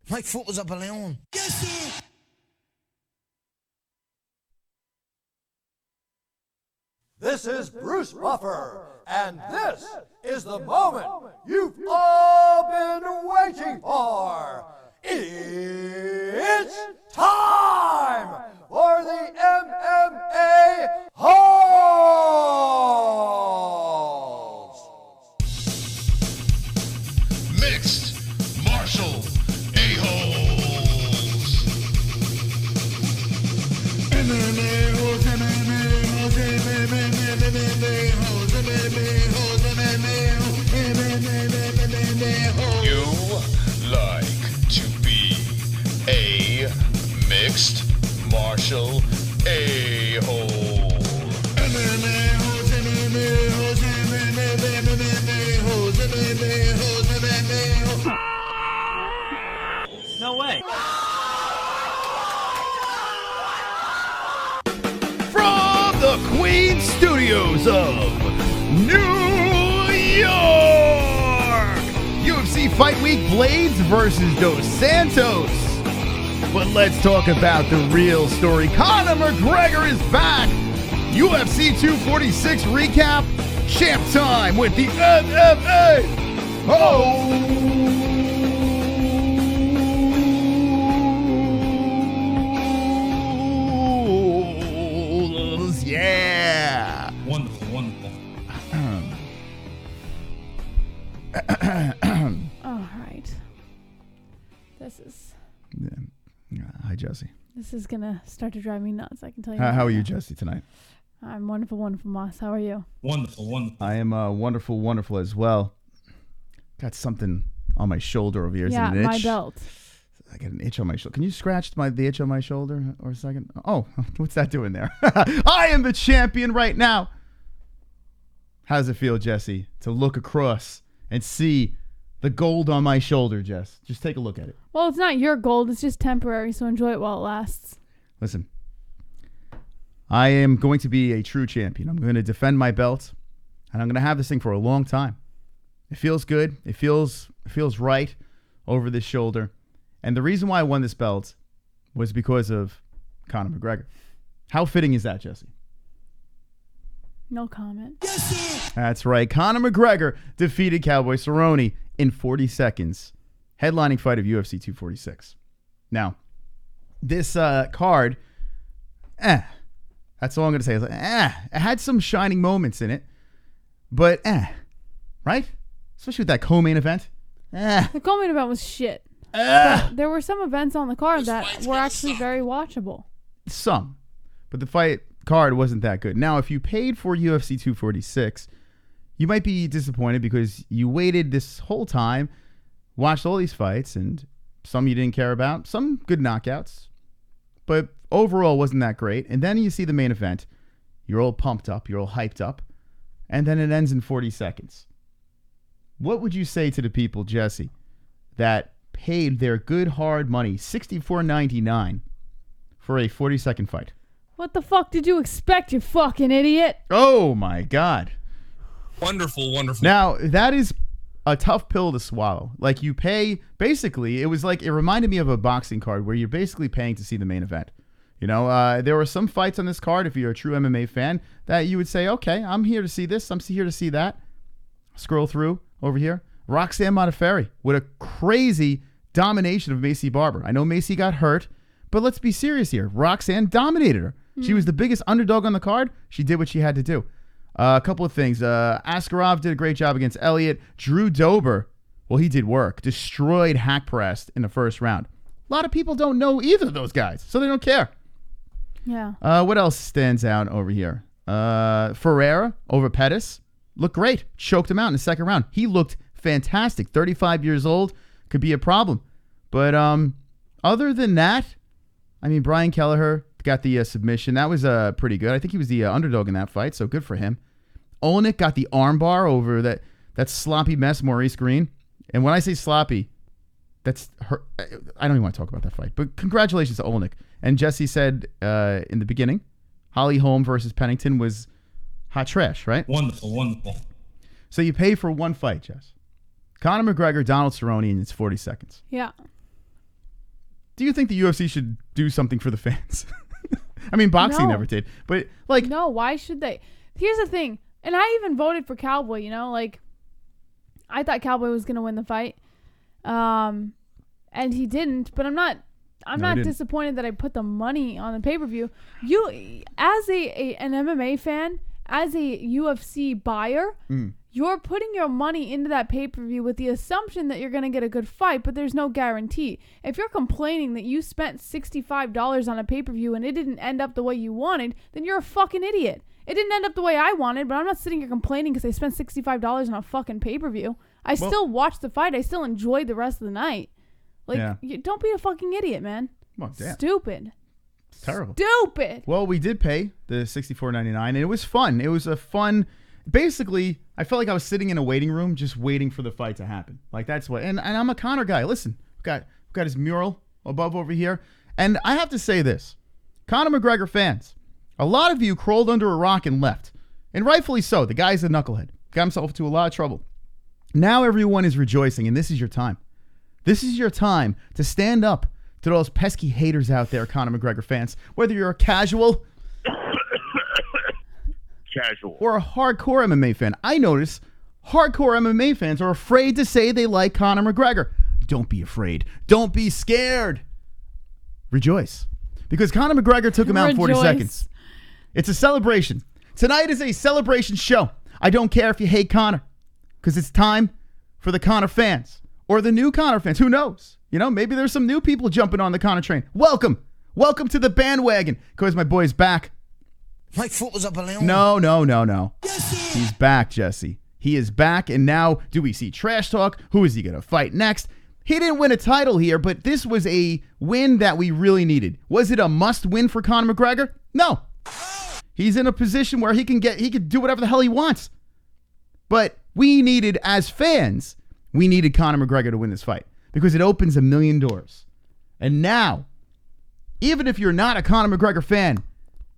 My foot was up a balloon. Yes, sir. This is Bruce Buffer, and this is the moment you've all been waiting for. It's time for the MMA-Holes! Mixed martial a-holes. MMA-Holes, MMA-Holes, MMA-Holes, MMA-Holes, MMA-Holes. You like to be a mixed martial a-hole. MMA-Holes, MMA-Holes, MMA-Holes, MMA-Holes, MMA-Holes. No way. From the Queen Studios of New York, UFC Fight Week Blades versus Dos Santos. But let's talk about the real story. Conor McGregor is back. UFC 246 recap. Champ time with the MMA-Holes. Yeah. Wonderful, wonderful. All right. Hi, Jessie. This is gonna start to drive me nuts. I can tell you. How are you, Jessie, tonight? I'm wonderful, wonderful, Moss. How are you? Wonderful, wonderful. I am wonderful, wonderful as well. Got something on my shoulder over here. Is Yeah, it an itch? my belt. I got an itch on my shoulder. Can you scratch the itch on my shoulder or a second? Oh, what's that doing there? I am the champion right now. How does it feel, Jessie, to look across and see the gold on my shoulder, Jess? Just take a look at it. Well, it's not your gold. It's just temporary, so enjoy it while it lasts. Listen, I am going to be a true champion. I'm going to defend my belt, and I'm going to have this thing for a long time. It feels good. It feels right over this shoulder. And the reason why I won this belt was because of Conor McGregor. How fitting is that, Jessie? No comment. That's right. Conor McGregor defeated Cowboy Cerrone in 40 seconds. Headlining fight of UFC 246. Now, this card, that's all I'm going to say. It had some shining moments in it, but right? Especially with that co-main event. The co-main event was shit. But there were some events on the card that were actually very watchable. Some. But the fight card wasn't that good. Now, if you paid for UFC 246, you might be disappointed because you waited this whole time, watched all these fights, and some you didn't care about, some good knockouts, but overall wasn't that great. And then you see the main event, you're all pumped up, you're all hyped up, and then it ends in 40 seconds. What would you say to the people, Jessie, that paid their good hard money, $64.99, for a 40-second fight? What the fuck did you expect, you fucking idiot? Oh my God. Wonderful, wonderful. Now, that is a tough pill to swallow. Like, you pay, basically, it was like, it reminded me of a boxing card where you're basically paying to see the main event. You know, there were some fights on this card, if you're a true MMA fan, that you would say, okay, I'm here to see this, I'm here to see that. Scroll through over here. Roxanne Modafferi with a crazy domination of Macy Barber. I know Macy got hurt, but let's be serious here. Roxanne dominated her. She was the biggest underdog on the card. She did what she had to do. A couple of things. Askarov did a great job against Elliott. Drew Dober, well, he did work. Destroyed Hackpressed in the first round. A lot of people don't know either of those guys, so they don't care. Yeah. What else stands out over here? Ferreira over Pettis. Looked great. Choked him out in the second round. He looked fantastic. 35 years old. Could be a problem. But other than that, I mean, Brian Kelleher got the submission. That was pretty good. I think he was the underdog in that fight, so good for him. Olenek got the armbar over that sloppy mess, Maurice Green. And when I say sloppy, that's her. I don't even want to talk about that fight. But congratulations to Olenek. And Jessie said in the beginning, Holly Holm versus Pennington was hot trash, right? Wonderful, wonderful. So you pay for one fight, Jess. Conor McGregor, Donald Cerrone, and it's 40 seconds. Yeah. do you think the UFC should do something for the fans? I mean, boxing never did, but like, no, why should they? Here's the thing, and I even voted for Cowboy. You know, like I thought Cowboy was gonna win the fight, and he didn't. But I'm not disappointed that I put the money on the pay-per-view. You, as an MMA fan, as a UFC buyer, you're putting your money into that pay-per-view with the assumption that you're going to get a good fight, but there's no guarantee. If you're complaining that you spent $65 on a pay-per-view and it didn't end up the way you wanted, then you're a fucking idiot. It didn't end up the way I wanted, but I'm not sitting here complaining because I spent $65 on a fucking pay-per-view. I still watched the fight. I still enjoyed the rest of the night. Like, don't be a fucking idiot, man. Well, damn. Stupid. It's terrible. Stupid. Well, we did pay the $64.99, and it was fun. It was a fun. Basically, I felt like I was sitting in a waiting room just waiting for the fight to happen. Like, that's what. And I'm a Conor guy. Listen, we've got his mural above over here. And I have to say this. Conor McGregor fans, a lot of you crawled under a rock and left. And rightfully so. The guy's a knucklehead. Got himself into a lot of trouble. Now everyone is rejoicing, and this is your time. This is your time to stand up to those pesky haters out there, Conor McGregor fans. Whether you're a casual or a hardcore MMA fan. I notice hardcore MMA fans are afraid to say they like Conor McGregor. Don't be afraid. Don't be scared. Rejoice. Because Conor McGregor took him out in 40 seconds. It's a celebration. Tonight is a celebration show. I don't care if you hate Conor, because it's time for the Conor fans or the new Conor fans. Who knows? You know, maybe there's some new people jumping on the Conor train. Welcome. Welcome to the bandwagon, because my boy's back. My foot was up a balloon. No. He's back, Jesse. He is back, and now do we see trash talk? Who is he going to fight next? He didn't win a title here, but this was a win that we really needed. Was it a must-win for Conor McGregor? No. He's in a position where he can do whatever the hell he wants. But we needed, as fans, we needed Conor McGregor to win this fight because it opens a million doors. And now, even if you're not a Conor McGregor fan,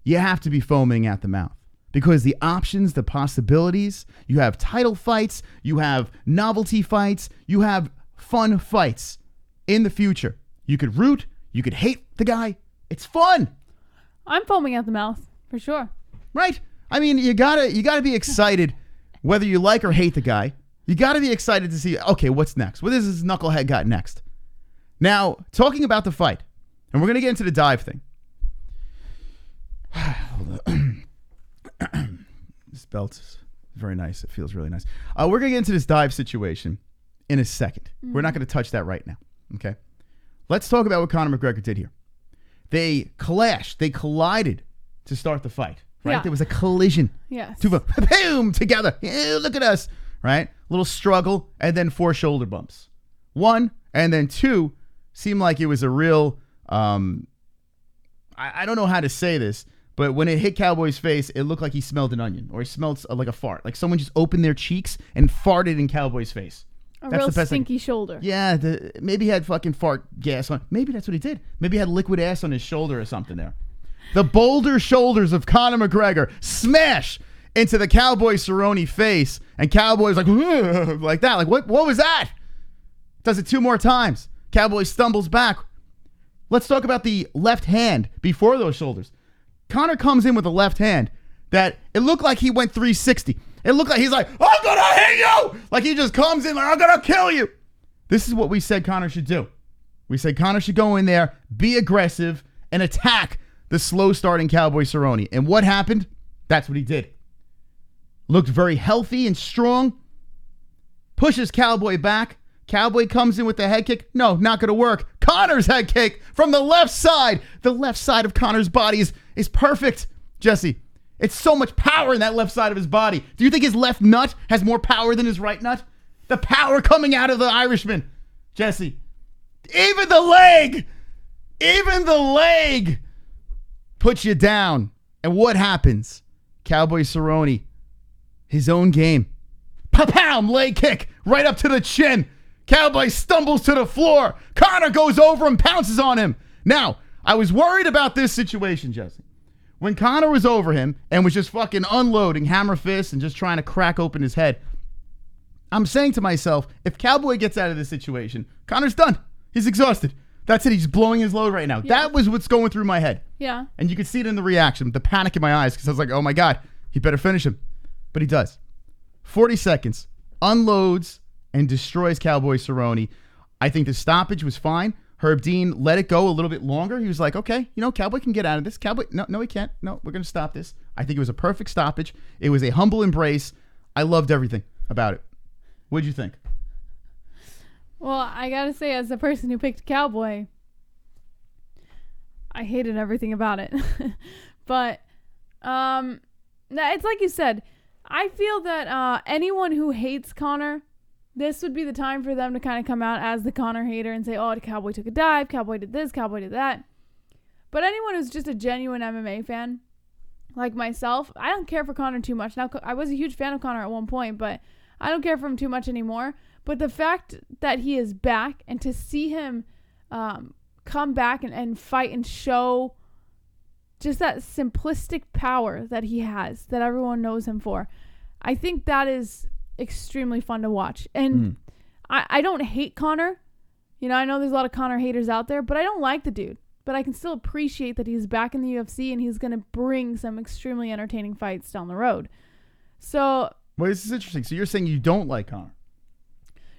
you have to be foaming at the mouth because the options, the possibilities, you have title fights, you have novelty fights, you have fun fights in the future. You could root, you could hate the guy. It's fun. I'm foaming at the mouth for sure. Right? I mean, you gotta be excited whether you like or hate the guy. You gotta be excited to see, okay, what's next? What is this knucklehead got next? Now, talking about the fight, and we're gonna get into the dive thing. This belt is very nice. It feels really nice. We're going to get into this dive situation in a second. We're not going to touch that right now. Okay? Let's talk about what Conor McGregor did here. They clashed. They collided to start the fight. Right? Yeah. There was a collision. Yes. Boom! Together. Look at us. Right? Little struggle, and then 4 shoulder bumps. 1, and then 2 seemed like it was a real... I don't know how to say this, but when it hit Cowboy's face, it looked like he smelled an onion, or he smelled like a fart. Like someone just opened their cheeks and farted in Cowboy's face. That's real the best stinky shoulder. Yeah, maybe he had fucking fart gas on. Maybe that's what he did. Maybe he had liquid ass on his shoulder or something there. The boulder shoulders of Conor McGregor smash into the Cowboy Cerrone face, and Cowboy's like, like that. Like, what was that? Does it 2 more times. Cowboy stumbles back. Let's talk about the left hand before those shoulders. Conor comes in with a left hand that it looked like he went 360. It looked like he's like, I'm going to hit you. Like he just comes in like, I'm going to kill you. This is what we said Conor should do. We said Conor should go in there, be aggressive, and attack the slow starting Cowboy Cerrone. And what happened? That's what he did. Looked very healthy and strong. Pushes Cowboy back. Cowboy comes in with the head kick. No, not going to work. Conor's head kick from the left side. The left side of Conor's body is perfect, Jesse. It's so much power in that left side of his body. Do you think his left nut has more power than his right nut? The power coming out of the Irishman, Jesse. Even the leg puts you down. And what happens? Cowboy Cerrone, his own game. Pa-pow, leg kick right up to the chin. Cowboy stumbles to the floor. Conor goes over and pounces on him. Now, I was worried about this situation, Jesse. When Conor was over him and was just fucking unloading hammer fists and just trying to crack open his head, I'm saying to myself, if Cowboy gets out of this situation, Conor's done. He's exhausted. That's it. He's blowing his load right now. Yeah. That was what's going through my head. Yeah. And you could see it in the reaction, the panic in my eyes, because I was like, oh my God, he better finish him. But he does. 40 seconds, unloads, and destroys Cowboy Cerrone. I think the stoppage was fine. Herb Dean let it go a little bit longer. He was like, okay, Cowboy can get out of this. Cowboy, no, he can't. No, we're going to stop this. I think it was a perfect stoppage. It was a humble embrace. I loved everything about it. What'd you think? Well, I gotta say, as the person who picked Cowboy, I hated everything about it. But it's like you said. I feel that anyone who hates Conor, this would be the time for them to kind of come out as the Conor hater and say, oh, the Cowboy took a dive, Cowboy did this, Cowboy did that. But anyone who's just a genuine MMA fan, like myself, I don't care for Conor too much. Now, I was a huge fan of Conor at one point, but I don't care for him too much anymore. But the fact that he is back and to see him come back and fight and show just that simplistic power that he has, that everyone knows him for, I think that is extremely fun to watch. And I don't hate Conor. I know there's a lot of Conor haters out there, but I don't like the dude. But I can still appreciate that he's back in the UFC and he's going to bring some extremely entertaining fights down the road. So... Well, this is interesting. So you're saying you don't like Conor?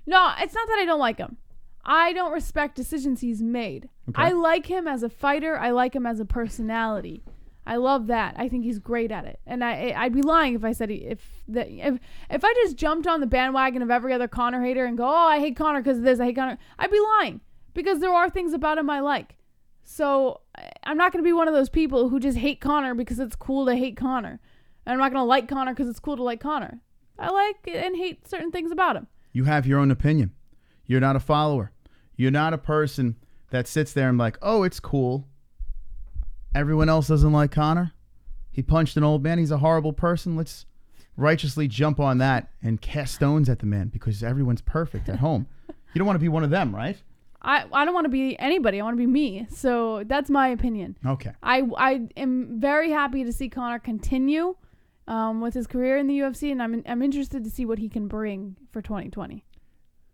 No, it's not that I don't like him. I don't respect decisions he's made. Okay. I like him as a fighter. I like him as a personality. I love that. I think he's great at it. And I'd be lying if I said if I just jumped on the bandwagon of every other Conor hater and go, oh, I hate Conor because of this, I hate Conor. I'd be lying because there are things about him I like. So I'm not going to be one of those people who just hate Conor because it's cool to hate Conor. And I'm not going to like Conor because it's cool to like Conor. I like and hate certain things about him. You have your own opinion. You're not a follower. You're not a person that sits there and like, oh, it's cool. Everyone else doesn't like Conor. He punched an old man. He's a horrible person. Let's righteously jump on that and cast stones at the man because everyone's perfect at home. You don't want to be one of them, right? I don't want to be anybody. I want to be me. So that's my opinion. Okay. I am very happy to see Conor continue with his career in the UFC, and I'm interested to see what he can bring for 2020.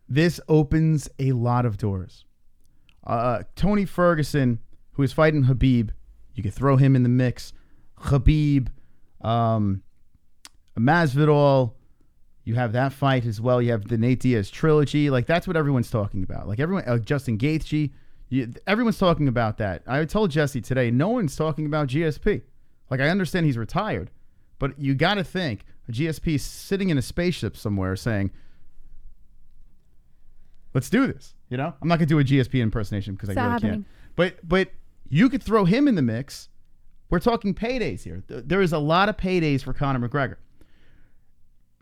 This opens a lot of doors. Tony Ferguson, who is fighting Khabib, you could throw him in the mix. Khabib, Masvidal, you have that fight as well. You have the Nate Diaz trilogy. Like, that's what everyone's talking about. Like, everyone, Justin Gaethje, everyone's talking about that. I told Jessie today, no one's talking about GSP. Like, I understand he's retired, but you got to think a GSP sitting in a spaceship somewhere saying, let's do this. I'm not going to do a GSP impersonation because I really can't. But you could throw him in the mix. We're talking paydays here. There is a lot of paydays for Conor McGregor.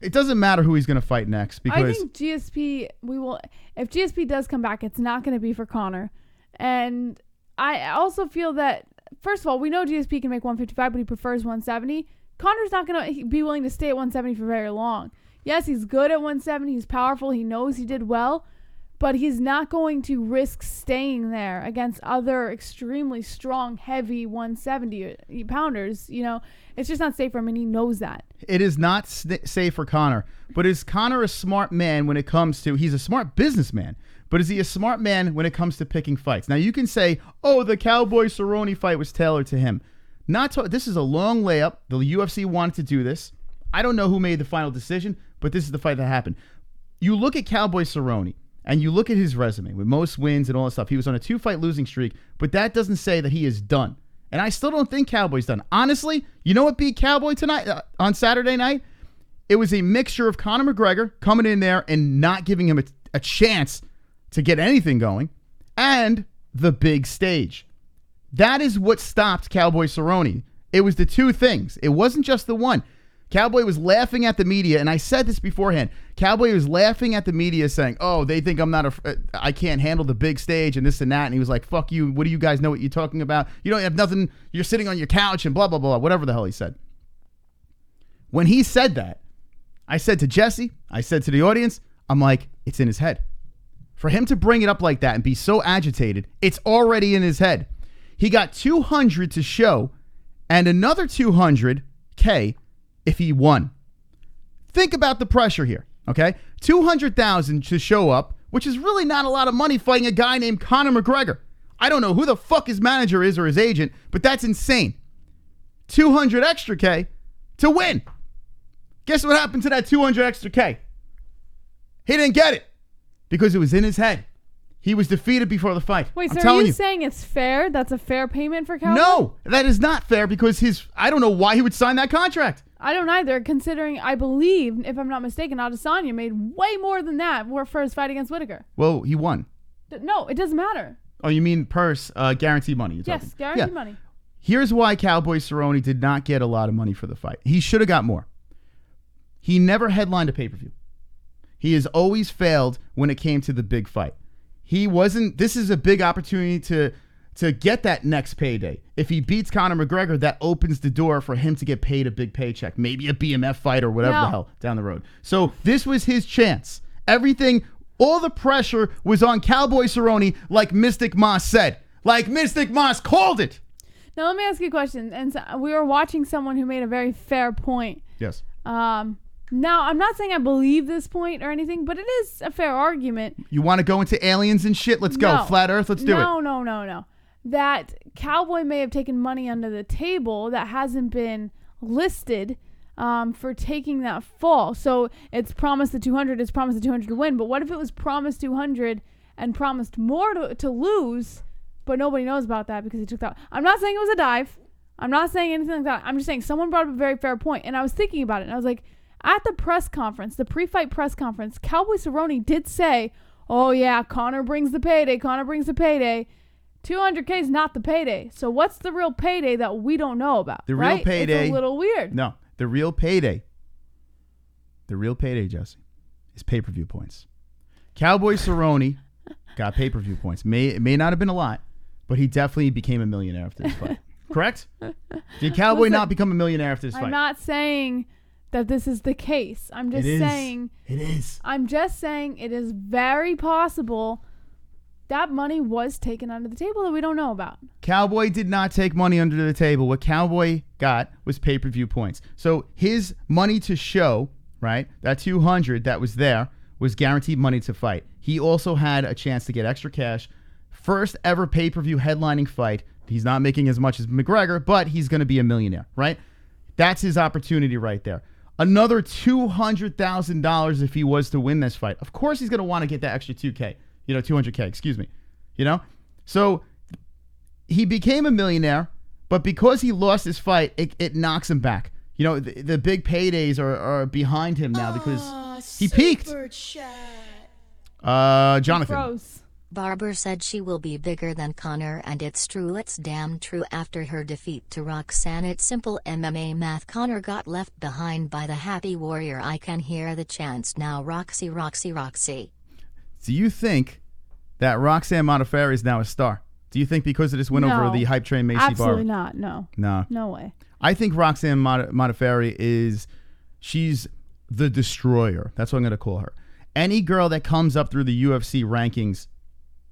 It doesn't matter who he's going to fight next because I think GSP, if GSP does come back, it's not going to be for Conor. And I also feel that, first of all, we know GSP can make 155, but he prefers 170. Conor's not going to be willing to stay at 170 for very long. Yes, he's good at 170. He's powerful. He knows he did well. But he's not going to risk staying there against other extremely strong, heavy 170 pounders. It's just not safe for him, and he knows that. It is not safe for Conor. But is Conor a smart man when it comes to... He's a smart businessman. But is he a smart man when it comes to picking fights? Now, you can say, oh, the Cowboy Cerrone fight was tailored to him. This is a long layup. The UFC wanted to do this. I don't know who made the final decision, but this is the fight that happened. You look at Cowboy Cerrone, and you look at his resume with most wins and all that stuff. He was on a 2-fight losing streak, but that doesn't say that he is done. And I still don't think Cowboy's done. Honestly, you know what beat Cowboy tonight on Saturday night? It was a mixture of Conor McGregor coming in there and not giving him a chance to get anything going, and the big stage. That is what stopped Cowboy Cerrone. It was the two things. It wasn't just the one. Cowboy was laughing at the media, and I said this beforehand. Cowboy was laughing at the media saying, oh, they think I can't handle the big stage and this and that. And he was like, fuck you. What do you guys know what you're talking about? You don't have nothing. You're sitting on your couch and blah, blah, blah, whatever the hell he said. When he said that, I said to Jessie, I said to the audience, I'm like, it's in his head. For him to bring it up like that and be so agitated, it's already in his head. He got 200 to show and another 200K if he won. Think about the pressure here, okay? 200,000 to show up, which is really not a lot of money fighting a guy named Conor McGregor. I don't know who the fuck his manager is or his agent, but that's insane. 200 extra K to win. Guess what happened to that 200 extra K? He didn't get it because it was in his head. He was defeated before the fight. Wait, I'm so telling are you saying it's fair? That's a fair payment for Cowboy? No, that is not fair because I don't know why he would sign that contract. I don't either, considering I believe, if I'm not mistaken, Adesanya made way more than that for his fight against Whitaker. Well, he won. No, it doesn't matter. Oh, you mean purse, guaranteed money? Yes, guaranteed money. Here's why Cowboy Cerrone did not get a lot of money for the fight. He should have got more. He never headlined a pay-per-view. He has always failed when it came to the big fight. This is a big opportunity to get that next payday. If he beats Conor McGregor, that opens the door for him to get paid a big paycheck, maybe a BMF fight or whatever the hell down the road. So this was his chance. All the pressure was on Cowboy Cerrone, like Mystic Moss said. Like Mystic Moss called it. Now let me ask you a question. And so we were watching someone who made a very fair point. Yes. Now, I'm not saying I believe this point or anything, but it is a fair argument. You want to go into aliens and shit? Let's go. Flat Earth, let's do it. No. That Cowboy may have taken money under the table that hasn't been listed for taking that fall. So it's promised the 200, it's promised the 200 to win. But what if it was promised 200 and promised more to lose, but nobody knows about that because he took that? I'm not saying it was a dive. I'm not saying anything like that. I'm just saying someone brought up a very fair point, and I was thinking about it, and I was like, at the press conference, the pre-fight press conference, Cowboy Cerrone did say, oh yeah, Conor brings the payday, 200K is not the payday. So what's the real payday that we don't know about? The real payday. It's a little weird. No, the real payday, Jesse, is pay-per-view points. Cowboy Cerrone got pay-per-view points. It may not have been a lot, but he definitely became a millionaire after this fight. Correct? Did Cowboy not become a millionaire after this fight? I'm not saying that this is the case. I'm just saying it is. I'm just saying it is very possible that money was taken under the table that we don't know about. Cowboy did not take money under the table. What Cowboy got was pay-per-view points. So his money to show, right, that 200 that was there was guaranteed money to fight. He also had a chance to get extra cash. First ever pay-per-view headlining fight. He's not making as much as McGregor, but he's going to be a millionaire, right? That's his opportunity right there. Another $200,000 if he was to win this fight. Of course he's going to want to get that extra 200K, excuse me. So he became a millionaire, but because he lost his fight, it knocks him back. The big paydays are behind him now because he peaked. Jonathan. Gross. Barber said she will be bigger than Conor, and it's true. It's damn true. After her defeat to Roxanne, it's simple MMA math. Conor got left behind by the Happy Warrior. I can hear the chants now. Roxy, Roxy, Roxy. Do you think that Roxanne Modafferi is now a star? Do you think because of this win over the hype train Macy Barber? Absolutely not. No. No way. I think Roxanne Modafferi she's the destroyer. That's what I'm going to call her. Any girl that comes up through the UFC rankings,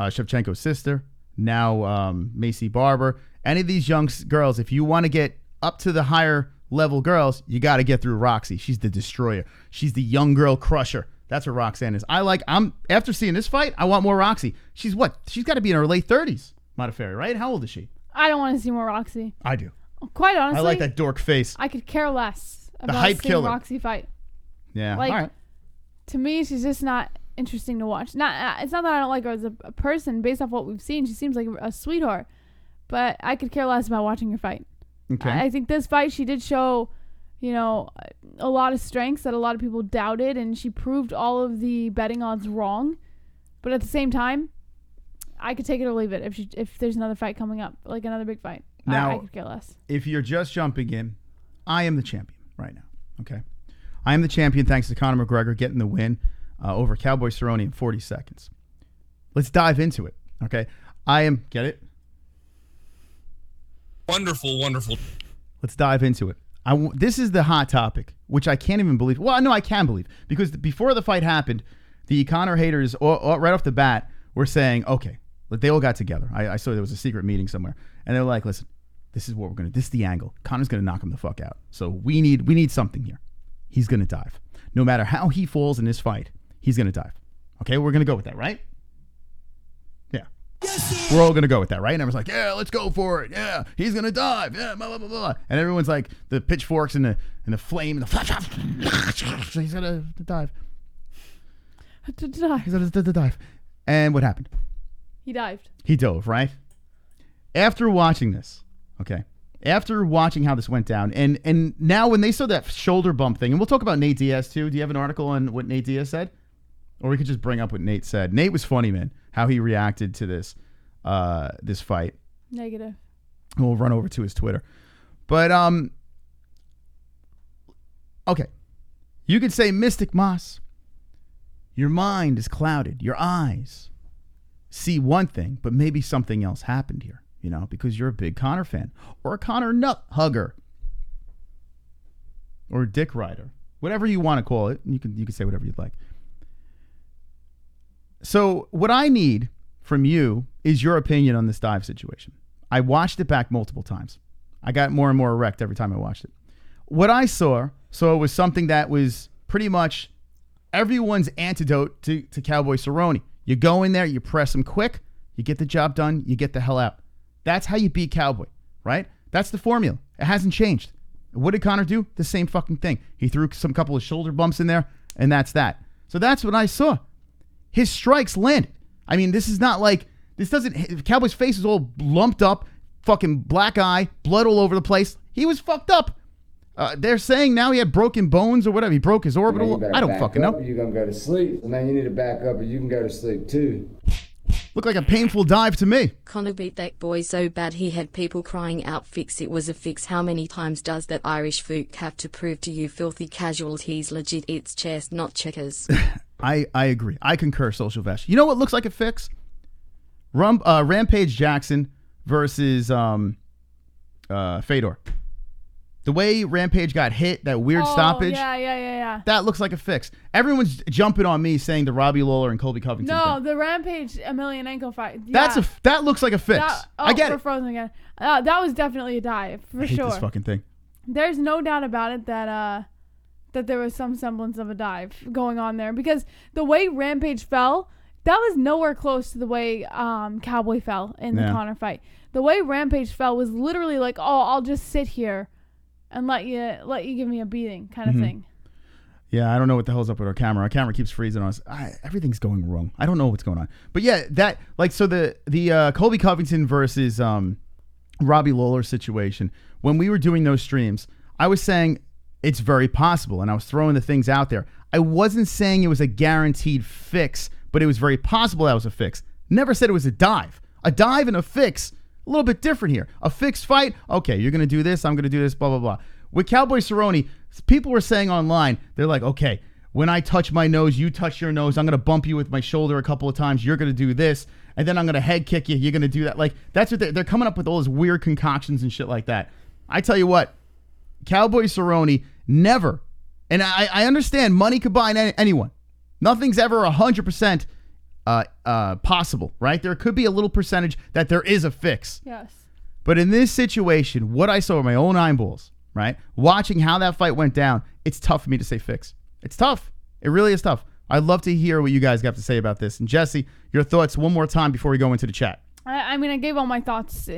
Shevchenko's sister, now Macy Barber, any of these young girls, if you want to get up to the higher level girls, you got to get through Roxy. She's the destroyer. She's the young girl crusher. That's what Roxanne is. After seeing this fight, I want more Roxy. She's got to be in her late 30s, Modafferi, right? How old is she? I don't want to see more Roxy. I do. Quite honestly. I like that dork face. I could care less about hype seeing killer. Roxy fight. Yeah, all right. To me, she's just not interesting to watch. It's not that I don't like her as a person. Based off what we've seen, she seems like a sweetheart. But I could care less about watching her fight. Okay. I think this fight, she did show, a lot of strengths that a lot of people doubted, and she proved all of the betting odds wrong. But at the same time, I could take it or leave it if there's another fight coming up, like another big fight. Now, I could care less. If you're just jumping in, I am the champion right now. Okay. I am the champion thanks to Conor McGregor getting the win over Cowboy Cerrone in 40 seconds. Let's dive into it. Okay. Get it? Wonderful. Let's dive into it. This is the hot topic, which I can't even believe. Well, no, I can believe, because before the fight happened, the Conor haters, right off the bat, were saying, okay, they all got together. I saw there was a secret meeting somewhere, and they were like, listen, this is what we're going to do. This is the angle. Conor's going to knock him the fuck out. So we need something here. He's going to dive. No matter how he falls in this fight, he's going to dive. Okay, we're going to go with that, right? Yeah. we're all gonna go with that, right? And everyone's like, yeah, let's go for it. Yeah, he's gonna dive. Yeah, blah blah blah blah. And everyone's like, the pitchforks and the flame and the flash. He's gonna dive. He's gonna dive. And what happened? He dived. He dove, right? After watching this, okay. After watching how this went down, and now when they saw that shoulder bump thing, and we'll talk about Nate Diaz too. Do you have an article on what Nate Diaz said? Or we could just bring up what Nate said. Nate was funny, man, how he reacted to this this fight. Negative. We'll run over to his Twitter. But, okay. You could say, Mystic Moss, your mind is clouded. Your eyes see one thing, but maybe something else happened here. You know, because you're a big Conor fan or a Conor nut hugger or dick rider, whatever you want to call it. You can say whatever you'd like. So what I need from you is your opinion on this dive situation. I watched it back multiple times. I got more and more erect every time I watched it. What I saw was something that was pretty much everyone's antidote to Cowboy Cerrone. You go in there, you press him quick, you get the job done, you get the hell out. That's how you beat Cowboy, right? That's the formula. It hasn't changed. What did Conor do? The same fucking thing. He threw some couple of shoulder bumps in there, and that's that. So that's what I saw. His strikes landed. I mean, this is not like, Cowboy's face is all lumped up, fucking black eye, blood all over the place. He was fucked up. They're saying now he had broken bones or whatever. He broke his orbital. I don't fucking know. You're going to go to sleep. And then you need to back up or you can go to sleep too. Looked like a painful dive to me. Conor beat that boy so bad he had people crying out, fix it was a fix. How many times does that Irish fook have to prove to you filthy casualties legit it's chess, not checkers? I agree. I concur, Social Vesh. You know what looks like a fix? Rampage Jackson versus Fedor. The way Rampage got hit, that weird stoppage. Yeah. That looks like a fix. Everyone's jumping on me saying the Robbie Lawler and Colby Covington No, thing. the Rampage Emelianenko fight. Yeah. That looks like a fix. I get we're it. frozen again. That was definitely a dive for I hate sure. this fucking thing. There's no doubt about it that there was some semblance of a dive going on there because the way Rampage fell, that was nowhere close to the way Cowboy fell in the Conor fight. The way Rampage fell was literally like, oh, I'll just sit here and let you give me a beating kind of thing. Yeah, I don't know what the hell's up with our camera. Our camera keeps freezing on us. Everything's going wrong. I don't know what's going on. But yeah, the Colby Covington versus Robbie Lawler situation, when we were doing those streams, I was saying it's very possible, and I was throwing the things out there. I wasn't saying it was a guaranteed fix, but it was very possible that was a fix. Never said it was a dive. A dive and a fix, a little bit different here. A fixed fight, okay, you're going to do this, I'm going to do this, blah, blah, blah. With Cowboy Cerrone, people were saying online, they're like, okay, when I touch my nose, you touch your nose, I'm going to bump you with my shoulder a couple of times, you're going to do this, and then I'm going to head kick you, you're going to do that. Like, that's what they're coming up with all those weird concoctions and shit like that. I tell you what, Cowboy Cerrone never, and I understand money could buy anyone. Nothing's ever 100% possible, right? There could be a little percentage that there is a fix. Yes. But in this situation, what I saw with my own eyeballs, right? Watching how that fight went down, it's tough for me to say fix. It's tough. It really is tough. I'd love to hear what you guys have to say about this. And Jessie, your thoughts one more time before we go into the chat. I mean, I gave all my thoughts.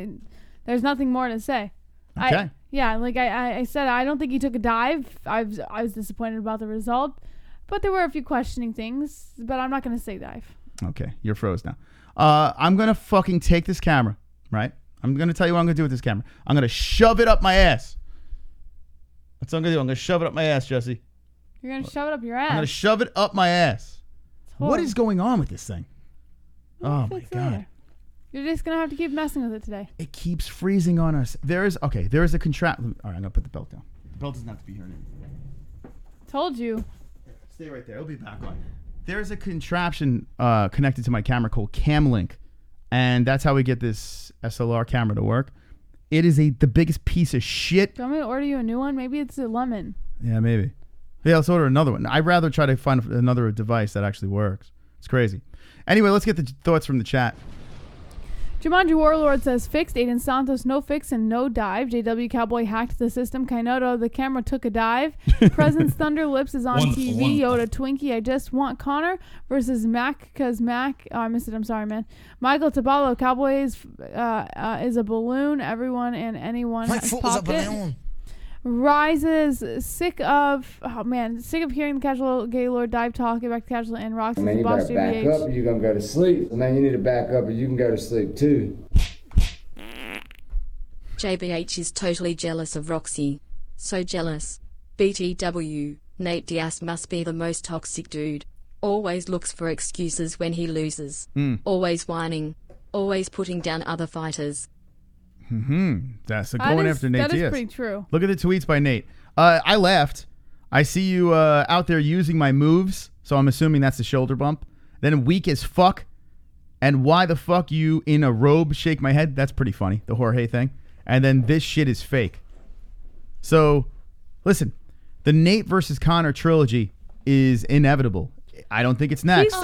There's nothing more to say. Okay. Like I said, I don't think he took a dive. I was disappointed about the result. But there were a few questioning things. But I'm not going to say dive. Okay. You're froze now. I'm going to fucking take this camera, right? I'm going to tell you what I'm going to do with this camera. I'm going to shove it up my ass. That's what I'm going to do. I'm going to shove it up my ass, Jessie. You're going to shove it up your ass? I'm going to shove it up my ass. What is going on with this thing? Oh, my God. Later. You're just going to have to keep messing with it today. It keeps freezing on us. There is a contract. All right, I'm going to put the belt down. The belt doesn't have to be here anymore. Told you. Stay right there. It'll be back on. There's a contraption connected to my camera called CamLink, and that's how we get this SLR camera to work. It is the biggest piece of shit. Do you want me to order you a new one? Maybe it's a lemon. Yeah, maybe. Yeah, let's order another one. I'd rather try to find another device that actually works. It's crazy. Anyway, let's get the thoughts from the chat. Jumanji Warlord says fixed. Aiden Santos no fix and no dive. JW Cowboy hacked the system. Kainoto the camera took a dive. Presence Thunder Lips is on TV. Yoda Twinkie I just want Connor versus Mac because Mac. Oh, I missed it. I'm sorry, man. Michael Tabalo Cowboy is a balloon. Everyone and anyone My has foot was a popped it. balloon. Rises sick of hearing the casual Gaylord dive talk. Get back to casual and Roxy Man, you boss better back JBH. up or you're gonna go to sleep. Man, you need to back up or you can go to sleep too. JBH is totally jealous of Roxy. So jealous. BTW, Nate Diaz must be the most toxic dude. Always looks for excuses when he loses. Always whining. Always putting down other fighters. That's going after Nate Diaz. That is pretty true. Look at the tweets by Nate. I laughed. I see you out there using my moves, so I'm assuming that's the shoulder bump. Then weak as fuck. And why the fuck you in a robe shake my head? That's pretty funny, the Jorge thing. And then this shit is fake. So, listen, the Nate versus Conor trilogy is inevitable. I don't think it's next. He's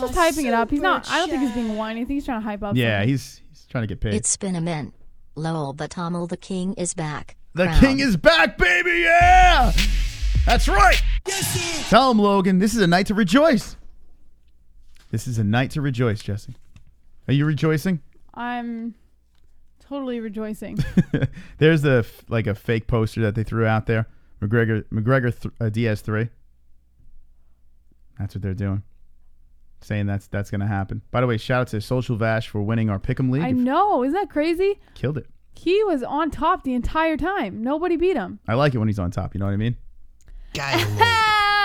just hyping it up. He's not. I don't think he's being whiny. I think he's trying to hype up. Yeah, something. he's trying to get paid. It's been a minute. Lol, but Tommel the king is back. The Proud. king is back, baby, yeah! That's right! Tell him, Logan, this is a night to rejoice. This is a night to rejoice, Jesse. Are you rejoicing? I'm totally rejoicing. There's a fake poster that they threw out there. McGregor Diaz 3. That's what they're doing. Saying that's going to happen. By the way, shout out to Social Vash for winning our Pick'em League. I know. Isn't that crazy? Killed it. He was on top the entire time. Nobody beat him. I like it when he's on top. You know what I mean?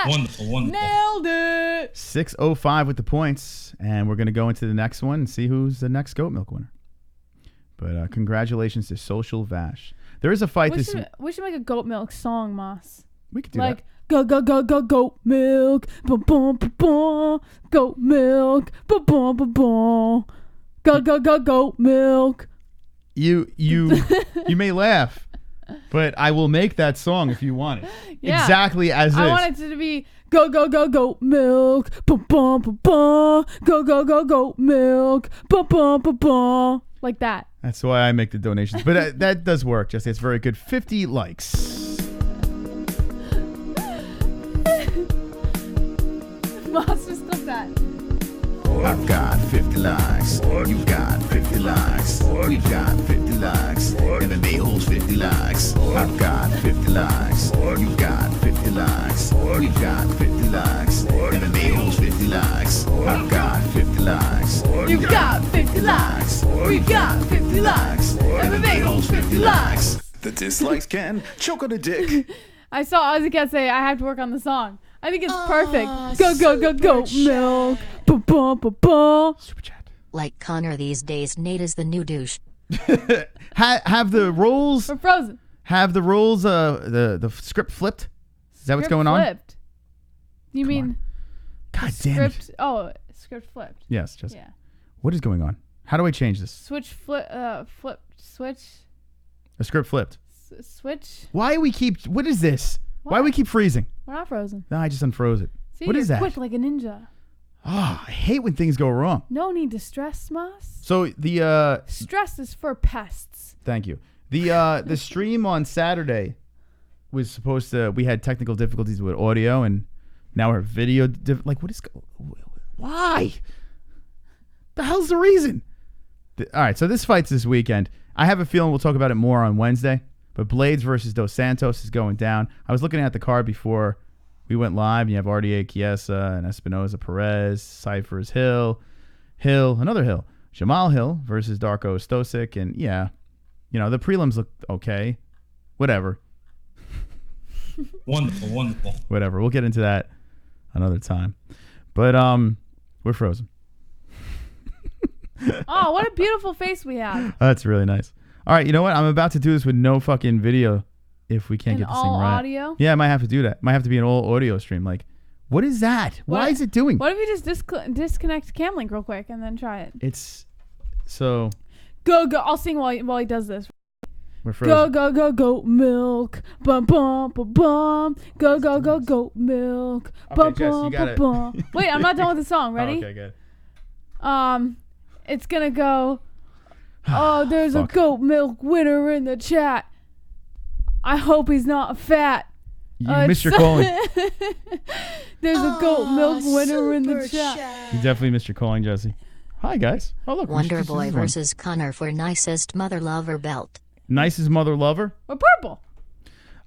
Wonderful. Nailed it. 6:05 with the points. And we're going to go into the next one and see who's the next goat milk winner. But congratulations to Social Vash. There is a fight We should make a goat milk song, Moss. We could do that. Go, go, go, go, goat milk. Boom, boom, boom, boom. Goat milk. Boom, boom, boom, boom. Go, go, go, goat milk. You may laugh, but I will make that song if you want it. Yeah. Exactly as I is. want it to be go, go, go, goat milk. Boom, boom, boom, boom. Go, go, go, goat milk. Boom, boom, boom, boom. Like that. That's why I make the donations. But that does work, Jesse. It's very good. 50 likes. Moss, just click that. I've got 50 likes. You've got 50 likes. We've got 50 likes. MMA-Holes 50 likes. I've got 50 likes. You've got 50 likes. We've got 50 likes. MMA-Holes 50 likes. I've got 50 likes. You've got 50 likes. We've got 50 likes. MMA-Holes 50 likes. The dislikes can choke on a dick. I saw Ozzy Cat say I have to work on the song. I think it's perfect. Go, go, go, go, milk. Ba-ba-ba-ba. Superchat. Like Connor these days, Nate is the new douche. Have the roles. We're frozen. Have the roles. The script flipped. Is that what's going on? Flipped. You mean? God damn it. Script. Oh, script flipped. Yes, Jesse. Yeah. What is going on? How do I change this? Switch switch. A script flipped. Switch. Why we keep? What is this? Why we keep freezing? We're not frozen. No, I just unfroze it. See, what is you're that? quick like a ninja. Oh, I hate when things go wrong. No need to stress, Moss. So the stress is for pests. Thank you. The stream on Saturday was supposed to. We had technical difficulties with audio, and now our video. What is? Why? The hell's the reason? All right, so this fight's this weekend. I have a feeling we'll talk about it more on Wednesday. But Blades versus Dos Santos is going down. I was looking at the card before we went live. And you have RDA Chiesa and Espinoza Perez, Cyphers Hill, another Hill. Jamal Hill versus Darko Stosic. And yeah, the prelims look okay. Whatever. Wonderful. Whatever. We'll get into that another time. But we're frozen. Oh, what a beautiful face we have. That's really nice. All right, you know what? I'm about to do this with no fucking video if we can't get this thing right. All audio? Yeah, I might have to do that. Might have to be an all audio stream. Like, what is that? Why is it doing? What if you just disconnect Camlink real quick and then try it? It's so. Go. I'll sing while he does this. We're frozen. Go, goat milk. Bum, bum, bum, bum. Go, goat milk. Bum, Okay, Jess, you bum, got bum, bum. Wait, I'm not done with the song. Ready? Oh, okay, good. It's gonna go. Oh, there's a goat milk winner in the chat. I hope he's not fat. You missed your calling. There's a goat milk winner in the chat. You definitely missed your calling, Jessie. Hi, guys. Oh, look. Wonderboy versus Conor for nicest mother lover belt. Nicest mother lover? Or purple.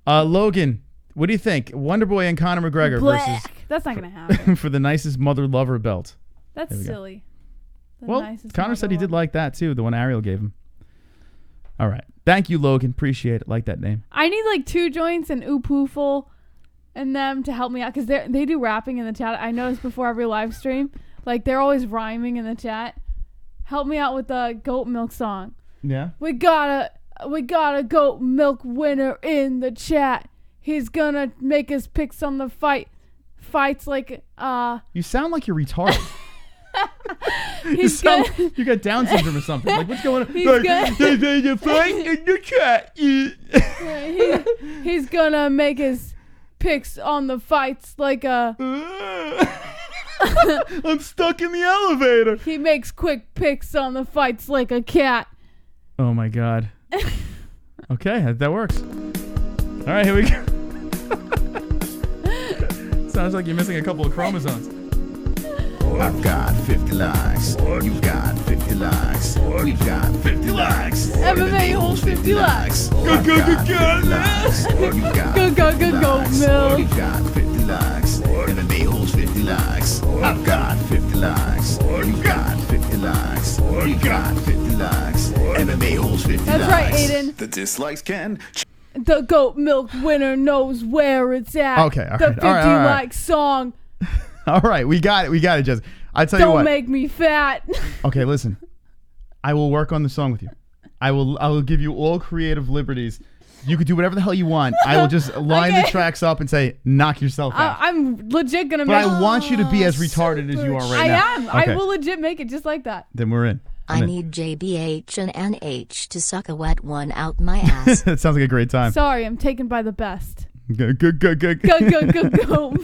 Logan, what do you think? Wonderboy and Conor McGregor versus... That's not going to happen. for the nicest mother lover belt. That's silly. Well, Conor said he did like that, too, the one Ariel gave him. All right. Thank you, Logan. Appreciate it. Like that name. I need like 2 joints and Oopooful and them to help me out because they do rapping in the chat. I noticed before every live stream, like they're always rhyming in the chat. Help me out with the goat milk song. Yeah. We got a goat milk winner in the chat. He's gonna make his picks on the fights like You sound like you're retarded. You got Down syndrome or something. Like, what's going on? He's gonna make his picks on the fights like a... I'm stuck in the elevator. He makes quick picks on the fights like a cat. Oh, my God. Okay, that works. All right, here we go. Sounds like you're missing a couple of chromosomes. I've got 50 likes. You've got 50 likes. We've got 50 likes. MMA-Holes 50 likes. Go, go, go, go, likes. You've got go, go, go, go, milk. We've got 50 likes. MMA-Holes 50 likes. I've got 50 likes. You've got 50 likes. We've got 50 likes. MMA-Holes 50 likes. That's right, Aiden. The dislikes can... The goat milk winner knows where it's at. Okay, all right. The 50 like song. All right, we got it, Jess. I tell you what. Don't make me fat. Okay, listen. I will work on the song with you. I will give you all creative liberties. You could do whatever the hell you want. I will just line the tracks up and say, knock yourself out. I'm legit gonna but make. I want you to be as retarded as you are right now. I am. Okay. I will legit make it just like that. Then we're in. I need JBH and NH to suck a wet one out my ass. That sounds like a great time. Sorry, I'm taken by the best. Go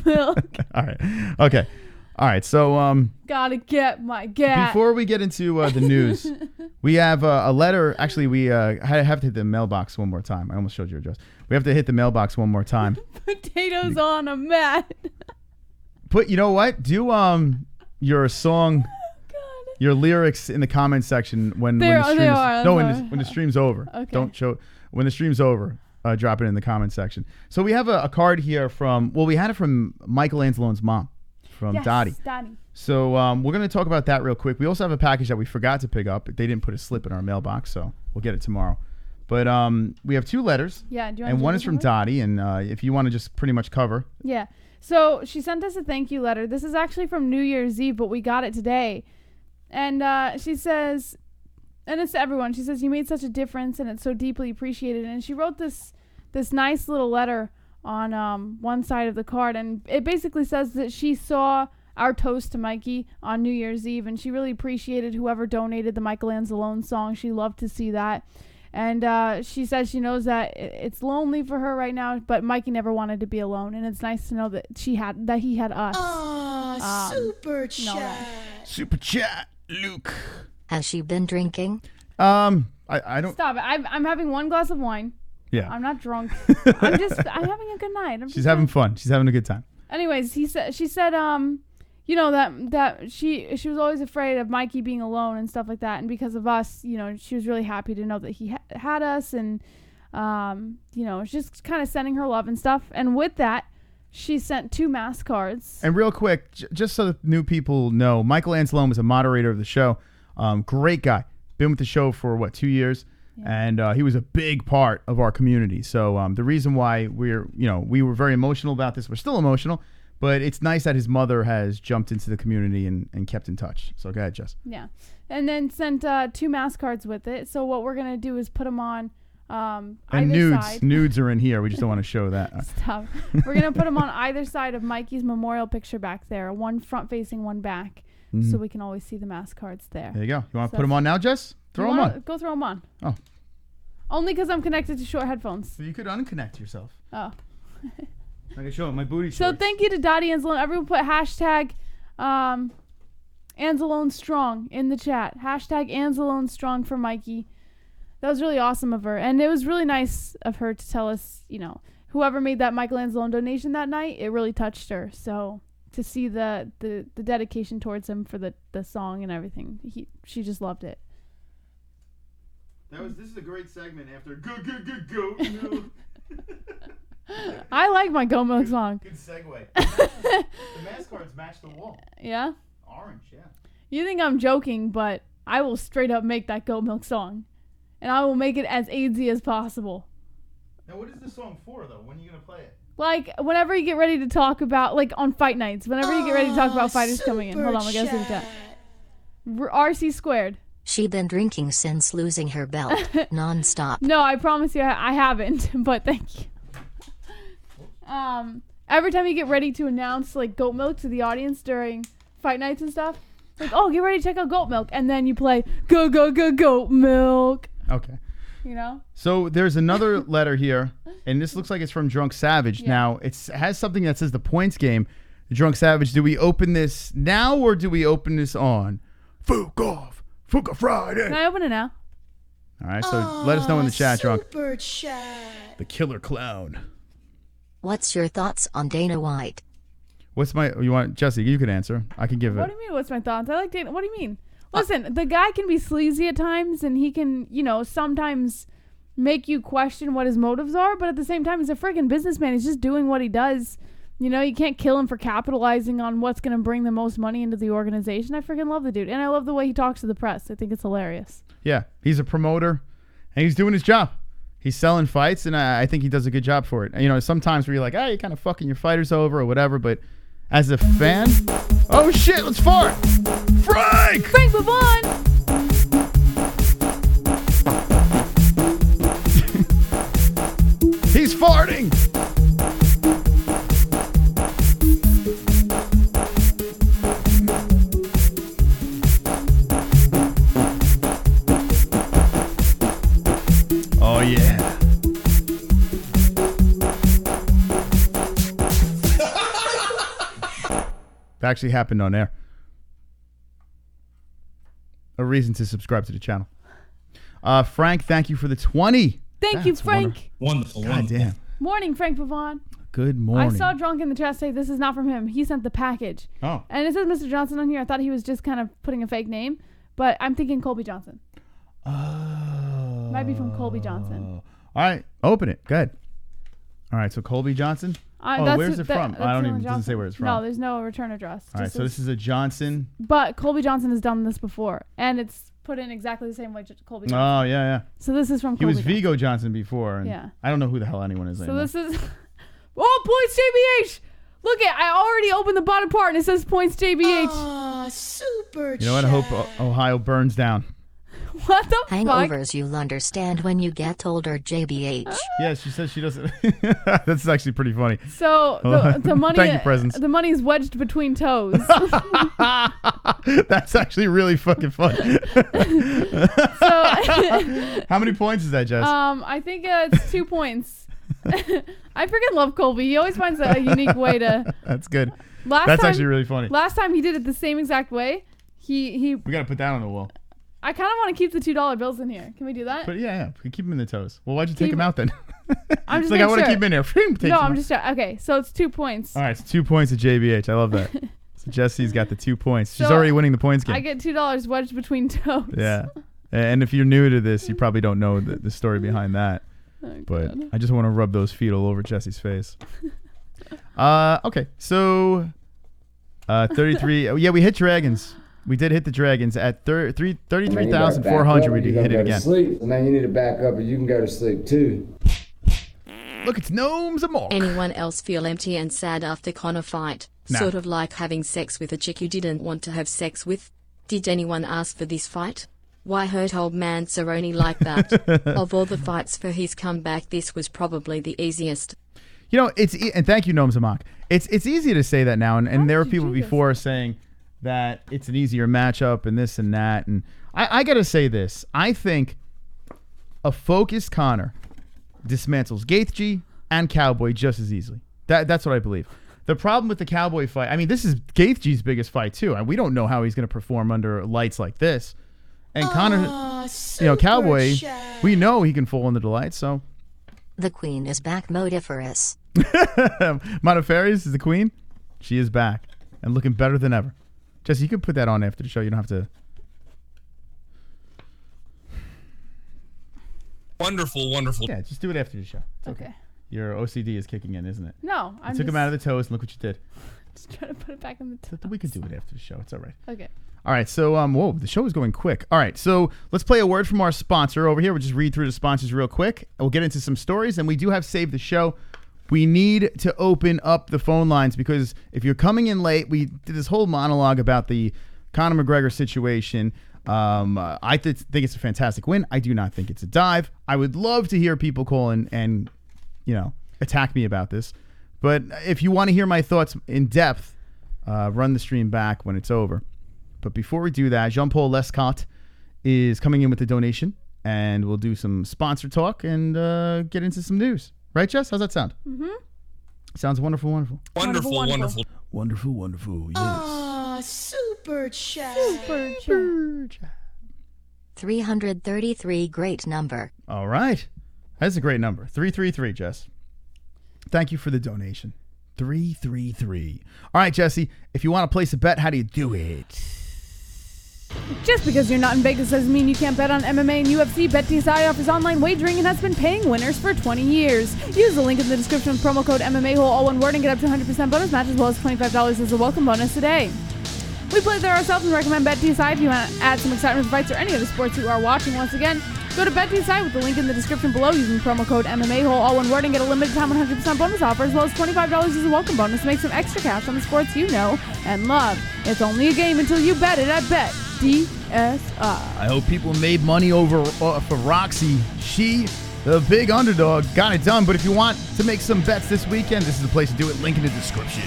milk. All right. Okay. All right. So gotta get my gat. Before we get into the news, we have a letter. Actually, we have to hit the mailbox one more time. I almost showed your address. We have to hit the mailbox one more time. Potatoes on a mat. You know what? Do your song, your lyrics in the comment section when the stream's over. Okay. Don't show when the stream's over. Drop it in the comment section. So we have a card here we had it from Michael Anzalone's mom, from Dottie. So we're going to talk about that real quick. We also have a package that we forgot to pick up. They didn't put a slip in our mailbox, so we'll get it tomorrow. But we have 2 letters. Yeah, do you want and to one is from Dottie, and if you want to just pretty much cover. Yeah. So she sent us a thank you letter. This is actually from New Year's Eve, but we got it today. And she says... And it's to everyone. She says, you made such a difference, and it's so deeply appreciated. And she wrote this nice little letter on one side of the card. And it basically says that she saw our toast to Mikey on New Year's Eve, and she really appreciated whoever donated the Michael Anzalone song. She loved to see that. And she says she knows that it's lonely for her right now, but Mikey never wanted to be alone. And it's nice to know that he had us. Oh, super chat. Super chat, Luke. Has she been drinking? I don't... Stop it. I'm having 1 glass of wine. Yeah. I'm not drunk. I'm having a good night. She's having fun. She's having a good time. Anyways, she said, you know, that she was always afraid of Mikey being alone and stuff like that. And because of us, you know, she was really happy to know that he had us, and, you know, just kind of sending her love and stuff. And with that, she sent 2 mask cards. And real quick, just so that new people know, Michael Anzalone was a moderator of the show. Great guy. Been with the show for 2 years, and he was a big part of our community. So the reason why we were very emotional about this, we're still emotional, but it's nice that his mother has jumped into the community and kept in touch. So go ahead, Jess. Yeah, and then sent 2 mask cards with it. So what we're gonna do is put them on either side. Nudes are in here. We just don't want to show that. Stop. We're gonna put them on either side of Mikey's memorial picture back there. One front facing, one back. So we can always see the mask cards there. There you go. You want to put them on now, Jess? Throw them on. Go throw them on. Oh. Only because I'm connected to short headphones. So you could unconnect yourself. Oh. I can show it my booty shorts. So thank you to Dottie Anzalone. Everyone put hashtag Anzalone Strong in the chat. Hashtag Anzalone Strong for Mikey. That was really awesome of her. And it was really nice of her to tell us, you know, whoever made that Michael Anzalone donation that night, it really touched her. So to see the dedication towards him for the song and everything, she just loved it. This is a great segment after Goat Milk. I like my Goat Milk song. Good segue. The mask cards match the wall. Yeah? Orange, yeah. You think I'm joking, but I will straight up make that Goat Milk song. And I will make it as AZ as possible. Now, what is this song for, though? When are you going to play it? Like, whenever you get ready to talk about, like, on fight nights. Whenever you get ready to talk about fighters coming in. Hold on, I gotta see the chat. RC squared. She been drinking since losing her belt, non-stop. No, I promise you I haven't, but thank you. Every time you get ready to announce, like, Goat Milk to the audience during fight nights and stuff, like, oh, get ready to check out Goat Milk, and then you play Goat Milk. Okay. You know? So there's another letter here, and this looks like it's from Drunk Savage. Yeah. Now, it has something that says the points game. Drunk Savage, do we open this now, or do we open this on Fuka Friday? Can I open it now? All right, so let us know in the chat, Drunk. Superchat. The killer clown. What's your thoughts on Dana White? You want Jessie, you can answer. I can give it. What do you mean, what's my thoughts? I like Dana. What do you mean? Listen, the guy can be sleazy at times, and he can, you know, sometimes make you question what his motives are, but at the same time, he's a friggin' businessman. He's just doing what he does. You know, you can't kill him for capitalizing on what's going to bring the most money into the organization. I friggin' love the dude. And I love the way he talks to the press. I think it's hilarious. Yeah, he's a promoter, and he's doing his job. He's selling fights, and I think he does a good job for it. You know, sometimes where you're like, you're kind of fucking your fighters over or whatever, but as a fan... Oh, shit, let's fart! Frank Pavon! He's farting! Oh, yeah. It actually happened on air. A reason to subscribe to the channel. Frank, thank you for the 20. Thank you, Frank. Wonderful. God damn. Morning, Frank Pavon. Good morning. I saw Drunk in the chat say this is not from him. He sent the package. Oh. And it says Mr. Johnson on here. I thought he was just kind of putting a fake name, but I'm thinking Colby Johnson. Oh. Might be from Colby Johnson. All right, open it. Go ahead. All right, so Colby Johnson. Where's it from? I don't even. It doesn't say where it's from. No, there's no return address. All right, so this is a Johnson. But Colby Johnson has done this before, and it's put in exactly the same way Colby Johnson. Oh yeah. So this is from. He was Vigo Johnson before. And yeah. I don't know who the hell anyone is anymore. So this is. Oh, points JBH. Look at, I already opened the bottom part and it says points JBH. Oh, super. You know what? I hope Ohio burns down. What the Hangovers fuck? you'll understand when you get older, JBH. Yeah, she says she doesn't. That's actually pretty funny. So the money, Thank you, presents. The money is wedged between toes. That's actually really fucking funny. So how many points is that, Jess? I think it's 2 points. I freaking love Colby. He always finds a unique way to. That's good. That's actually really funny. Last time he did it the same exact way. We gotta put that on the wall. I kind of want to keep the $2 bills in here. Can we do that? But yeah, we keep them in the toes. Well, why'd you take them out then? I'm just like I want to keep them in there. No, I'm just okay. So it's 2 points. All right, it's 2 points at JBH. I love that. So Jessie's got the 2 points. She's already winning the points game. I get $2 wedged between toes. Yeah, and if you're new to this, you probably don't know the story behind that. Oh, but God. I just want to rub those feet all over Jessie's face. Okay, so 33. Yeah, we hit Dragons. We did hit the Dragons at 33,400. We did hit it again. Sleep. Man, you need to back up, and you can go to sleep too. Look, it's Gnomes Amok. Anyone else feel empty and sad after Conor fight? Nah. Sort of like having sex with a chick you didn't want to have sex with? Did anyone ask for this fight? Why hurt old man Cerrone like that? Of all the fights for his comeback, this was probably the easiest. You know, and thank you, Gnomes Amok. It's easy to say that now, and there were people before saying that it's an easier matchup and this and that. And I got to say this. I think a focused Conor dismantles Gaethje and Cowboy just as easily. That's what I believe. The problem with the Cowboy fight, I mean, this is Gaethje's biggest fight too, and we don't know how he's going to perform under lights like this. And Conor, Cowboy, we know he can fall under the lights, so. The queen is back, Modiferous. Modiferous is the queen. She is back and looking better than ever. Jesse, you can put that on after the show. You don't have to. Wonderful, wonderful. Yeah, just do it after the show. It's okay. Your OCD is kicking in, isn't it? No, I took him out of the toast, and look what you did. Just trying to put it back in the toast. We could do it after the show. It's all right. Okay. All right, so whoa, the show is going quick. All right, so let's play a word from our sponsor over here. We'll just read through the sponsors real quick. We'll get into some stories, and we do have Save the Show. We need to open up the phone lines because if you're coming in late, we did this whole monologue about the Conor McGregor situation. I think it's a fantastic win. I do not think it's a dive. I would love to hear people call and attack me about this. But if you want to hear my thoughts in depth, run the stream back when it's over. But before we do that, Jean-Paul Lescott is coming in with a donation, and we'll do some sponsor talk and get into some news. Right, Jess? How's that sound? Mm-hmm. Sounds wonderful, wonderful. Wonderful, wonderful. Wonderful, wonderful, yes. Ah, super chat. Super chat. 333, great number. All right. That's a great number. 333, Jess. Thank you for the donation. 333. All right, Jesse, if you want to place a bet, how do you do it? Just because you're not in Vegas doesn't mean you can't bet on MMA and UFC. BetDSI offers online wagering and has been paying winners for 20 years. Use the link in the description with promo code MMA-Hole, all one word, and get up to 100% bonus match as well as $25 as a welcome bonus today. We play there ourselves and recommend BetDSI if you want to add some excitement to fights or any of the sports you are watching. Once again, go to BetDSI with the link in the description below using promo code MMA-Hole, all one word, and get a limited time 100% bonus offer as well as $25 as a welcome bonus to make some extra cash on the sports you know and love. It's only a game until you bet it at BetDSI. I hope people made money over for Roxy. She, the big underdog, got it done. But if you want to make some bets this weekend, this is the place to do it. Link in the description.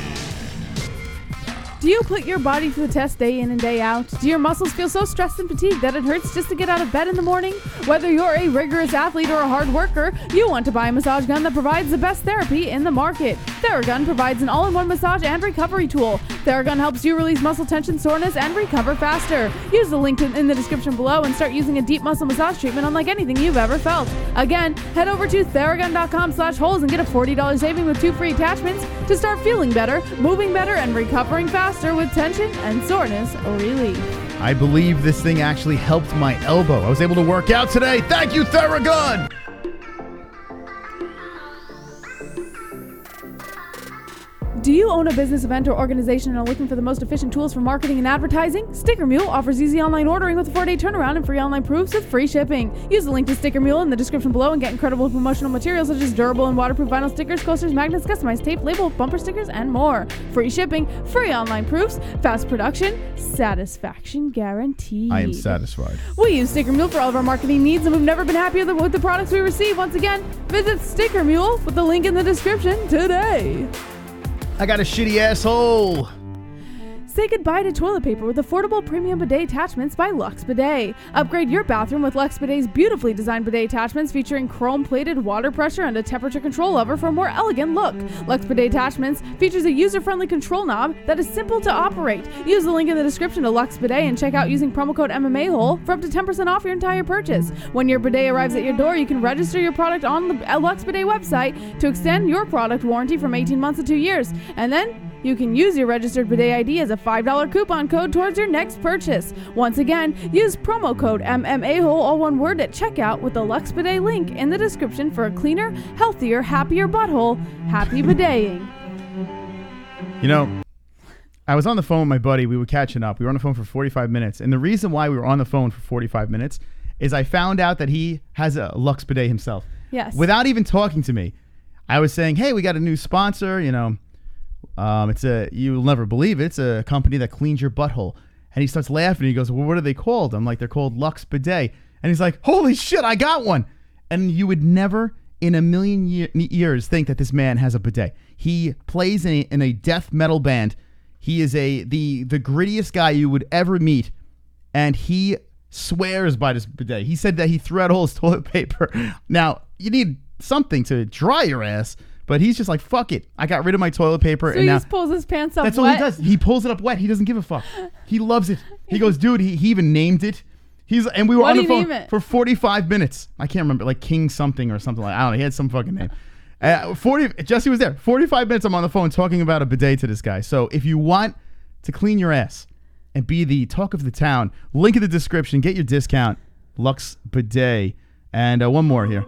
Do you put your body to the test day in and day out? Do your muscles feel so stressed and fatigued that it hurts just to get out of bed in the morning? Whether you're a rigorous athlete or a hard worker, you want to buy a massage gun that provides the best therapy in the market. Theragun provides an all-in-one massage and recovery tool. Theragun helps you release muscle tension, soreness, and recover faster. Use the link in the description below and start using a deep muscle massage treatment unlike anything you've ever felt. Again, head over to Theragun.com/holes and get a $40 saving with 2 free attachments to start feeling better, moving better, and recovering faster with tension and soreness relief. I believe this thing actually helped my elbow. I was able to work out today. Thank you, Theragun! Do you own a business, event, or organization and are looking for the most efficient tools for marketing and advertising? Sticker Mule offers easy online ordering with a 4-day turnaround and free online proofs with free shipping. Use the link to Sticker Mule in the description below and get incredible promotional materials such as durable and waterproof vinyl stickers, coasters, magnets, customized tape, label, bumper stickers, and more. Free shipping, free online proofs, fast production, satisfaction guaranteed. I am satisfied. We use Sticker Mule for all of our marketing needs, and we've never been happier with the products we receive. Once again, visit Sticker Mule with the link in the description today. I got a shitty asshole. Say goodbye to toilet paper with affordable premium bidet attachments by Lux Bidet. Upgrade your bathroom with Lux Bidet's beautifully designed bidet attachments featuring chrome-plated water pressure and a temperature control lever for a more elegant look. Lux Bidet attachments features a user-friendly control knob that is simple to operate. Use the link in the description to Lux Bidet and check out using promo code MMA-Hole for up to 10% off your entire purchase. When your bidet arrives at your door, you can register your product on the Lux Bidet website to extend your product warranty from 18 months to 2 years. And then you can use your registered bidet ID as a $5 coupon code towards your next purchase. Once again, use promo code MMA-Hole, all one word, at checkout with the Lux Bidet link in the description for a cleaner, healthier, happier butthole. Happy bideting. You know, I was on the phone with my buddy. We were catching up. We were on the phone for 45 minutes. And the reason why we were on the phone for 45 minutes is I found out that he has a Lux Bidet himself. Yes. Without even talking to me. I was saying, hey, we got a new sponsor, you know. You'll never believe it. It's a company that cleans your butthole. And he starts laughing. He goes, well, what are they called? I'm like, they're called Lux Bidet. And he's like, holy shit, I got one. And you would never in a million years think that this man has a bidet. He plays in a death metal band. He is the grittiest guy you would ever meet. And he swears by this bidet. He said that he threw out all his toilet paper. Now, you need something to dry your ass. But he's just like, fuck it. I got rid of my toilet paper. So and he now just pulls his pants up that's wet? all he does. He pulls it up wet. He doesn't give a fuck. He loves it. He goes, dude, he even named it. And we were on the phone for 45 minutes. I can't remember, like King something or something like I don't know. He had some fucking name. Jessie was there. 45 minutes I'm on the phone talking about a bidet to this guy. So if you want to clean your ass and be the talk of the town, link in the description. Get your discount. Lux Bidet. And one more here.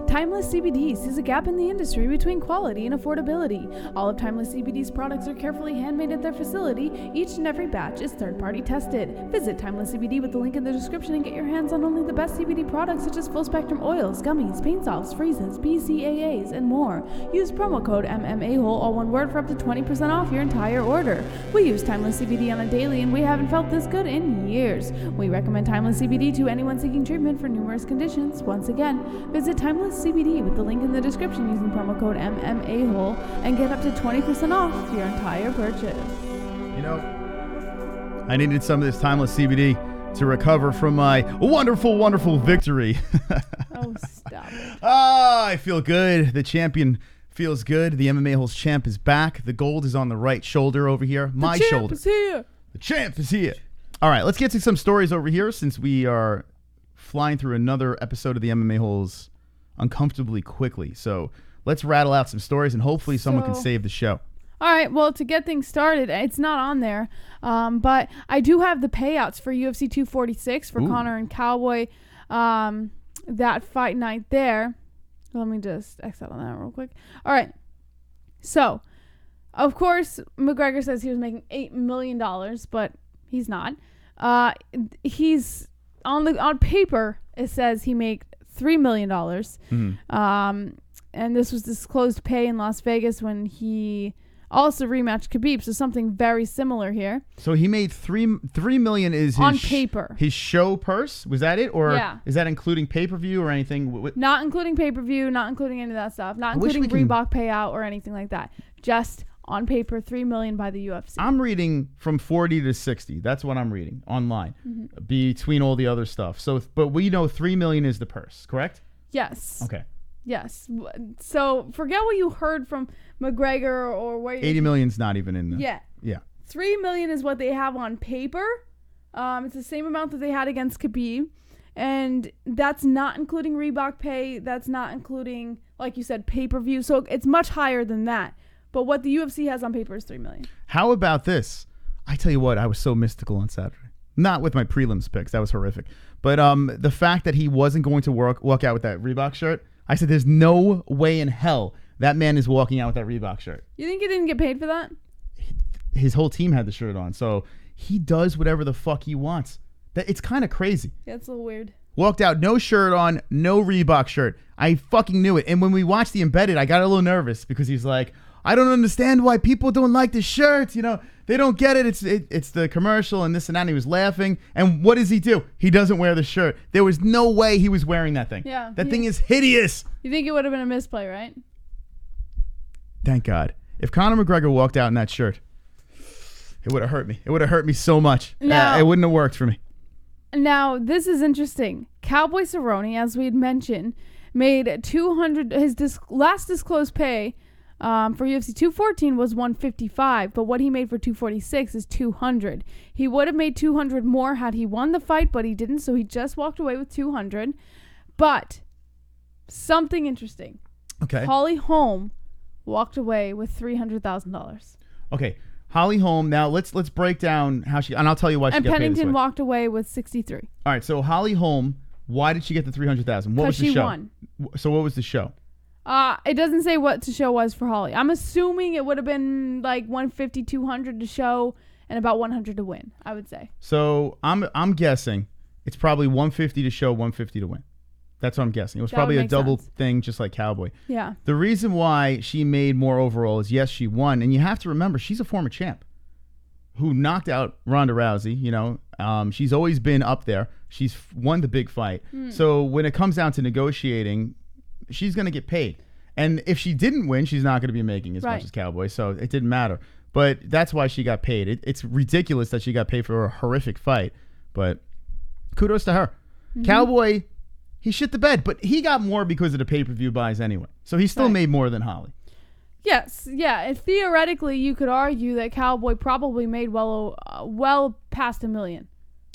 Timeless CBD sees a gap in the industry between quality and affordability. All of Timeless CBD's products are carefully handmade at their facility. Each and every batch is third-party tested. Visit Timeless CBD with the link in the description and get your hands on only the best CBD products such as full-spectrum oils, gummies, paint salves, freezes, BCAAs, and more. Use promo code MMA-Hole, all one word, for up to 20% off your entire order. We use Timeless CBD on a daily, and we haven't felt this good in years. We recommend Timeless CBD to anyone seeking treatment for numerous conditions. Once again, visit Timeless CBD with the link in the description using promo code MMA-Hole and get up to 20% off your entire purchase. You know, I needed some of this Timeless CBD to recover from my wonderful, wonderful victory. Oh, stop it. I feel good. The champion feels good. The MMA-Holes champ is back. The gold is on the right shoulder over here. My shoulder. The champ is here. The champ is here. All right, let's get to some stories over here since we are flying through another episode of the MMA-Holes uncomfortably quickly. So let's rattle out some stories and hopefully someone can save the show. All right, well, to get things started, it's not on there, but I do have the payouts for UFC 246 for Conor and Cowboy, that fight night there. Let me just exit on that real quick. All right, so of course McGregor says he was making $8 million, but he's not. He's on paper it says he made $3 million. And this was disclosed pay in Las Vegas when he also rematched Khabib. So something very similar here. So he made $3 million is his on paper. His show purse, was that it, or yeah. Is that including pay-per-view or anything? Not including pay-per-view, not including any of that stuff, not including Reebok payout or anything like that. Just on paper, $3 million by the UFC. I'm reading from 40 to 60. That's what I'm reading online, between all the other stuff. So, but we know $3 million is the purse, correct? Yes. Okay. Yes. So forget what you heard from McGregor or where. 80 million's not even in there. Yeah. Yeah. $3 million is what they have on paper. It's the same amount that they had against Khabib, and that's not including Reebok pay. That's not including, like you said, pay-per-view. So it's much higher than that. But what the UFC has on paper is $3 million. How about this? I tell you what, I was so mystical on Saturday. Not with my prelims picks. That was horrific. But the fact that he wasn't going to walk out with that Reebok shirt, I said there's no way in hell that man is walking out with that Reebok shirt. You think he didn't get paid for that? His whole team had the shirt on. So he does whatever the fuck he wants. It's kind of crazy. Yeah, it's a little weird. Walked out, no shirt on, no Reebok shirt. I fucking knew it. And when we watched the Embedded, I got a little nervous because he's like, I don't understand why people don't like the shirts. You know, they don't get it. It's the commercial and this and that. And he was laughing. And what does he do? He doesn't wear the shirt. There was no way he was wearing that thing. Yeah. That thing is hideous. You think it would have been a misplay, right? Thank God. If Conor McGregor walked out in that shirt, it would have hurt me. It would have hurt me so much. It wouldn't have worked for me. Now, this is interesting. Cowboy Cerrone, as we had mentioned, made $200. His last disclosed pay for UFC 214 was $155, but what he made for 246 is $200. He would have made $200 more had he won the fight, but he didn't, so he just walked away with $200. But something interesting. Okay. Holly Holm walked away with $300,000. Okay. Holly Holm. Now let's break down how she, and I'll tell you why she got paid this way. And Pennington walked away with $63. All right. So Holly Holm, why did she get the $300,000? What was the show? Because she won. So what was the show? It doesn't say what the show was for Holly. I'm assuming it would have been like $150, $200 to show, and about $100 to win, I would say. So I'm guessing it's probably $150 to show, $150 to win. That's what I'm guessing. It was probably a double thing, just like Cowboy. Yeah. The reason why she made more overall is, yes, she won. And you have to remember, she's a former champ who knocked out Ronda Rousey. You know, she's always been up there. She's won the big fight. So when it comes down to negotiating, she's going to get paid. And if she didn't win, she's not going to be making as much as Cowboy. So it didn't matter. But that's why she got paid. It's ridiculous that she got paid for a horrific fight. But kudos to her. Cowboy He shit the bed, but he got more because of the pay-per-view buys anyway. So he still made more than Holly. Yes, yeah. And theoretically, you could argue that Cowboy probably made well past $1 million.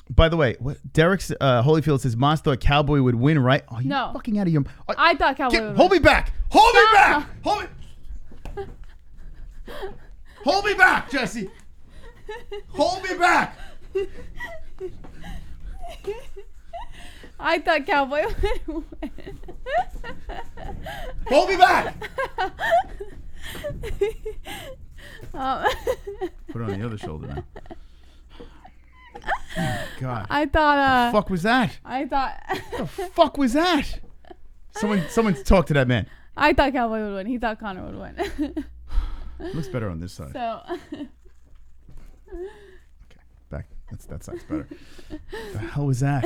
By the way, Derek's Holyfield says Moss thought Cowboy would win, right? Oh, you no. Fucking out of your... I thought Cowboy would win. Hold me back! Hold me back! Hold me... Hold me back, Jessie! Hold me back! I thought Cowboy would win. Hold me back! Put it on the other shoulder now. Oh, God. I thought... What the fuck was that? I thought... What the fuck was that? Someone talk to that man. I thought Cowboy would win. He thought Conor would win. Looks better on this side. So... Okay, back. That side's better. The hell was that?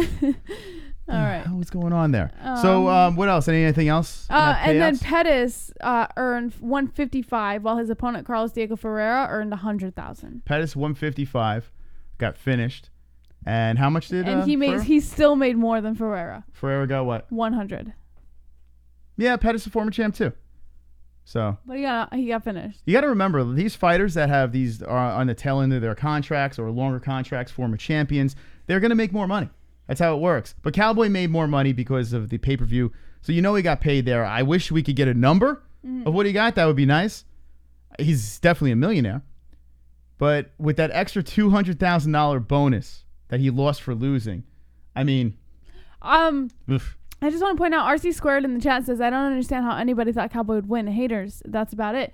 All right. What's going on there? So, what else? Anything else? And then Pettis earned $155, while his opponent Carlos Diego Ferreira earned $100,000. Pettis $155, got finished, and how much did? And he still made more than Ferreira. Ferreira got what? $100. Yeah, Pettis a former champ too. So. But he got finished. You got to remember, these fighters that have these are on the tail end of their contracts or longer contracts, former champions, they're going to make more money. That's how it works. But Cowboy made more money because of the pay-per-view. So you know he got paid there. I wish we could get a number of what he got. That would be nice. He's definitely a millionaire. But with that extra $200,000 bonus that he lost for losing, I mean... oof. I just want to point out, RC Squared in the chat says, I don't understand how anybody thought Cowboy would win. Haters, that's about it.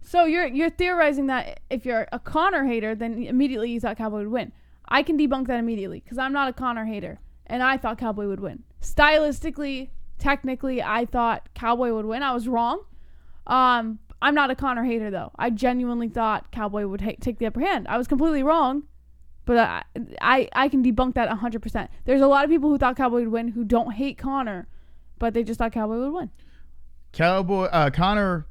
So you're theorizing that if you're a Conor hater, then immediately you thought Cowboy would win. I can debunk that immediately because I'm not a Conor hater, and I thought Cowboy would win. Stylistically, technically, I thought Cowboy would win. I was wrong. I'm not a Conor hater, though. I genuinely thought Cowboy would take the upper hand. I was completely wrong, but I can debunk that 100%. There's a lot of people who thought Cowboy would win who don't hate Conor, but they just thought Cowboy would win. Conor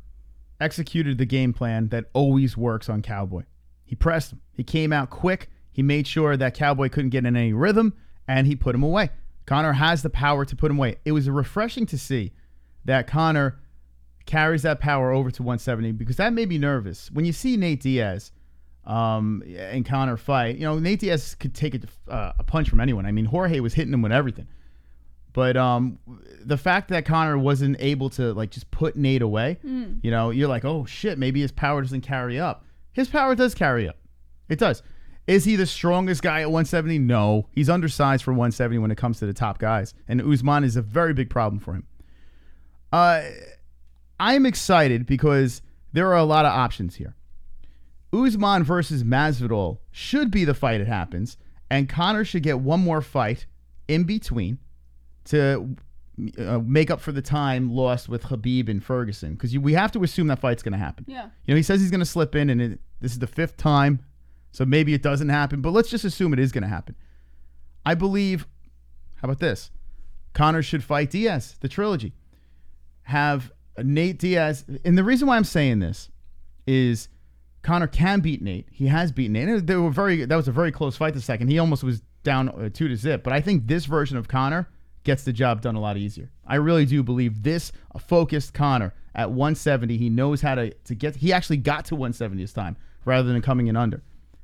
executed the game plan that always works on Cowboy. He pressed him. He came out quick. He made sure that Cowboy couldn't get in any rhythm, and he put him away. Conor has the power to put him away. It was refreshing to see that Conor carries that power over to 170 because that made me nervous. When you see Nate Diaz and Conor fight, you know, Nate Diaz could take a punch from anyone. I mean, Jorge was hitting him with everything. But the fact that Conor wasn't able to like just put Nate away, you know, you're like, oh shit, maybe his power doesn't carry up. His power does carry up. It does. Is he the strongest guy at 170? No. He's undersized for 170 when it comes to the top guys. And Usman is a very big problem for him. I'm excited because there are a lot of options here. Usman versus Masvidal should be the fight that happens. And Conor should get one more fight in between to make up for the time lost with Khabib and Ferguson. Because we have to assume that fight's going to happen. Yeah. You know, he says he's going to slip in, and this is the 5th time. So maybe it doesn't happen, but let's just assume it is going to happen. I believe, how about this? Conor should fight Diaz, the trilogy. Have Nate Diaz, and the reason why I'm saying this is Conor can beat Nate. He has beaten Nate. That was a very close fight the second. He almost was down 2-0, but I think this version of Conor gets the job done a lot easier. I really do believe this focused Conor at 170. He knows how to get, he actually got to 170 this time rather than coming in under.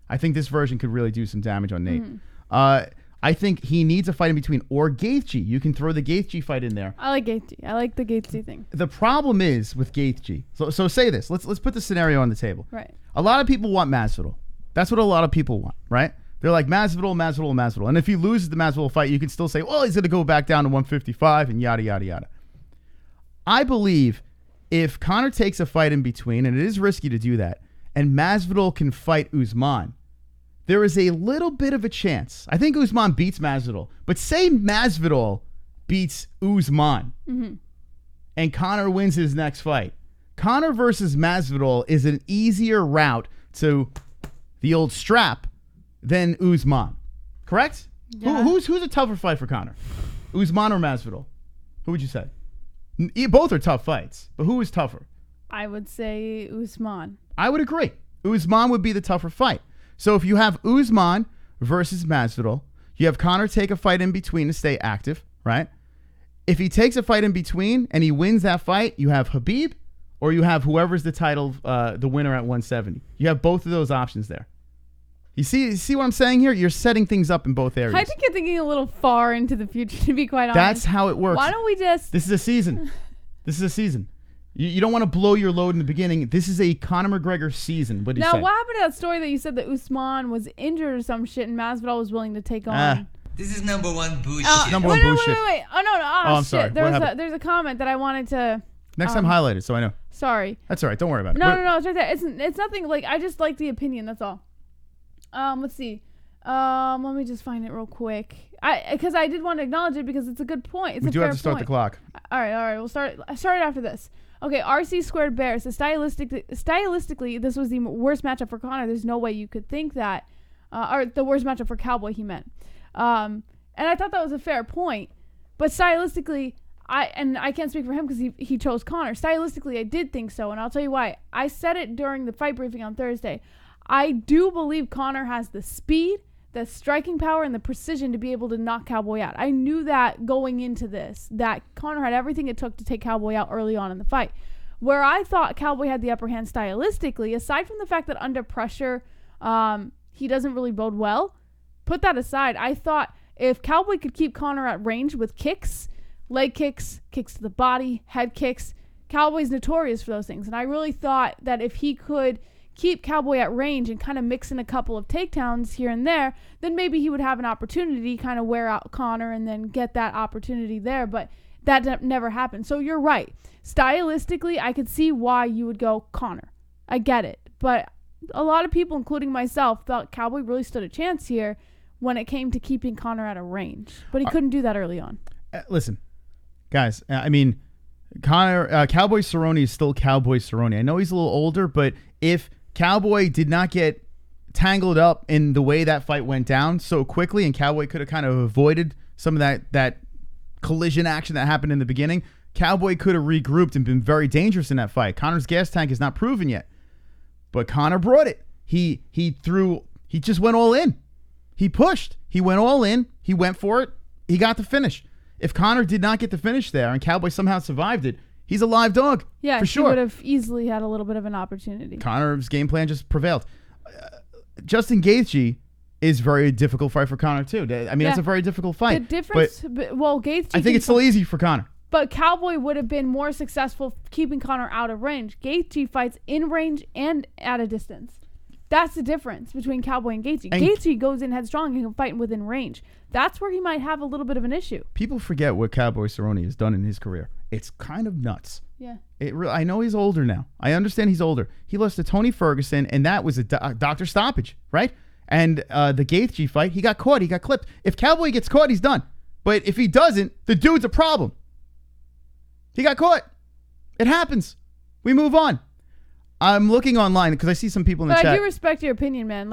I think this version could really do some damage on Nate. I think he needs a fight in between. Or Gaethje. You can throw the Gaethje fight in there. I like Gaethje. I like the Gaethje thing. The problem is with Gaethje. So say this. Let's put the scenario on the table. Right. A lot of people want Masvidal. That's what a lot of people want, right? They're like, Masvidal. And if he loses the Masvidal fight, you can still say, well, he's going to go back down to 155 and yada, yada, yada. I believe if Conor takes a fight in between, and it is risky to do that, and Masvidal can fight Usman, there is a little bit of a chance. I think Usman beats Masvidal, but say Masvidal beats Usman and Conor wins his next fight. Conor versus Masvidal is an easier route to the old strap than Usman. Correct? Yeah. Who's a tougher fight for Conor? Usman or Masvidal? Who would you say? Both are tough fights, but who is tougher? I would say Usman. I would agree. Usman would be the tougher fight. So if you have Usman versus Masvidal, you have Conor take a fight in between to stay active, right? If he takes a fight in between and he wins that fight, you have Khabib or you have whoever's the title, the winner at 170. You have both of those options there. You see what I'm saying here? You're setting things up in both areas. I think you're thinking a little far into the future, to be quite honest. That's how it works. Why don't we just... This is a season. This is a season. You don't want to blow your load in the beginning. This is a Conor McGregor season. What do you say? Now, what happened to that story that you said that Usman was injured or some shit and Masvidal was willing to take on? This is number one bullshit. Number one bullshit. Wait. Oh, no. I'm sorry. There's a comment that I wanted to... Next time highlight it so I know. Sorry. That's all right. Don't worry about it. No. It's right there. It's nothing like... I just like the opinion. That's all. Let's see. Let me just find it real quick. Because I did want to acknowledge it because it's a good point. We do have to start the clock. All right. We'll start after this. Okay, RC Squared Bear says stylistically, this was the worst matchup for Conor. There's no way you could think that, or the worst matchup for Cowboy. He meant, and I thought that was a fair point. But stylistically, I can't speak for him because he chose Conor. Stylistically, I did think so, and I'll tell you why. I said it during the fight briefing on Thursday. I do believe Conor has the speed, the striking power, and the precision to be able to knock Cowboy out. I knew that going into this, that Conor had everything it took to take Cowboy out early on in the fight. Where I thought Cowboy had the upper hand stylistically, aside from the fact that under pressure, he doesn't really bode well, put that aside, I thought if Cowboy could keep Conor at range with kicks, leg kicks, kicks to the body, head kicks, Cowboy's notorious for those things. And I really thought that if he could keep Cowboy at range and kind of mix in a couple of takedowns here and there, then maybe he would have an opportunity kind of wear out Conor and then get that opportunity there. But that never happened. So you're right. Stylistically, I could see why you would go Conor. I get it. But a lot of people, including myself, thought Cowboy really stood a chance here when it came to keeping Conor at a range. But he couldn't do that early on. Listen, guys, I mean, Cowboy Cerrone is still Cowboy Cerrone. I know he's a little older, but if Cowboy did not get tangled up in the way that fight went down so quickly, and Cowboy could have kind of avoided some of that collision action that happened in the beginning, Cowboy could have regrouped and been very dangerous in that fight. Conor's gas tank is not proven yet, but Conor brought it. He just went all in. He pushed. He went all in. He went for it. He got the finish. If Conor did not get the finish there and Cowboy somehow survived it, he's a live dog. Yeah, for sure. He would have easily had a little bit of an opportunity. Conor's game plan just prevailed. Justin Gaethje is very difficult fight for Conor too. I mean, it's a very difficult fight. The difference, Gaethje. I think it's still easy for Conor. But Cowboy would have been more successful keeping Conor out of range. Gaethje fights in range and at a distance. That's the difference between Cowboy and Gaethje. Gaethje goes in headstrong and can fight within range. That's where he might have a little bit of an issue. People forget what Cowboy Cerrone has done in his career. It's kind of nuts. Yeah. I know he's older now. I understand he's older. He lost to Tony Ferguson, and that was a doctor stoppage, right? And the Gaethje fight, he got caught. He got clipped. If Cowboy gets caught, he's done. But if he doesn't, the dude's a problem. He got caught. It happens. We move on. I'm looking online because I see some people in the chat. But I do respect your opinion, man.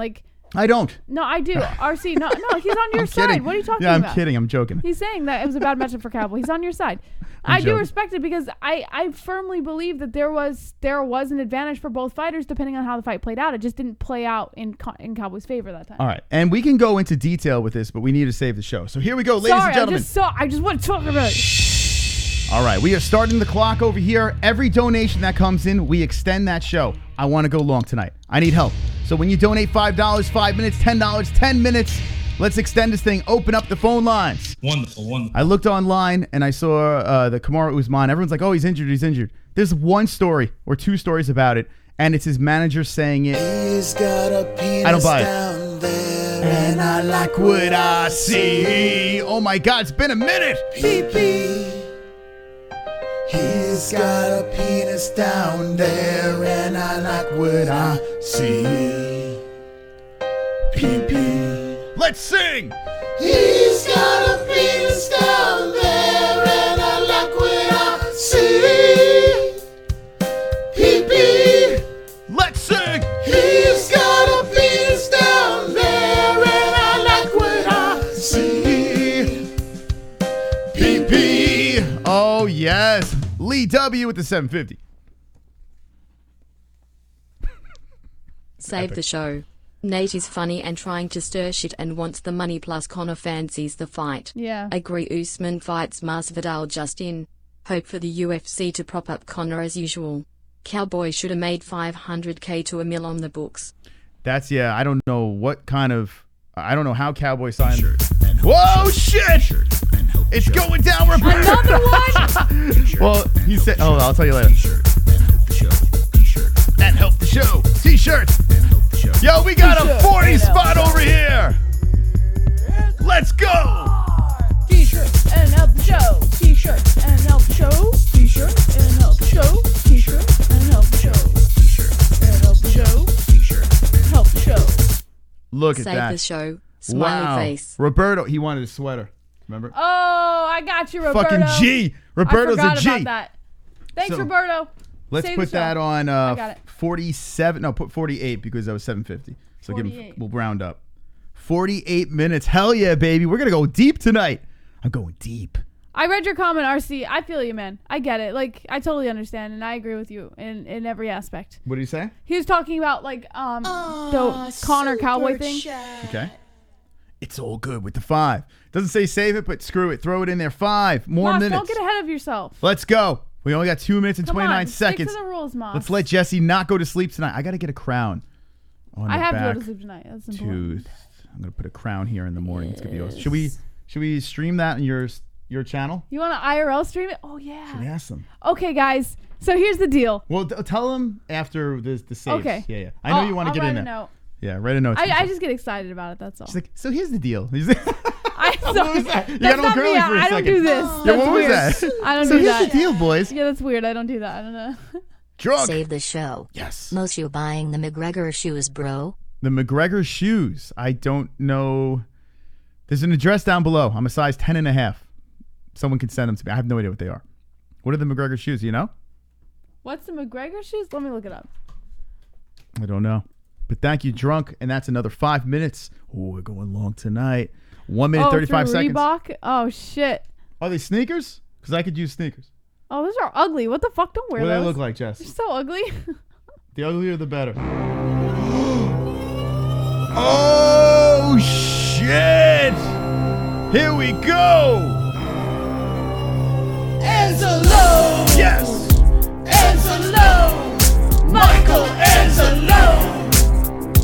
I don't. No, I do. RC, no, he's on your side. What are you talking about? Yeah, I'm kidding. I'm joking. He's saying that it was a bad matchup for Cowboy. He's on your side. I do respect it because I firmly believe that there was an advantage for both fighters depending on how the fight played out. It just didn't play out in Cowboy's favor that time. All right. And we can go into detail with this, but we need to save the show. So here we go, ladies and gentlemen. I just want to talk about it. All right, we are starting the clock over here. Every donation that comes in, we extend that show. I want to go long tonight. I need help. So when you donate $5, 5 minutes, $10, 10 minutes, let's extend this thing. Open up the phone lines. Wonderful. I looked online and I saw the Kamaru Usman. Everyone's like, oh, he's injured. There's one story or two stories about it, and it's his manager saying it. He's got a penis I don't buy it. down there, and I like what I see. Oh my God, it's been a minute. Pee-pee. He's got a penis down there, and I like what I see. Pee-pee. Let's sing. He's got a penis down there, and I like what I see. Pee-pee. Let's sing. He's got a penis down there, and I like what I see. Pee-pee. Oh, yes. Lee W with the 750. Save the show. Nate is funny and trying to stir shit and wants the money, plus Conor fancies the fight. Yeah. Agree Usman fights Masvidal just in. Hope for the UFC to prop up Conor as usual. Cowboy should have made $500K to $1 million on the books. That's, yeah, I don't know what kind of, I don't know how Cowboy signed. Whoa, shit! It's going down, Roberto! Another one? Well, he said, oh, I'll tell you later. And help the show. T-shirts. Yo, we got a 40 spot over here. Let's go. T-shirts and help the show. T-shirts and help the show. T-shirts and help the show. T-shirts and help the show. And help the show. Help the show. Look at Save that. the show. Smiley face. Roberto, he wanted a sweater. Remember? Oh, I got you, Roberto. Fucking G. Roberto's I a forgot G. about that. Thanks, So, Roberto. Let's Save put the show. that on I got it. 47. No, put 48 because that was 750. So give him, 48. we'll round up. 48 minutes. Hell yeah, baby. We're going to go deep tonight. I'm going deep. I read your comment, RC. I feel you, man. I get it. Like, I totally understand, and I agree with you in every aspect. What did he say? He was talking about, like, the Conor Cowboy thing. Okay. It's all good with the 5. Doesn't say save it, but screw it. Throw it in there. 5 more Moss, minutes. don't get ahead of yourself. Let's go. We only got 2 minutes and Come 29 on, seconds. Stick to the rules, Moss. Let's let Jessie not go to sleep tonight. I got to get a crown. On I the have to back go to sleep tonight. That's important. tooth. I'm going to put a crown here in the morning. It's going to be awesome. Should we stream that on your channel? You want to IRL stream it? Oh, yeah. Should we ask them? Okay, guys. So here's the deal. Well, tell them after the saves. Okay. Yeah. I know you want to get in there. Note. Yeah, write a note. I just get excited about it. That's all. She's like, so here's the deal. What was that? You That's got all not girly me. for a I don't second. do this. Yeah, That's what was weird. that? I don't So do here's that. the deal, boys. Yeah, that's weird. I don't do that. I don't know. Drunk. Save the show. Yes. Most you buying the McGregor shoes, bro? The McGregor shoes. I don't know. There's an address down below. I'm a size 10.5. Someone can send them to me. I have no idea what they are. What are the McGregor shoes? Do you know? What's the McGregor shoes? Let me look it up. I don't know. But thank you, Drunk. And that's another 5 minutes. Oh, we're going long tonight. 1 minute, 35 through seconds. Reebok? Oh, shit. Are they sneakers? Because I could use sneakers. Oh, those are ugly. What the fuck? Don't wear What do those. they look like, Jess? They're so ugly. The uglier, the better. Oh, shit. Here we go. Anzalone! Yes. Anzalone! Michael Anzalone!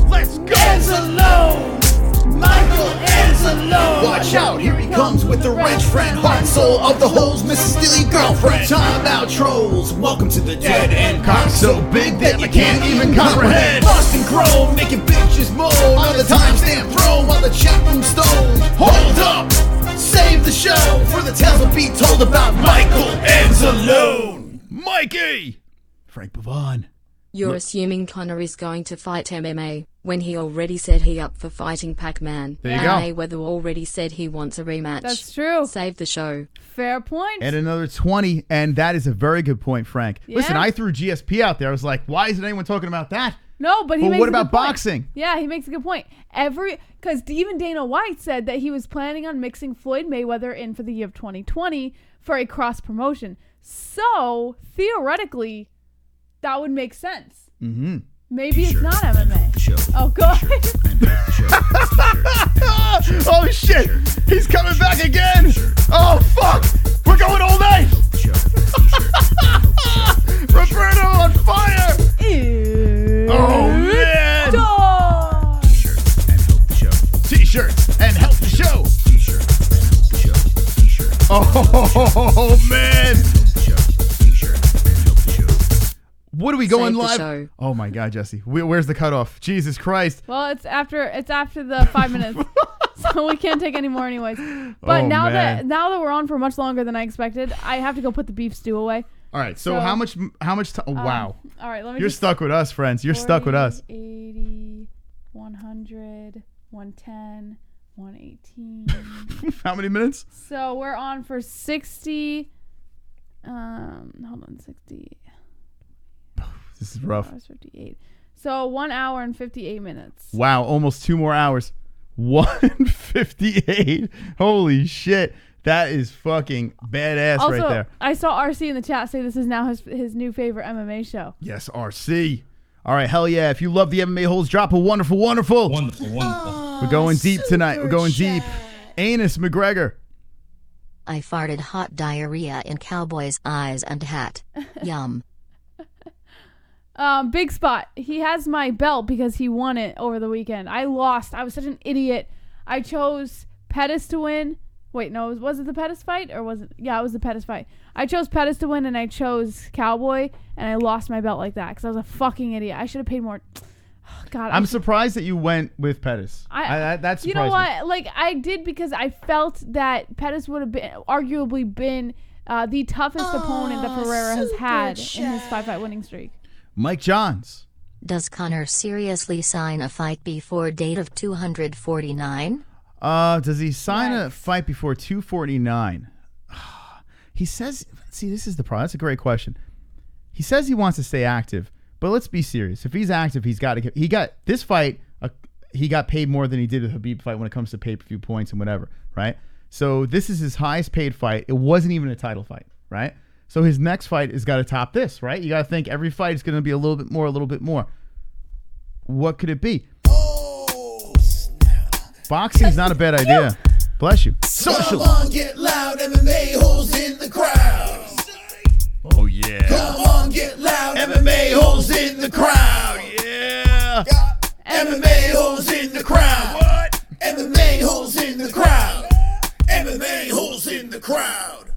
Let's go. Anzalone! Michael Anzalone! Watch out, here he comes with the wrench friend, heart and soul of the holes, Mrs. Steely girlfriend. Time out trolls, welcome to the dead end. Cock so big that you can't even comprehend. Lost and grown, making bitches moan on the timestamp throne while the chat room stone. Hold up, save the show for the tales will be told about Michael Anzalone. Mikey. Frank Pavon. You're assuming Conor is going to fight MMA, when he already said he up for fighting Pac-Man. There you and go. Mayweather already said he wants a rematch. That's true. Save the show. Fair point. And another 20, and that is a very good point, Frank. Yeah. Listen, I threw GSP out there. I was like, why isn't anyone talking about that? No, but he Well, makes what a good about point. boxing? Yeah, he makes a good point. Because even Dana White said that he was planning on mixing Floyd Mayweather in for the year of 2020 for a cross promotion. So theoretically, that would make sense. Mm-hmm. Maybe it's not MMA. Oh, God. Oh, shit. He's coming back again. Oh, fuck. We're going all night. Roberto on fire. Oh, man. T-shirts and help the show. Oh, man. What are we going Save the live? show. Oh my God, Jessie. Where's the cutoff? Jesus Christ. Well, it's after the 5 minutes, so we can't take any more anyways. But Oh, now man. that we're on for much longer than I expected, I have to go put the beef stew away. All right. So, So, how much time? Oh, wow. All right, let me. You're just, stuck with us, friends. You're stuck with us. 80, 100, 110, 118. How many minutes? So we're on for 60. Hold on, 60. This is rough. 58. So 1 hour and 58 minutes. Wow. Almost 2 more hours. 158. Holy shit. That is fucking badass Also, right there. I saw RC in the chat say this is now his new favorite MMA show. Yes, RC. All right, hell yeah. If you love the MMA holes, drop a wonderful, wonderful. Wonderful, wonderful. We're going deep tonight. We're going deep. Anus McGregor. I farted hot diarrhea in Cowboy's eyes and hat. Yum. Big Spot. He has my belt because he won it over the weekend. I lost. I was such an idiot. I chose Pettis to win. Wait, no, was it the Pettis fight or was it? Yeah, it was the Pettis fight. I chose Pettis to win and I chose Cowboy and I lost my belt like that because I was a fucking idiot. I should have paid more. Oh, God, I'm surprised that you went with Pettis. That's you know what? Like I did because I felt that Pettis would have been arguably been the toughest opponent that Ferreira has had in his 5-fight winning streak. Mike Johns. Does Conor seriously sign a fight before date of 249? Does he sign a fight before 249? He says, see, this is the problem. That's a great question. He says he wants to stay active, but let's be serious. If he's active, he's got to get, he got this fight, he got paid more than he did with Khabib fight when it comes to pay-per-view points and whatever, right? So this is his highest paid fight. It wasn't even a title fight, right? So his next fight has got to top this, right? You got to think every fight is going to be a little bit more, a little bit more. What could it be? Boxing's not a bad idea. Bless you. Social. Come on, get loud, MMA holes in the crowd. Oh, yeah. Come on, get loud, MMA holes in the crowd. Yeah. MMA holes in the crowd. What? MMA holes in the crowd. MMA holes in the crowd.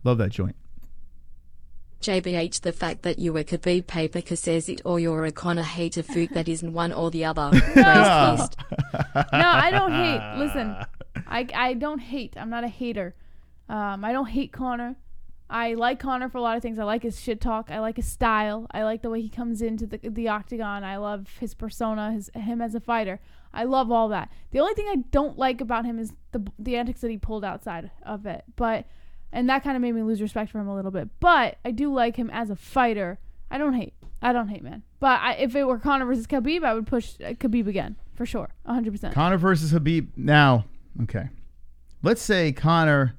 Love that joint. JBH, the fact that you were Khabib paper says it, or you're a Conor hater fook that isn't one or the other. No, I don't hate. Listen, I don't hate. I'm not a hater. I don't hate Conor. I like Conor for a lot of things. I like his shit talk. I like his style. I like the way he comes into the octagon. I love his persona, him as a fighter. I love all that. The only thing I don't like about him is the antics that he pulled outside of it. And that kind of made me lose respect for him a little bit. But I do like him as a fighter. I don't hate, man. But if it were Conor versus Khabib, I would push Khabib again. For sure. 100%. Conor versus Khabib. Now, okay. Let's say Conor.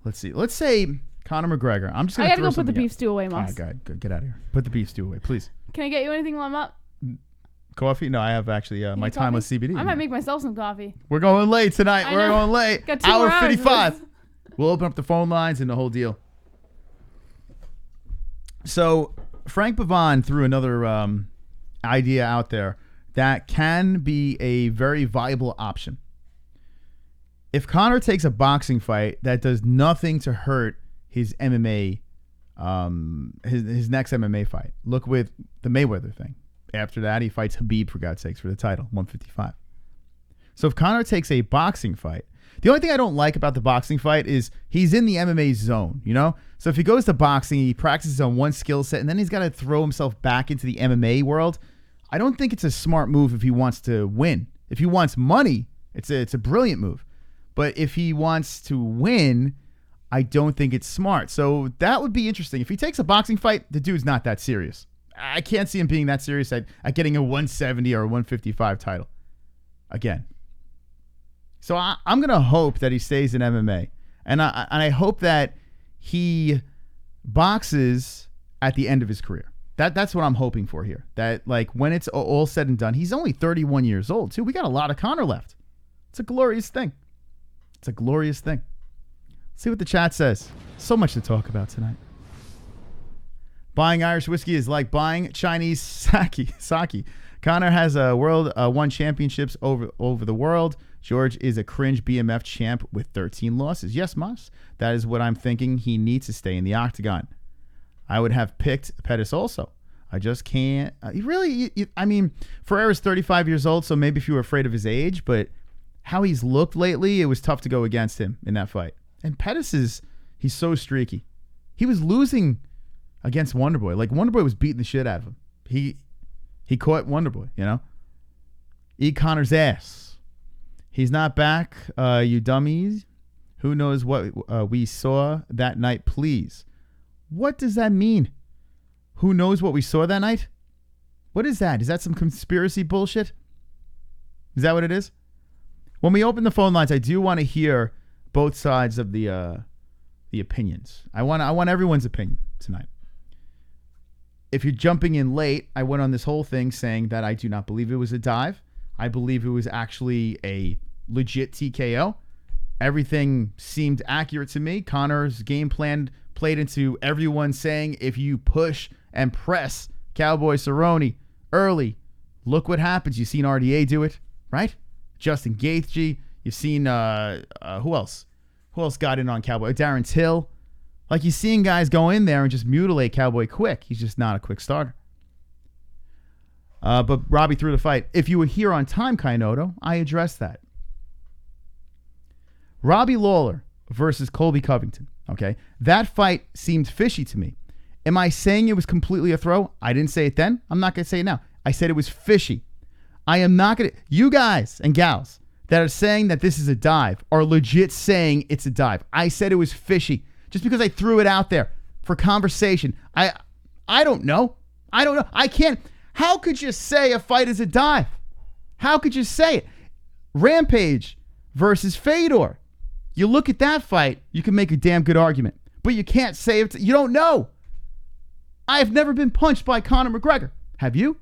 Let's say Conor McGregor. I'm just going to go put the beef stew away, Moss. God, get out of here. Put the beef stew away, please. Can I get you anything while I'm up? Coffee? No, I have actually my timeless CBD. I might make myself some coffee. We're going late tonight. We're going late. Got 2 more hours 55. We'll open up the phone lines and the whole deal. So Frank Pavon threw another idea out there that can be a very viable option. If Conor takes a boxing fight that does nothing to hurt his MMA, his next MMA fight. Look with the Mayweather thing. After that, he fights Khabib, for God's sakes, for the title, 155. So if Conor takes a boxing fight, the only thing I don't like about the boxing fight is he's in the MMA zone, you know? So if he goes to boxing, he practices on one skill set, and then he's got to throw himself back into the MMA world. I don't think it's a smart move if he wants to win. If he wants money, it's a brilliant move. But if he wants to win, I don't think it's smart. So that would be interesting. If he takes a boxing fight, the dude's not that serious. I can't see him being that serious at getting a 170 or a 155 title again. So I'm going to hope that he stays in MMA. And I hope that he boxes at the end of his career. That's what I'm hoping for here. That, like, when it's all said and done, he's only 31 years old, too. We got a lot of Conor left. It's a glorious thing. It's a glorious thing. Let's see what the chat says. So much to talk about tonight. Buying Irish whiskey is like buying Chinese sake. Conor has won championships over the world. George is a cringe BMF champ with 13 losses. Yes, Moss. That is what I'm thinking. He needs to stay in the octagon. I would have picked Pettis also. I just can't. I mean, Ferreira's 35 years old, so maybe if you were afraid of his age, but how he's looked lately, it was tough to go against him in that fight. And Pettis he's so streaky. He was losing against Wonderboy. Like, Wonderboy was beating the shit out of him. He caught Wonderboy, you know? Eat Conor's ass. He's not back, you dummies. Who knows what we saw that night, please? What does that mean? Who knows what we saw that night? What is that? Is that some conspiracy bullshit? Is that what it is? When we open the phone lines, I do want to hear both sides of the opinions. I want everyone's opinion tonight. if you're jumping in late, I went on this whole thing saying that I do not believe it was a dive. I believe it was actually a legit TKO. Everything seemed accurate to me. Conor's game plan played into everyone saying if you push and press Cowboy Cerrone early, look what happens. You've seen RDA do it, right? Justin Gaethje. You've seen, who else? Who else got in on Cowboy? Darren Till. Like, you're seeing guys go in there and just mutilate Cowboy quick. He's just not a quick starter. But Robbie threw the fight. If you were here on time, Kainoto, I addressed that. Robbie Lawler versus Colby Covington. Okay, that fight seemed fishy to me. Am I saying it was completely a throw? I didn't say it then. I'm not going to say it now. I said it was fishy. I am not going to... You guys and gals that are saying that this is a dive are legit saying it's a dive. I said it was fishy. Just because I threw it out there for conversation. I don't know. I don't know. I can't... How could you say a fight is a dive? How could you say it? Rampage versus Fedor. You look at that fight, you can make a damn good argument. But you can't say it. You don't know. I've never been punched by Conor McGregor. Have you?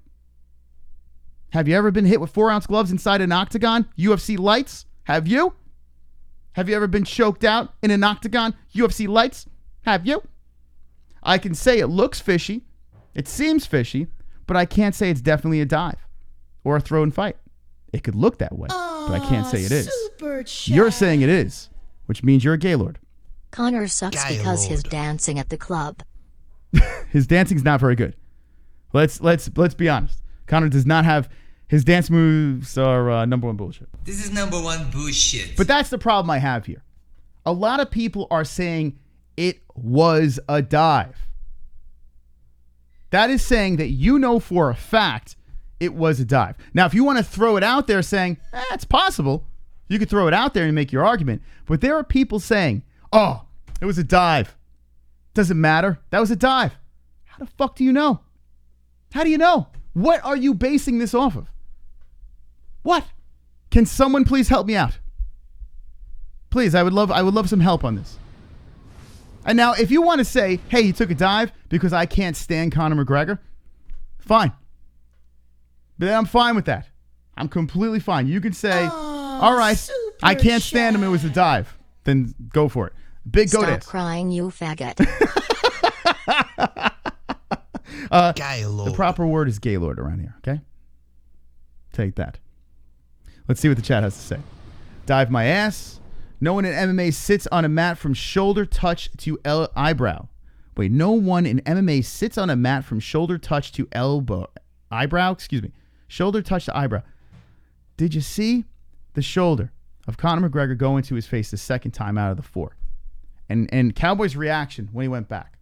Have you ever been hit with 4-ounce gloves inside an octagon? UFC lights? Have you? Have you ever been choked out in an octagon? UFC lights? Have you? I can say it looks fishy. It seems fishy. But I can't say it's definitely a dive or a throw and fight. It could look that way, but I can't say it is. You're saying it is, which means you're a Gaylord. Conor sucks because his dancing at the club. His dancing's not very good. Let's be honest. Conor does not have... His dance moves are number one bullshit. This is number one bullshit. But that's the problem I have here. A lot of people are saying it was a dive. That is saying that you know for a fact it was a dive. Now, if you want to throw it out there saying, it's possible, you could throw it out there and make your argument. But there are people saying, oh, it was a dive. Doesn't matter. That was a dive. How the fuck do you know? How do you know? What are you basing this off of? What? Can someone please help me out? Please, I would love some help on this. And now, if you want to say, hey, he took a dive because I can't stand Conor McGregor, fine. But I'm fine with that. I'm completely fine. You can say, all right, I can't stand him. It was a dive. Then go for it. Big go Stop crying, you faggot. The proper word is Gaylord around here, okay? Take that. Let's see what the chat has to say. Dive my ass. No one in MMA sits on a mat from shoulder touch to eyebrow. Wait, no one in MMA sits on a mat from shoulder touch to eyebrow? Excuse me. Shoulder touch to eyebrow. Did you see the shoulder of Conor McGregor go into his face the second time out of the 4? And Cowboy's reaction when he went back.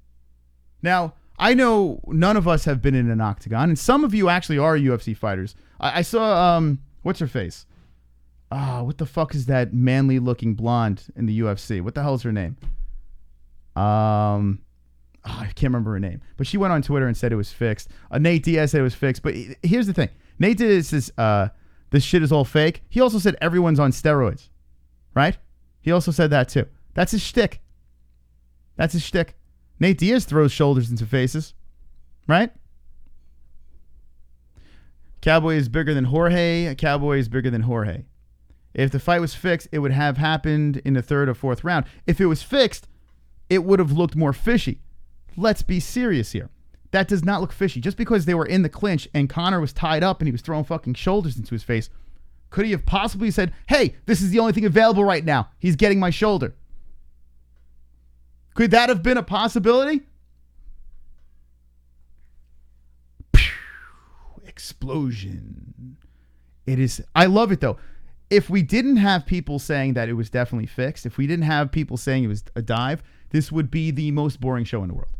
Now, I know none of us have been in an octagon, and some of you actually are UFC fighters. I saw, what's her face? What the fuck is that manly-looking blonde in the UFC? What the hell is her name? I can't remember her name. But she went on Twitter and said it was fixed. Nate Diaz said it was fixed. But here's the thing. Nate Diaz says this shit is all fake. He also said everyone's on steroids. Right? He also said that too. That's his shtick. That's his shtick. Nate Diaz throws shoulders into faces. Right? Cowboy is bigger than Jorge. Cowboy is bigger than Jorge. If the fight was fixed, it would have happened in the 3rd or 4th round. If it was fixed, it would have looked more fishy. Let's be serious here. That does not look fishy. Just because they were in the clinch and Conor was tied up and he was throwing fucking shoulders into his face, could he have possibly said, hey, this is the only thing available right now. He's getting my shoulder. Could that have been a possibility? Explosion. It is. I love it though. If we didn't have people saying that it was definitely fixed, if we didn't have people saying it was a dive, this would be the most boring show in the world.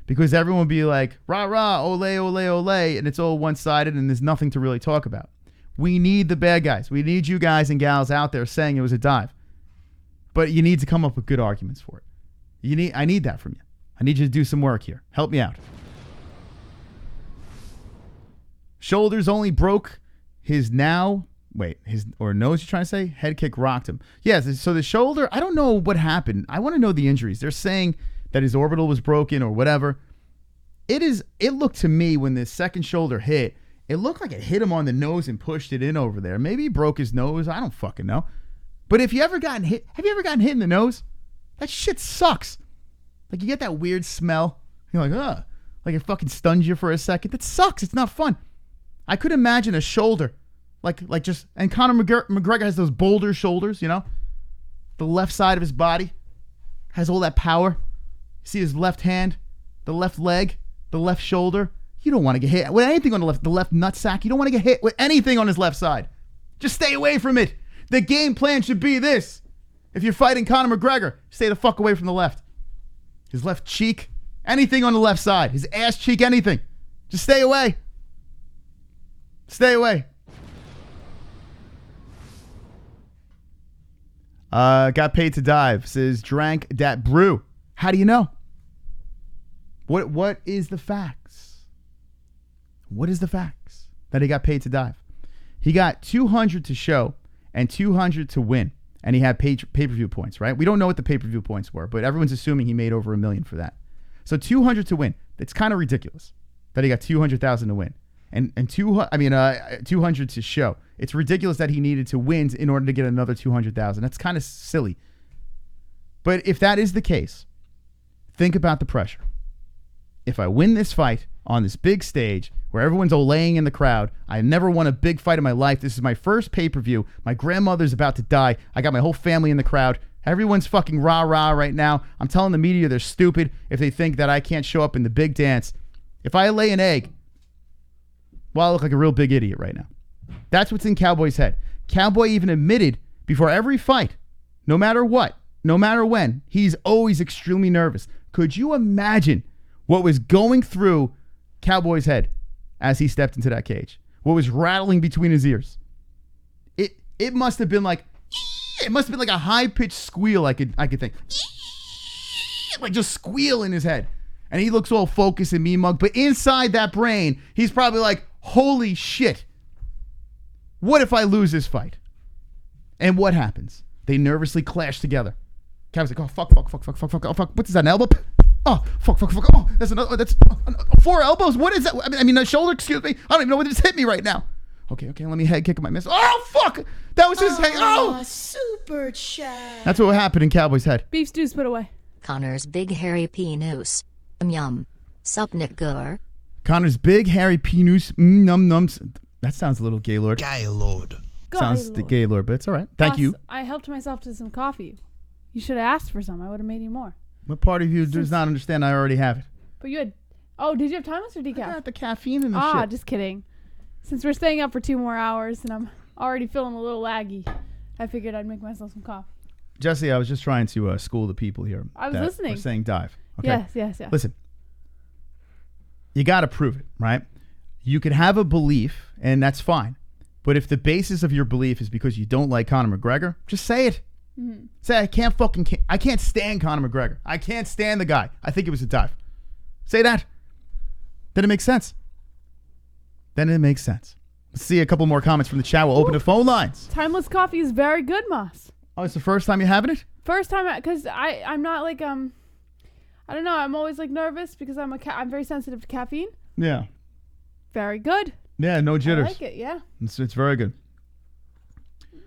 Because everyone would be like, rah, rah, ole, ole, ole, and it's all one-sided and there's nothing to really talk about. We need the bad guys. We need you guys and gals out there saying it was a dive. But you need to come up with good arguments for it. I need that from you. I need you to do some work here. Help me out. Shoulders only broke his nose, you're trying to say? Head kick rocked him. Yes, so the shoulder, I don't know what happened. I want to know the injuries. They're saying that his orbital was broken or whatever. It looked to me when the second shoulder hit, it looked like it hit him on the nose and pushed it in over there. Maybe he broke his nose. I don't fucking know. But if you ever gotten hit, have you ever gotten hit in the nose? That shit sucks. Like you get that weird smell. You're like, ugh. Like it fucking stuns you for a second. That sucks. It's not fun. I could imagine a shoulder. Like just, and Conor McGregor has those boulder shoulders, you know? The left side of his body has all that power. You see his left hand, the left leg, the left shoulder. You don't want to get hit with anything on the left nutsack. You don't want to get hit with anything on his left side. Just stay away from it. The game plan should be this. If you're fighting Conor McGregor, stay the fuck away from the left. His left cheek, anything on the left side. His ass cheek, anything. Just stay away. Stay away. Got paid to dive. Says drank dat brew. How do you know? What is the facts? What is the facts that he got paid to dive? He got 200 to show and 200 to win, and he had pay-per-view points, right? We don't know what the pay-per-view points were, but everyone's assuming he made over $1 million for that. So 200 to win. It's kind of ridiculous that he got 200,000 to win, and 200 to show. It's ridiculous that he needed to win in order to get another 200,000. That's kind of silly. But if that is the case, think about the pressure. If I win this fight on this big stage where everyone's olaying in the crowd, I never won a big fight in my life. This is my first pay-per-view. My grandmother's about to die. I got my whole family in the crowd. Everyone's fucking rah-rah right now. I'm telling the media they're stupid if they think that I can't show up in the big dance. If I lay an egg, well, I look like a real big idiot right now. That's what's in Cowboy's head. Cowboy even admitted before every fight, no matter what, no matter when, he's always extremely nervous. Could you imagine what was going through Cowboy's head as he stepped into that cage? What was rattling between his ears? It must have been like a high-pitched squeal I could think. Like just squeal in his head. And he looks all focused and mean-mug, but inside that brain, he's probably like, holy shit. What if I lose this fight? And what happens? They nervously clash together. Cowboy's like, oh, fuck. Oh, fuck. What is that, an elbow? Oh, fuck. Oh, that's another. That's 4 elbows. What is that? I mean, a shoulder. Excuse me. I don't even know what just hit me right now. Okay. Let me head kick my miss. Oh, fuck. That was his head. Oh, super chat. That's what happened in Cowboy's head. Beef stew's put away. Connor's big hairy penis. Yum. Sup, Nicker? Connor's big hairy penis. Nums. That sounds a little Gaylord. Gaylord. Sounds the Gaylord, but it's all right. Thank you. I helped myself to some coffee. You should have asked for some. I would have made you more. What part of you does not understand I already have it? But you had... Oh, did you have Timeless or decaf? I got the caffeine and the shit. Just kidding. Since we're staying up for 2 more hours and I'm already feeling a little laggy, I figured I'd make myself some coffee. Jessie, I was just trying to school the people here. I was listening. We're saying dive. Okay? Yes. Listen. You got to prove it, right? You could have a belief, and that's fine. But if the basis of your belief is because you don't like Conor McGregor, just say it. Mm-hmm. Say, I can't stand Conor McGregor. I can't stand the guy. I think it was a dive. Say that. Then it makes sense. Let's see a couple more comments from the chat. We'll open the phone lines. Timeless coffee is very good, Moss. Oh, it's the first time you're having it? First time, because I'm not like, I don't know. I'm always like nervous because I'm very sensitive to caffeine. Yeah. Very good. Yeah, no jitters. I like it, yeah. It's very good.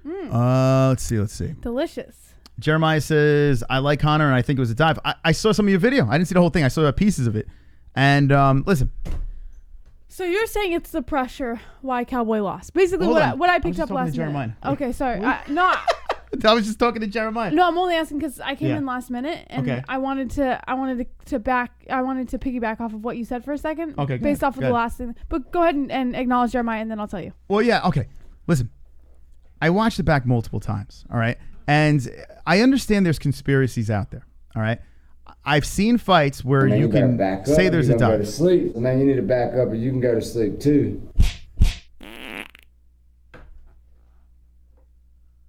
Let's see. Delicious. Jeremiah says, I like Conor and I think it was a dive. I saw some of your video. I didn't see the whole thing. I saw pieces of it. And listen. So you're saying it's the pressure why Cowboy lost. Basically what I picked up last minute. Okay, sorry. I was just talking to Jeremiah. No, I'm only asking because I came in last minute and I wanted to piggyback off of what you said for a second. Okay, based off of the last thing. But go ahead and acknowledge Jeremiah and then I'll tell you. Well, yeah, okay. Listen, I watched it back multiple times, all right? And I understand there's conspiracies out there, all right? I've seen fights where you can say there's a dive. Go to sleep. Now you need to back up or you can go to sleep too.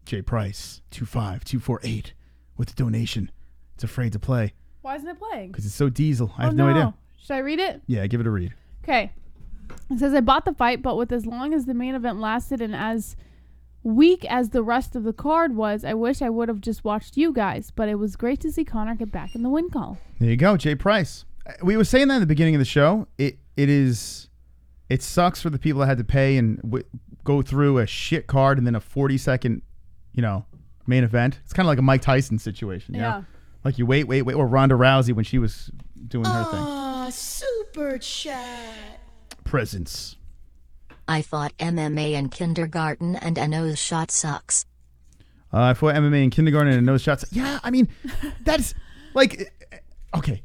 J Price, 25248 with the donation. It's afraid to play. Why isn't it playing? Because it's so diesel. I have no idea. Should I read it? Yeah, give it a read. Okay. It says, I bought the fight, but with as long as the main event lasted and as weak as the rest of the card was, I wish I would have just watched you guys. But it was great to see Conor get back in the win column. There you go, J Price. we were saying that in the beginning of the show. It sucks for the people that had to pay and go through a shit card and then a 40-second, main event. It's kind of like a Mike Tyson situation. Yeah. Like you wait, or Ronda Rousey when she was doing her thing. Super chat. Presents. I fought MMA in kindergarten and a nose shot sucks. I fought MMA in kindergarten and a nose shot. Yeah, I mean, that's like, okay.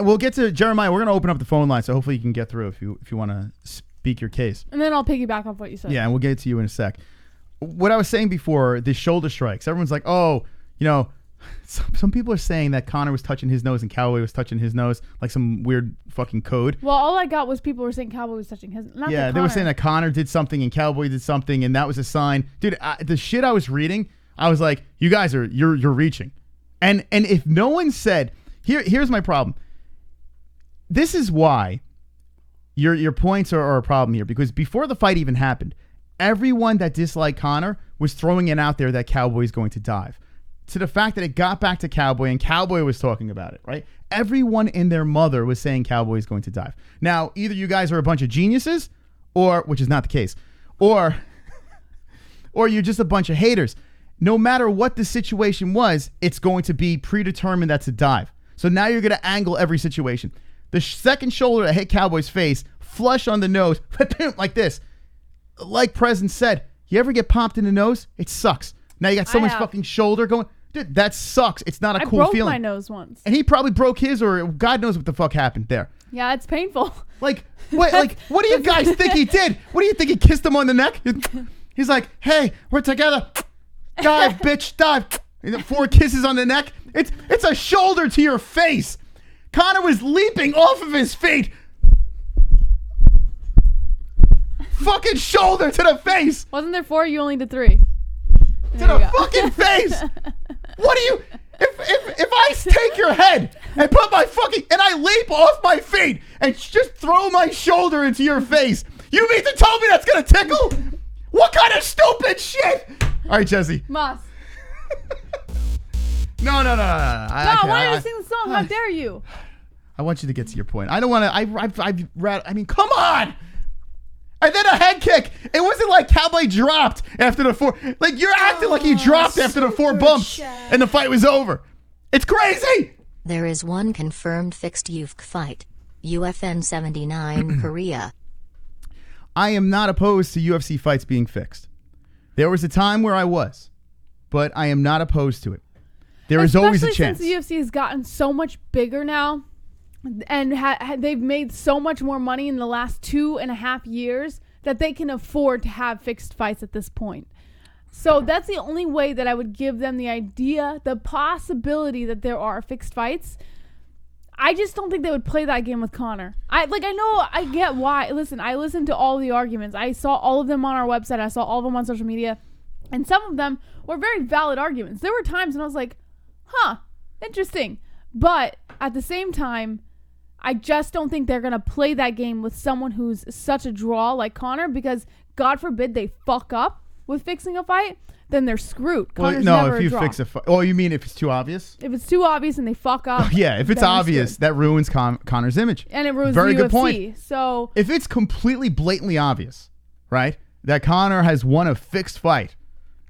We'll get to Jeremiah. We're going to open up the phone line, so hopefully you can get through if you want to speak your case. And then I'll piggyback off what you said. Yeah, and we'll get to you in a sec. What I was saying before, the shoulder strikes. Everyone's like, oh, some people are saying that Conor was touching his nose and Cowboy was touching his nose, like some weird fucking code. Well, all I got was people were saying Cowboy was touching his. Not yeah, they were saying that Conor did something and Cowboy did something, and that was a sign. Dude, the shit I was reading, I was like, you guys you're reaching, and if no one said, here's my problem. This is why your points are a problem here, because before the fight even happened, everyone that disliked Conor was throwing it out there that Cowboy is going to dive. To the fact that it got back to Cowboy and Cowboy was talking about it, right? Everyone and their mother was saying Cowboy is going to dive. Now, either you guys are a bunch of geniuses, or, which is not the case, or you're just a bunch of haters. No matter what the situation was, it's going to be predetermined that's a dive. So now you're going to angle every situation. The second shoulder that hit Cowboy's face, flush on the nose, like this. Like President said, you ever get popped in the nose? It sucks. Now you got so much fucking shoulder going. Dude, that sucks. It's not a cool feeling. I broke my nose once. And he probably broke his, or God knows what the fuck happened there. Yeah, it's painful. Like, what do you guys think he did? What do you think? He kissed him on the neck? He's like, hey, we're together. Dive, bitch, dive. And 4 kisses on the neck. It's a shoulder to your face. Conor was leaping off of his feet. Fucking shoulder to the face. Wasn't there 4? You only did 3. To the fucking face. What do you... If I take your head and put my fucking... And I leap off my feet and just throw my shoulder into your face, you mean to tell me that's going to tickle? What kind of stupid shit? All right, Jessie. Moss. No. I wanted to sing the song. How dare you? I want you to get to your point. I don't want to... I mean, come on. And then a head kick. It wasn't like Cowboy dropped after the 4. Like, you're acting like he dropped after the 4 bumps and the fight was over. It's crazy. There is one confirmed fixed UFC fight. UFN 79 Korea. I am not opposed to UFC fights being fixed. There was a time where I was, but I am not opposed to it. There is always a chance. Especially since the UFC has gotten so much bigger now, and they've made so much more money in the last 2.5 years that they can afford to have fixed fights at this point. So that's the only way that I would give them the idea, the possibility that there are fixed fights. I just don't think they would play that game with Conor. I get why. Listen, I listened to all the arguments. I saw all of them on our website. I saw all of them on social media. And some of them were very valid arguments. There were times when I was like, interesting. But at the same time, I just don't think they're going to play that game with someone who's such a draw like Conor, because God forbid they fuck up with fixing a fight, then they're screwed. Conor's never if you a draw. fix a fight. Oh, you mean if it's too obvious? If it's too obvious and they fuck up. Yeah, if it's obvious, that ruins Conor's image. And it ruins Very the UFC. Good point. So if it's completely blatantly obvious, right, that Conor has won a fixed fight,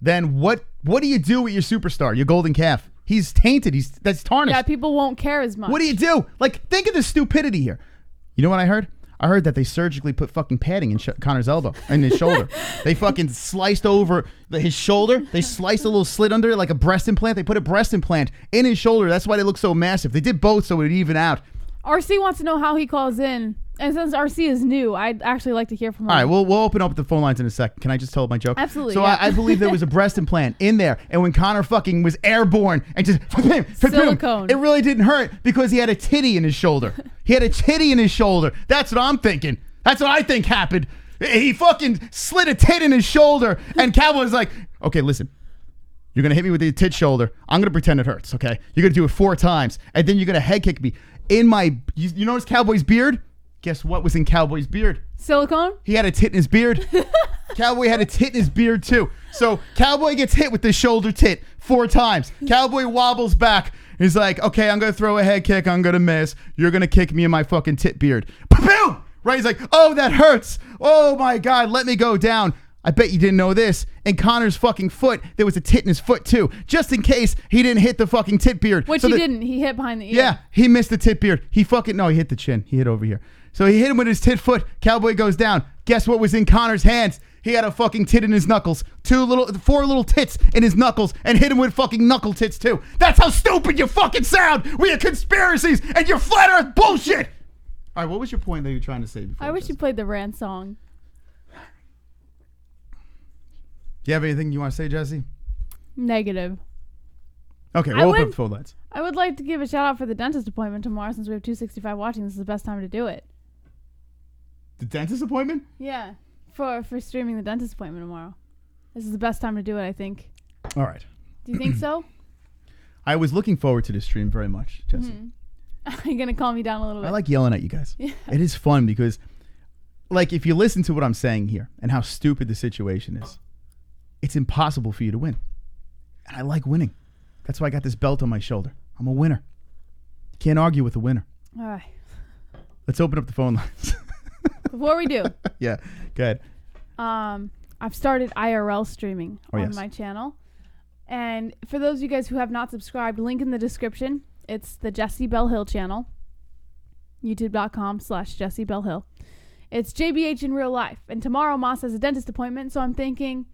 then what do you do with your superstar, your golden calf? He's tainted. That's tarnished. Yeah, people won't care as much. What do you do? Like, think of the stupidity here. You know what I heard? I heard that they surgically put fucking padding in Conor's elbow and his shoulder. They fucking sliced over his shoulder. They sliced a little slit under it like a breast implant. They put a breast implant in his shoulder. That's why they look so massive. They did both so it would even out. RC wants to know how he calls in. And since RC is new, I'd actually like to hear from him. All right, we'll open up the phone lines in a second. Can I just tell my joke? Absolutely. So yeah. I believe there was a breast implant in there, and when Conor fucking was airborne and just silicone, it really didn't hurt because he had a titty in his shoulder. He had a titty in his shoulder. That's what I'm thinking. That's what I think happened. He fucking slid a tit in his shoulder, and Cowboy's like, okay, listen. You're going to hit me with the tit shoulder. I'm going to pretend it hurts, okay? You're going to do it 4 times, and then you're going to head kick me. In my... You notice Cowboy's beard? Guess what was in Cowboy's beard? Silicone? He had a tit in his beard. Cowboy had a tit in his beard, too. So Cowboy gets hit with the shoulder tit 4 times. Cowboy wobbles back. He's like, okay, I'm going to throw a head kick. I'm going to miss. You're going to kick me in my fucking tit beard. Boom! Right? He's like, oh, that hurts. Oh, my God. Let me go down. I bet you didn't know this. In Conor's fucking foot, there was a tit in his foot, too. Just in case he didn't hit the fucking tit beard. Which he didn't. He hit behind the ear. Yeah, he missed the tit beard. He hit the chin. He hit over here. So he hit him with his tit foot. Cowboy goes down. Guess what was in Conor's hands? He had a fucking tit in his knuckles. 4 little tits in his knuckles, and hit him with fucking knuckle tits, too. That's how stupid you fucking sound with your conspiracies and your flat earth bullshit. All right, what was your point that you were trying to say before? I wish you played the RANT song. Do you have anything you want to say, Jessie? Negative. Okay, we'll open up the phone lines. I would like to give a shout out for the dentist appointment tomorrow since we have 265 watching. This is the best time to do it. The dentist appointment? Yeah, for streaming the dentist appointment tomorrow. This is the best time to do it, I think. All right. Do you think so? I was looking forward to this stream very much, Jessie. Are you going to calm me down a little bit? I like yelling at you guys. Yeah. It is fun because, like, if you listen to what I'm saying here and how stupid the situation is, it's impossible for you to win. And I like winning. That's why I got this belt on my shoulder. I'm a winner. You can't argue with a winner. All right. Let's open up the phone lines. Before we do. Yeah, go ahead. I've started IRL streaming on my channel. And for those of you guys who have not subscribed, link in the description. It's the Jessie Bell Hill channel. YouTube.com/Jessie Bell Hill. It's JBH in real life. And tomorrow Moss has a dentist appointment, so I'm thinking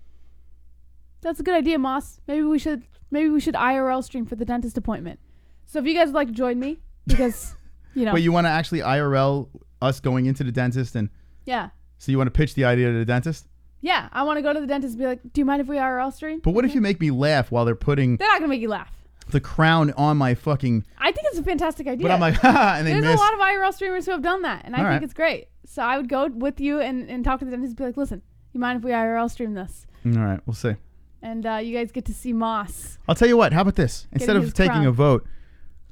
that's a good idea, Moss. Maybe we should IRL stream for the dentist appointment. So if you guys would like to join me, because you know. Wait, you want to actually IRL us going into the dentist and? Yeah. So you want to pitch the idea to the dentist? Yeah, I want to go to the dentist and be like, "Do you mind if we IRL stream?" But what if you make me laugh while they're putting? They're not gonna make you laugh. The crown on my fucking. I think it's a fantastic idea. But I'm like, haha, and they There's miss. a lot of IRL streamers who have done that, and I think right. it's great. So I would go with you and talk to the dentist and be like, "Listen, you mind if we IRL stream this?" All right, we'll see. And you guys get to see Moss. I'll tell you what. How about this? Instead of taking a vote,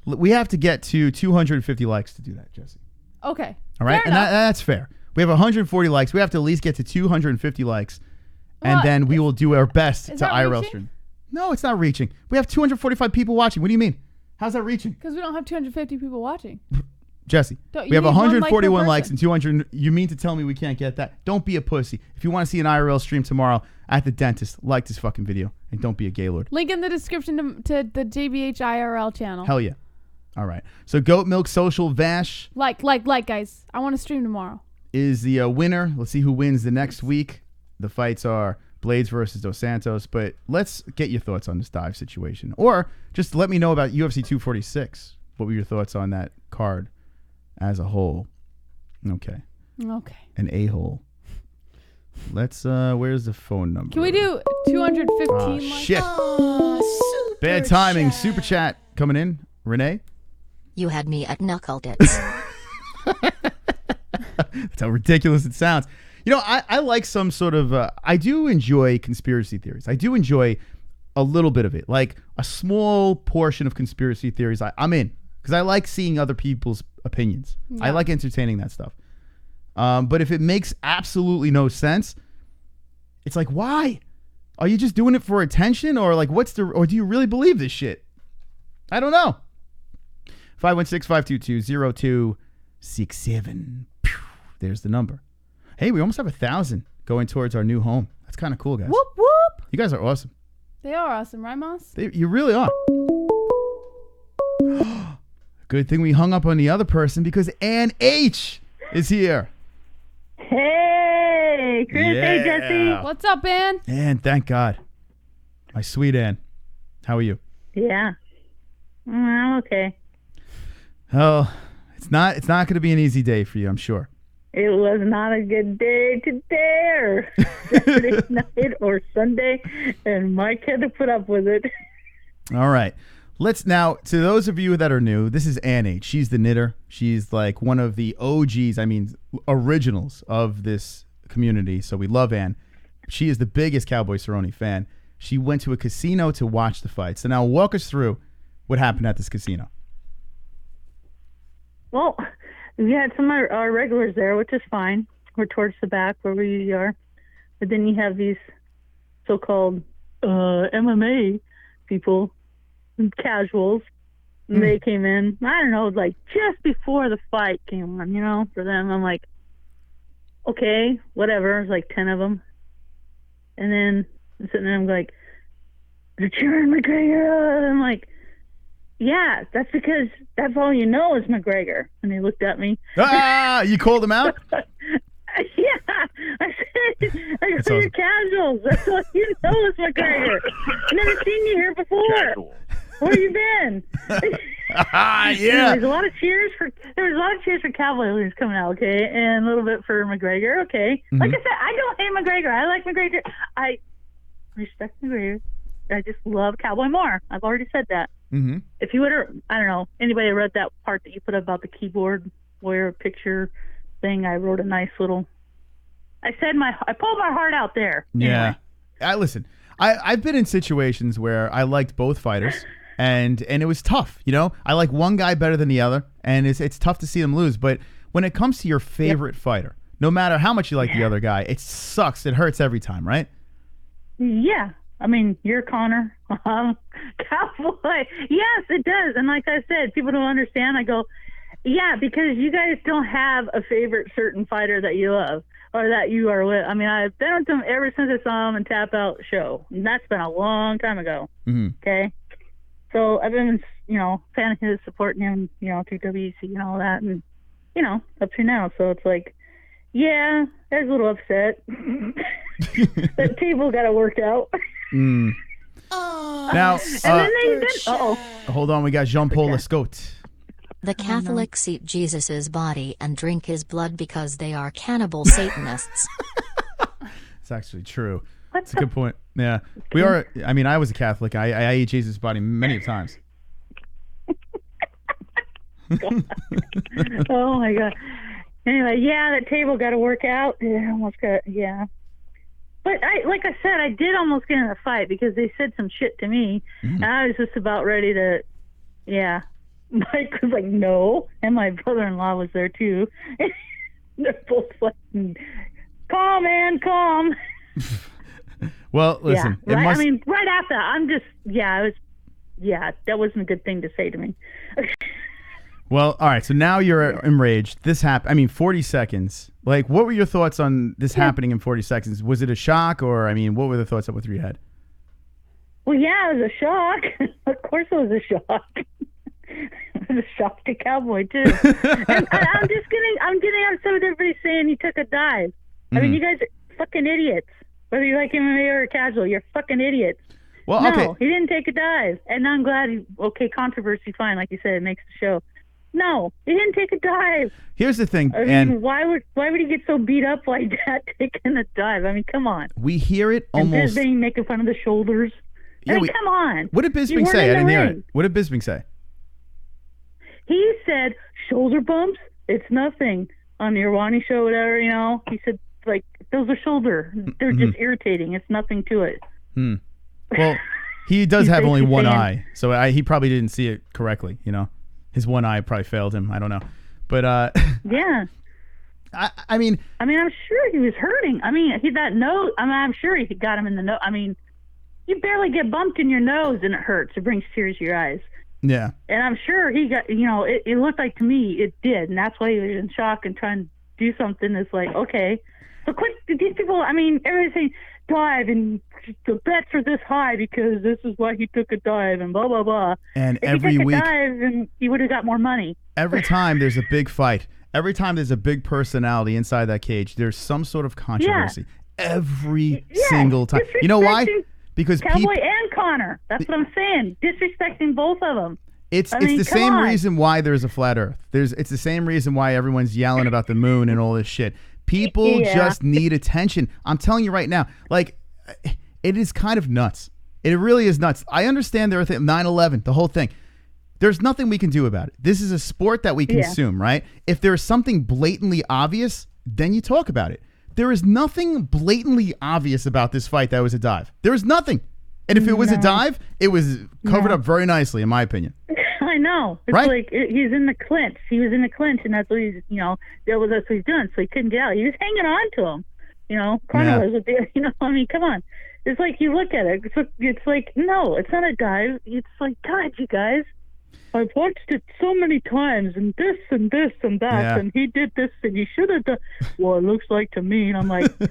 we have to get to 250 likes to do that, Jessie. Okay. All right, and that's fair. We have 140 likes. We have to at least get to 250 likes, and then we will do our best to IRL stream. No, it's not reaching. We have 245 people watching. What do you mean? How's that reaching? Because we don't have 250 people watching. Jessie, we have 141 likes and 200. You mean to tell me we can't get that? Don't be a pussy. If you want to see an IRL stream tomorrow at the dentist, like this fucking video and don't be a gaylord. Link in the description to the JBH IRL channel. Hell yeah. All right. So Goat Milk Social Vash. Like, guys. I want to stream tomorrow. Is the winner. Let's see who wins the next week. The fights are Blades versus Dos Santos. But let's get your thoughts on this dive situation. Or just let me know about UFC 246. What were your thoughts on that card as a whole? Okay. An a-hole. Let's, where's the phone number? Can we do 215 likes? Shit. Bad timing. Super chat coming in. Renee? You had me at knuckle tits. That's how ridiculous it sounds. You know, I like some sort of, I do enjoy conspiracy theories. I do enjoy a little bit of it. Like a small portion of conspiracy theories I'm in. Because I like seeing other people's opinions. Yeah. I like entertaining that stuff. But if it makes absolutely no sense, it's like, why? Are you just doing it for attention? Or like, or do you really believe this shit? I don't know. 516-522-0267. There's the number. Hey, we almost have 1,000 going towards our new home. That's kind of cool, guys. Whoop, whoop. You guys are awesome. They are awesome, right, Moss? You really are. Good thing we hung up on the other person because Ann H is here. Hey, Chris. Yeah. Hey, Jessie. What's up, Ann? Ann, thank God. My sweet Ann. How are you? Yeah. I'm okay. Oh, it's not going to be an easy day for you, I'm sure. It was not a good day today or Saturday night or Sunday, and Mike had to put up with it. All right. Let's now, to those of you that are new, this is Ann H. She's the knitter. She's like one of the OGs, originals of this community. So we love Ann. She is the biggest Cowboy Cerrone fan. She went to a casino to watch the fight. So now walk us through what happened at this casino. Well, we had some of our regulars there, which is fine. We're towards the back where we are. But then you have these so-called MMA people, casuals, They came in, I don't know, like just before the fight came on, you know, for them. I'm like, okay, whatever. It's like 10 of them. And then I'm sitting there, I'm like, they're cheering McGregor. And I'm like, yeah, that's because that's all you know is McGregor. And they looked at me. You called him out? Yeah. I said, you're casuals. That's all you know is McGregor. I've never seen you here before. Where have you been? Yeah. There was a lot of cheers for Cowboy when he was coming out, okay, and a little bit for McGregor, okay. Like I said, I don't hate McGregor. I like McGregor. I respect McGregor. I just love Cowboy more. I've already said that. If you would have, I don't know, anybody read that part that you put up about the keyboard warrior picture thing? I wrote a nice little. I pulled my heart out there. Yeah. Anyway. Listen, I've been in situations where I liked both fighters. And it was tough, you know. I like one guy better than the other, and it's tough to see them lose. But when it comes to your favorite fighter, no matter how much you like the other guy, it sucks. It hurts every time, right? Yeah. I mean, you're Conor. Cowboy. Yes, it does. And like I said, people don't understand. I go, yeah, because you guys don't have a favorite certain fighter that you love or that you are with. I mean, I've been with them ever since I saw him in Tap Out Show. And that's been a long time ago. Okay? So I've been, you know, fan of his, supporting him, you know, through WEC and all that, and, you know, up to now. So it's like, yeah, I was a little upset. That table got to work out. Now, and then hold on, we got Jean-Paul Lescaut. The Catholics eat Jesus's body and drink his blood because they are cannibal Satanists. It's actually true. That's a good point. Yeah. We are, I mean, I was a Catholic. I ate Jesus' body many times. Oh, my God. Anyway, yeah, that table got to work out. Yeah, almost got, yeah. But like I said, I did almost get in a fight because they said some shit to me. And I was just about ready to, yeah. Mike was like, no. And my brother-in-law was there, too. They're both like, calm, man, calm. Well, listen. Yeah, right, I mean, right after, I'm just, that wasn't a good thing to say to me. Well, all right. So now you're enraged. This happened. I mean, 40 seconds. Like, what were your thoughts on this happening in 40 seconds? Was it a shock, or I mean, what were the thoughts that went through your head? Well, yeah, it was a shock. Of course, it was a shock. It was a shock to Cowboy too. And I'm getting upset with everybody saying he took a dive. I mean, you guys are fucking idiots. Whether you like MMA or casual, you're fucking idiots. Well, no, okay. He didn't take a dive. And I'm glad controversy, fine, like you said, it makes the show. No, he didn't take a dive. Here's the thing, I mean, why would he get so beat up like that taking a dive? I mean, come on. We hear it almost. And Bisping making fun of the shoulders. Yeah, I mean, come on. What did Bisping say? I didn't hear it. What did Bisping say? He said, shoulder bumps, it's nothing. On the ARIEL show, whatever, you know. He said, like, those are shoulder. They're just irritating. It's nothing to it. Well, he does have only one eye, so he probably didn't see it correctly, you know. His one eye probably failed him. I don't know. But, yeah. I mean, I'm sure he was hurting. I mean, I'm sure he got him in the nose. I mean, you barely get bumped in your nose and it hurts. It brings tears to your eyes. Yeah. And I'm sure he got, you know, it looked like to me it did. And that's why he was in shock and trying to do something that's like, okay. So quick, these people, I mean, everybody's saying dive and the bets are this high because this is why he took a dive and blah, blah, blah. And if every he took week, a dive, and he would have got more money. Every time there's a big fight, every time there's a big personality inside that cage, there's some sort of controversy. Yeah. Every single time. You know why? Because Cowboy and Conor. That's what I'm saying. Disrespecting both of them. It's the same reason why there's a flat Earth. It's the same reason why everyone's yelling about the moon and all this shit. People just need attention. I'm telling you right now, like, it is kind of nuts. It really is nuts. I understand there are 9/11, the whole thing. There's nothing we can do about it. This is a sport that we consume, right? If there's something blatantly obvious, then you talk about it. There is nothing blatantly obvious about this fight that was a dive. There is nothing. And if it was a dive, it was covered up very nicely, in my opinion. I know. It's like he's in the clinch. He was in the clinch, and that's what he's, you know, that's what he's doing. So he couldn't get out. He was hanging on to him. You know, Conor was there. You know, I mean, come on. It's like you look at it. It's like, no, it's not a dive. It's like, God, you guys. I've watched it so many times, and this and this and that, Yeah. and he did this, and he should have done. Well, it looks like to me, and I'm like, tell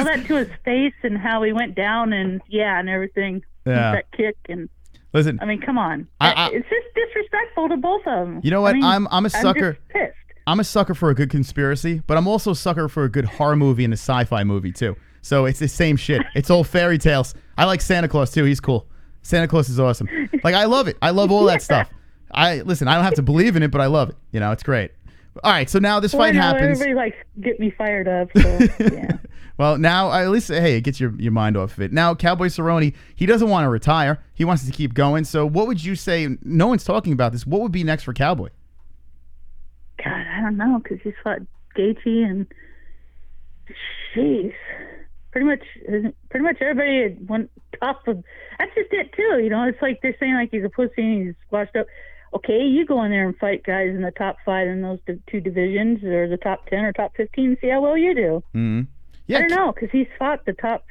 that to his face and how he went down, and and everything. Yeah. That kick, and Listen, I mean, come on, I- it's just disrespectful to both of them. you know what? I mean, I'm a sucker. I'm just pissed. I'm a sucker for a good conspiracy, but I'm also a sucker for a good horror movie and a sci-fi movie too. So it's the same shit. It's all fairy tales. I like Santa Claus too. He's cool. Santa Claus is awesome. Like, I love it. I love all that stuff. Listen, I don't have to believe in it, but I love it. You know, it's great. All right, so now this fight happens. Everybody likes get me fired up. So, yeah. Well, now at least, hey, it gets your mind off of it. Now, Cowboy Cerrone, he doesn't want to retire. He wants to keep going. So what would you say? No one's talking about this. What would be next for Cowboy? God, I don't know, because he's fought Gaethje and jeez, pretty much everybody went top of. That's just it too, you know. It's like they're saying like he's a pussy and he's washed up. Okay, you go in there and fight guys in the top 5 in those two divisions, or the top 10 or top 15, and see how well you do. Mm-hmm. Yeah, I don't know, because he's fought the top.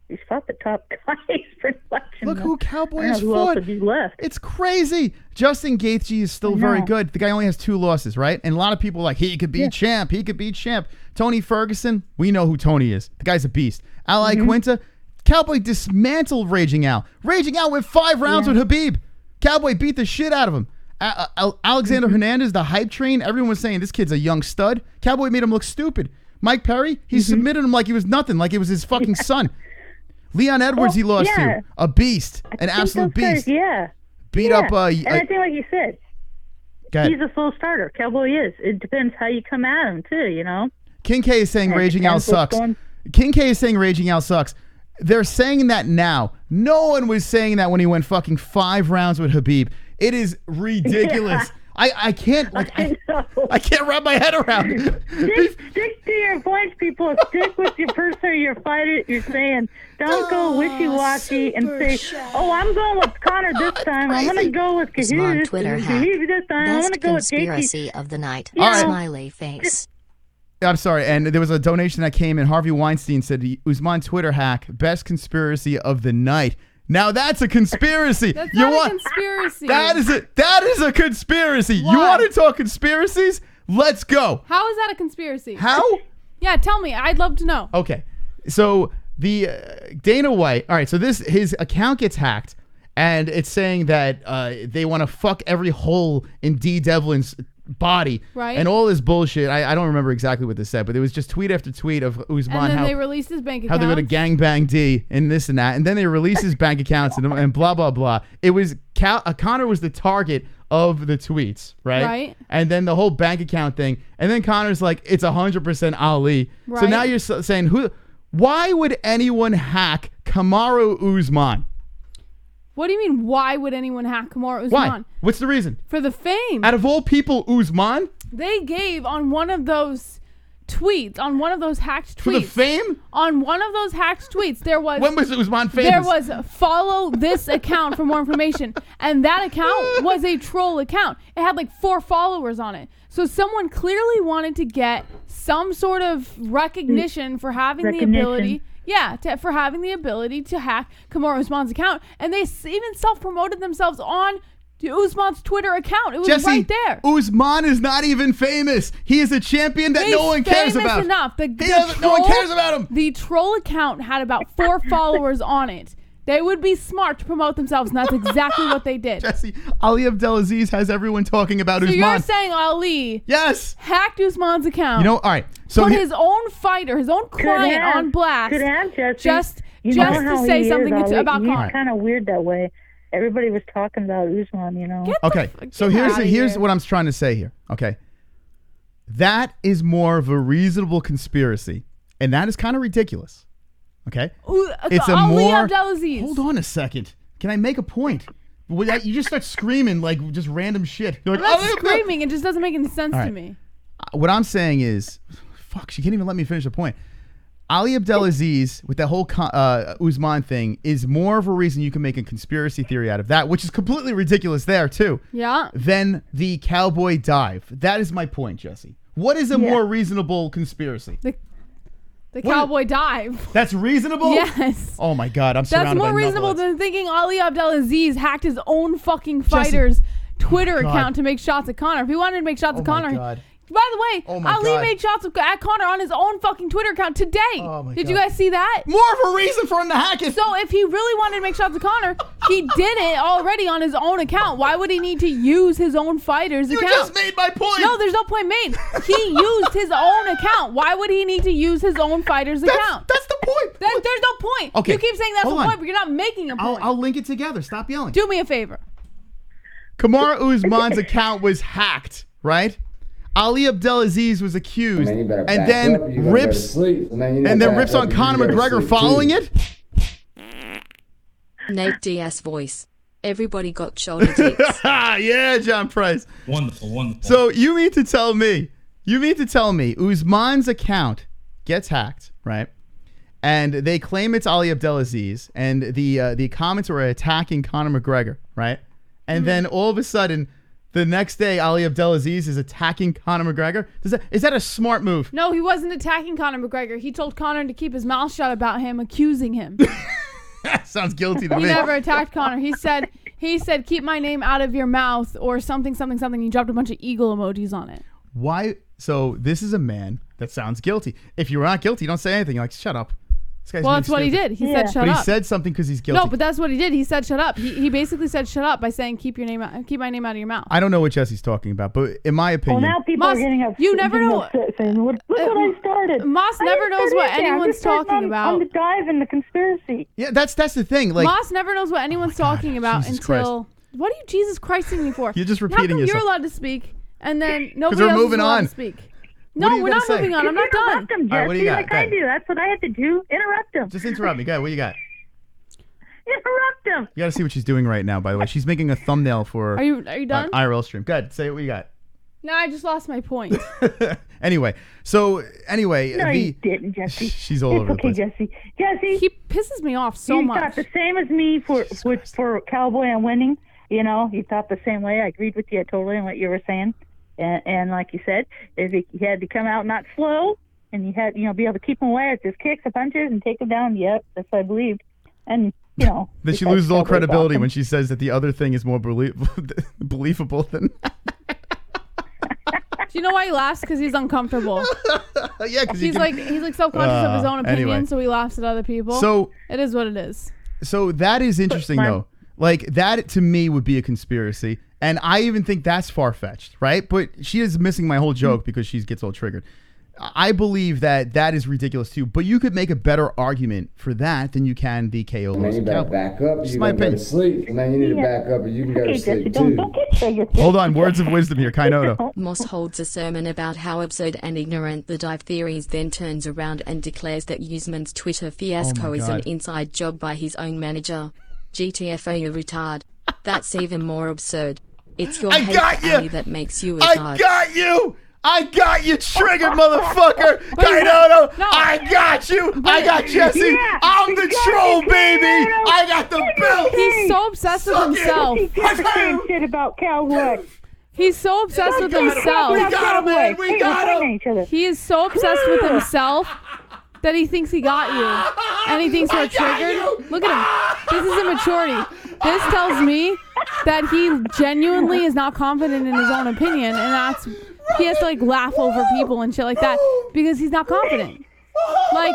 He's fought the top guys pretty much. Look who Cowboy has fought. Who else would be left? It's crazy. Justin Gaethje is still very good. The guy only has 2 losses, right? And a lot of people are like, he could be champ. He could be champ. Tony Ferguson, we know who Tony is. The guy's a beast. Ali Quinta, Cowboy dismantled Raging Al. Raging Al went 5 rounds with Khabib. Cowboy beat the shit out of him. Alexander Hernandez, the hype train, everyone was saying this kid's a young stud. Cowboy made him look stupid. Mike Perry, he submitted him like he was nothing, like it was his fucking son. Leon Edwards, he lost to. A beast. An absolute beast. Beat up. And I think, like you said, he's a slow starter. Cowboy is. It depends how you come at him, too, you know? King K is saying Raging Al sucks. King K is saying Raging Al sucks. They're saying that now. No one was saying that when he went fucking 5 rounds with Khabib. It is ridiculous. I can't I can't wrap my head around. Stick to your points, people. Stick with your person, your fighter. You're saying, don't go wishy-washy and say, "Oh, I'm going with Conor this time. I'm going to go with Usman Khabib Twitter hack. this time. I'm going to Best go with JT." conspiracy of the night. Right. Smiley face. I'm sorry, and there was a donation that came in. Harvey Weinstein said, Usman Twitter hack, best conspiracy of the night. Now that's a conspiracy. That's not a conspiracy. That is a conspiracy. Why? You want to talk conspiracies? Let's go. How is that a conspiracy? How? Yeah, tell me. I'd love to know. Okay, so the Dana White. All right, so his account gets hacked, and it's saying that they want to fuck every hole in D. Devlin's body, right? And all this bullshit. I don't remember exactly what they said, but it was just tweet after tweet of Usman. And then they released his bank account. How they're going to gangbang D and this and that, and then they released his bank accounts and blah blah blah. It was Conor was the target of the tweets, right? Right. And then the whole bank account thing, and then Conor's like, it's 100% Ali. Right. So now you're saying why would anyone hack Kamaru Usman? What do you mean, why would anyone hack Kamaru Usman? Why? What's the reason? For the fame. Out of all people, Usman? They gave on one of those tweets, on one of those hacked tweets. For the fame? On one of those hacked tweets, there was... When was Usman famous? There was follow this account for more information. And that account was a troll account. It had like 4 followers on it. So someone clearly wanted to get some sort of recognition for having the ability... Yeah, for having the ability to hack Kamaru Usman's account. And they even self-promoted themselves on Usman's Twitter account. It was Jessie, right there. Usman is not even famous. He is a champion that no one cares about. Enough. No one cares about him. The troll account had about 4 followers on it. They would be smart to promote themselves, and that's exactly what they did. Jessie, Ali Abdelaziz has everyone talking about Usman. So you're saying Ali hacked Usman's account. You know, all right. So put his own fighter, his own client on blast. Could have, Jessie. Just to say something about Conor. He's kind of weird that way. Everybody was talking about Usman, you know. So here's what I'm trying to say here. Okay. That is more of a reasonable conspiracy, and that is kind of ridiculous. Okay? It's a Ali more... Abdelaziz. Hold on a second. Can I make a point? You just start screaming like just random shit. You're like, I'm not screaming. It just doesn't make any sense to me. What I'm saying is, fuck, she can't even let me finish the point. Ali Abdelaziz, with that whole Usman thing, is more of a reason you can make a conspiracy theory out of that, which is completely ridiculous there, too. Yeah. Than the Cowboy dive. That is my point, Jessie. What is a more reasonable conspiracy? The The Cowboy dive. That's reasonable? Yes. Oh my God, I'm surrounded That's more by reasonable knuckleheads. than thinking Ali Abdelaziz hacked his own fucking fighter's Twitter God. account to make shots at Conor. If he wanted to make shots at Conor, God. by the way, Oh my Ali God. made shots at Conor on his own fucking Twitter account today. Oh my Did you God. guys see that? More of a reason for him to hack it. So if he really wanted to make shots at Conor, he did it already on his own account. Why would he need to use his own fighter's account? You just made my point. No, there's no point made. He used his own account. Why would he need to use his own fighter's account? That's the point. There's no point. Okay, You keep saying that's the hold on. point, but you're not making a point. I'll link it together. Stop yelling. Do me a favor. Kamara Usman's account was hacked, right? Ali Abdelaziz was accused, Man, you better and back then up, you gotta go to rips, sleep. Man, you need and to then back rips up, on you Conor gotta go to McGregor sleep, following too. it. Nate Diaz voice. Everybody got shoulder ticks. Yeah, John Price. Wonderful, wonderful. So you mean to tell me Usman's account gets hacked, right? And they claim it's Ali Abdelaziz, and the comments were attacking Conor McGregor, right? And then all of a sudden, the next day, Ali Abdelaziz is attacking Conor McGregor. Is that a smart move? No, he wasn't attacking Conor McGregor. He told Conor to keep his mouth shut about him accusing him. Sounds guilty to He me. never attacked Conor. He said, keep my name out of your mouth or something. He dropped a bunch of eagle emojis on it. Why? So this is a man that sounds guilty. If you're not guilty, you don't say anything. You're like, shut up. This guy's Well, being that's what he stupid. did. He said, shut But up. he said something because he's guilty. No, but that's what he did. He said, shut up. He basically said, shut up by saying, keep my name out of your mouth. I don't know what Jessie's talking about, but in my opinion, Well, now people Moss, are getting upset. you never know- upset saying, look what I started. Moss I never didn't knows start what anything. I'm anyone's just starting talking about. on the dive and the conspiracy. yeah, that's the thing. Like, Moss never knows what anyone's talking about Jesus until. What are you Jesus Christing me for? You're just How repeating come yourself. you're allowed to speak and then nobody we're else moving is allowed on. to speak? What are No, you we're gonna not say? moving on. I'm not done. Interrupt him, All right, what do you Jessie, got? like Go I ahead. do. That's what I have to do. Interrupt him. Just interrupt me. Go ahead. What you got? Interrupt him. You got to see what she's doing right now, by the way. She's making a thumbnail for Are you done? IRL stream. Go ahead. Say what you got. No, I just lost my point. Anyway, No, you the didn't, Jessie. she's all It's over the okay, place. Jesse. Jesse, He pisses me off so you much. thought the same as me for Cowboy and winning. You know, you thought the same way. I agreed with you totally on what you were saying. And like you said, if he had to come out not slow, and you had, be able to keep him away with just kicks and punches and take him down. Yep, that's what I believed. And, Then she loses all Cowboy's credibility awesome. when she says that the other thing is more believable than. Do you know why he laughs? Because he's uncomfortable. Yeah, because He's like self-conscious of his own opinion, anyway. so he laughs at other people. So it is what it is. So that is interesting, though. Like, that to me would be a conspiracy. And I even think that's far-fetched, right? But she is missing my whole joke because she gets all triggered. I believe that is ridiculous, too. But you could make a better argument for that than you can the KO Man, loss you of better Cowboy. back up. Just You my gotta go to opinion. sleep. Man, you need to back up, and you can go to Okay, Jesse, sleep don't too. get triggered. Hold on, words of wisdom here, Kainoto. Moss holds a sermon about how absurd and ignorant the dive theories, then turns around and declares that Usman's Twitter fiasco is an God. inside job by his own manager. GTFO, you retard. That's even more absurd. It's your I hate got for you! Ali that makes you a I retard. got you! I got you, triggered motherfucker! Wait, Kainoto! no. I got you! I got Jesse! Yeah, I'm the you got troll, it, baby! Kainoto. I got the belt! He's so obsessed with Suck it. himself. He did the same shit about Cowboy. He's so obsessed with got him. himself. We got him, man. We Hey, got we're him. fighting each other. He is so obsessed with himself that he thinks he got you. And he thinks you're triggered. Look at him. This is immaturity. This tells me that he genuinely is not confident in his own opinion, and he has to like laugh over people and shit like that because he's not confident. Like,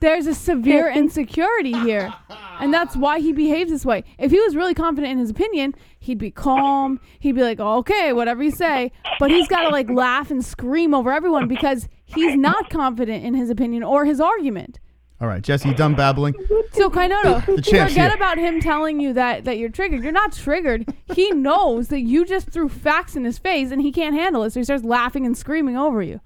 there's a severe insecurity here, and that's why he behaves this way. If he was really confident in his opinion, he'd be calm. He'd be like, oh, okay, whatever you say. But he's got to like laugh and scream over everyone because he's not confident in his opinion or his argument. All right, Jesse, you done babbling? So Kainoto, The champ's forget here. about him telling you that you're triggered. You're not triggered. He knows that you just threw facts in his face and he can't handle it, so he starts laughing and screaming over you.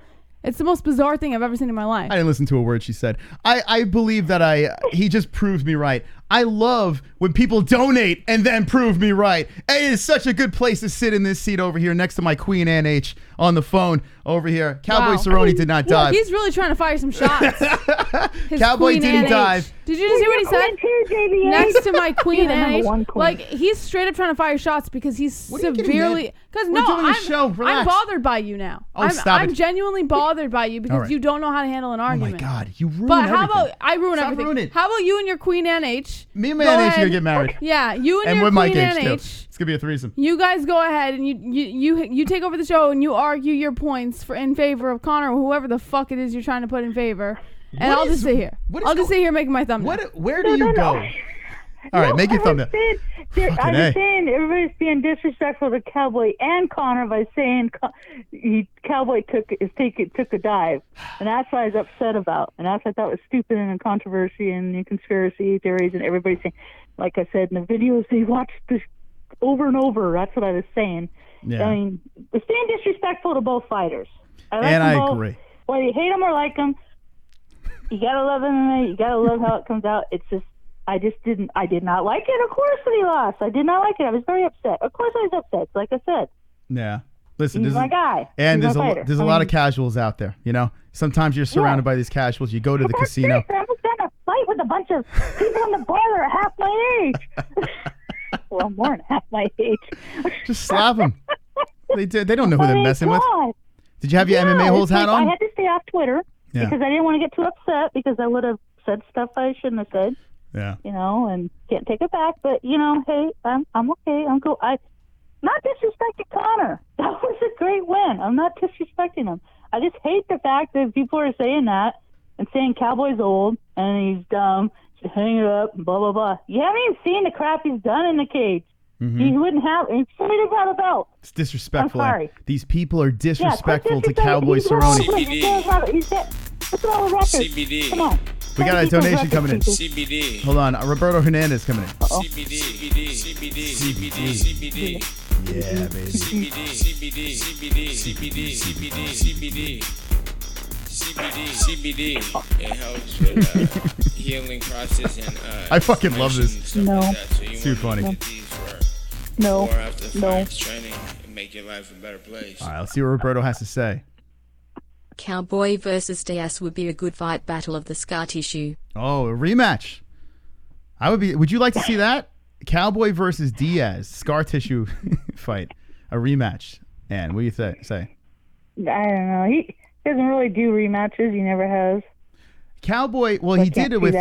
It's the most bizarre thing I've ever seen in my life. I didn't listen to a word she said. I believe that he just proved me right. I love when people donate and then prove me right. It is such a good place to sit in this seat over here next to my Queen Anne H on the phone over here. Cowboy Cerrone did not dive. He's really trying to fire some shots. Cowboy didn't dive. Did you just hear what he said? Next to my Queen Anne H. Like, he's straight up trying to fire shots because he's severely... Because no, I'm bothered by you now. I'm genuinely bothered by you because you don't know how to handle an argument. Oh my God, you ruin everything. But how about I ruin everything? How about you and your Queen Anne H? Me and my Anne H are gonna get married. Yeah, you and your Queen Anne H. It's gonna be a threesome. You guys go ahead and you take over the show and you argue your points in favor of Conor or whoever the fuck it is you're trying to put in favor. And I'll just sit here. I'll just sit here making my thumbnail. Where do you go? All right, make your thumbnail. I was saying everybody's being disrespectful to Cowboy and Conor by saying Cowboy took a dive, and that's what I was upset about, and that's what I thought was stupid and a controversy and the conspiracy theories and everybody saying, like I said in the videos, they watched this over and over. That's what I was saying. Yeah. I mean, it's being disrespectful to both fighters. I agree. Whether you hate them or like them, you gotta love MMA. You gotta love how it comes out. It's just. I did not like it. Of course that he lost. I did not like it. I was very upset. Of course I was upset, like I said. Yeah. Listen, he's my guy. And there's a lot of casuals out there, you know? Sometimes you're surrounded by these casuals. You go to the casino. I was going to fight with a bunch of people in the bar that are half my age. Well, more than half my age. Just slap them. They don't know who they're messing with. Did you have your MMA-Holes hat on? I had to stay off Twitter because I didn't want to get too upset because I would have said stuff I shouldn't have said. Yeah. You know, and can't take it back. But, you know, hey, I'm okay. I'm cool. Not disrespecting Conor. That was a great win. I'm not disrespecting him. I just hate the fact that people are saying that and saying Cowboy's old and he's dumb, should hang it up, and blah, blah, blah. You haven't even seen the crap he's done in the cage. Mm-hmm. He wouldn't have, he should have a belt. It's disrespectful. I'm sorry. These people are disrespectful to Cowboy Cerrone. CBD. Come on. We got a donation coming in. CBD. Hold on. Roberto Hernandez coming in. CBD. Yeah, baby. CBD. It helps with healing process and I fucking love this. No. It's too funny. No. Training and make your life a better place. All right, let's see what Roberto has to say. Cowboy versus DIAZ would be a good fight. Battle of the scar tissue. Oh, a rematch. Would you like to see that? Cowboy versus DIAZ scar tissue fight, a rematch. And what do you say? I don't know. He doesn't really do rematches. He never has. Cowboy. Well, he did it with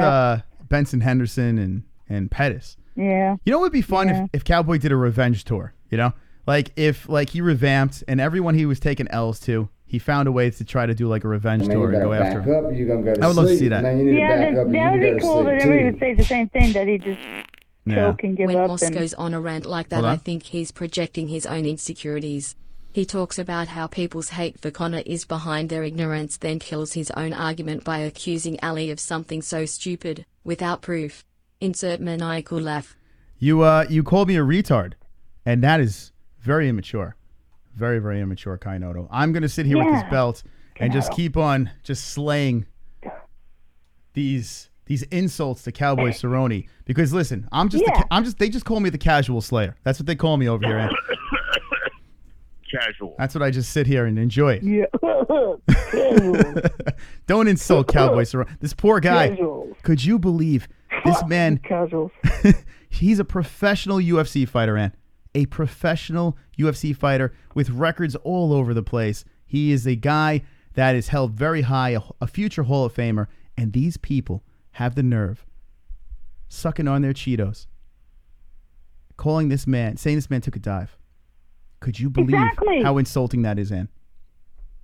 Benson Henderson and Pettis. Yeah. You know what would be fun if Cowboy did a revenge tour? You know, like if he revamped and everyone he was taking L's to. He found a way to try to do like a revenge tour and go after him. I would love to see that. That would be cool, but everybody would say the same thing, that he just choke and give when up. Moss goes on a rant like that, I think he's projecting his own insecurities. He talks about how people's hate for Conor is behind their ignorance, then kills his own argument by accusing Ali of something so stupid, without proof. Insert maniacal laugh. You called me a retard, and that is very immature. Very, very immature, Kainoto. I'm going to sit here with this belt and just keep on just slaying these insults to Cowboy Cerrone. Because listen, they just call me the casual slayer. That's what they call me over here. Casual. That's what I just sit here and enjoy. Yeah. Don't insult Cowboy Cerrone. This poor guy. Casual. Could you believe this man? Casual. He's a professional UFC fighter, man. A professional UFC fighter with records all over the place. He is a guy that is held very high, a future Hall of Famer, and these people have the nerve sucking on their Cheetos, saying this man took a dive. Could you believe how insulting that is, Ann?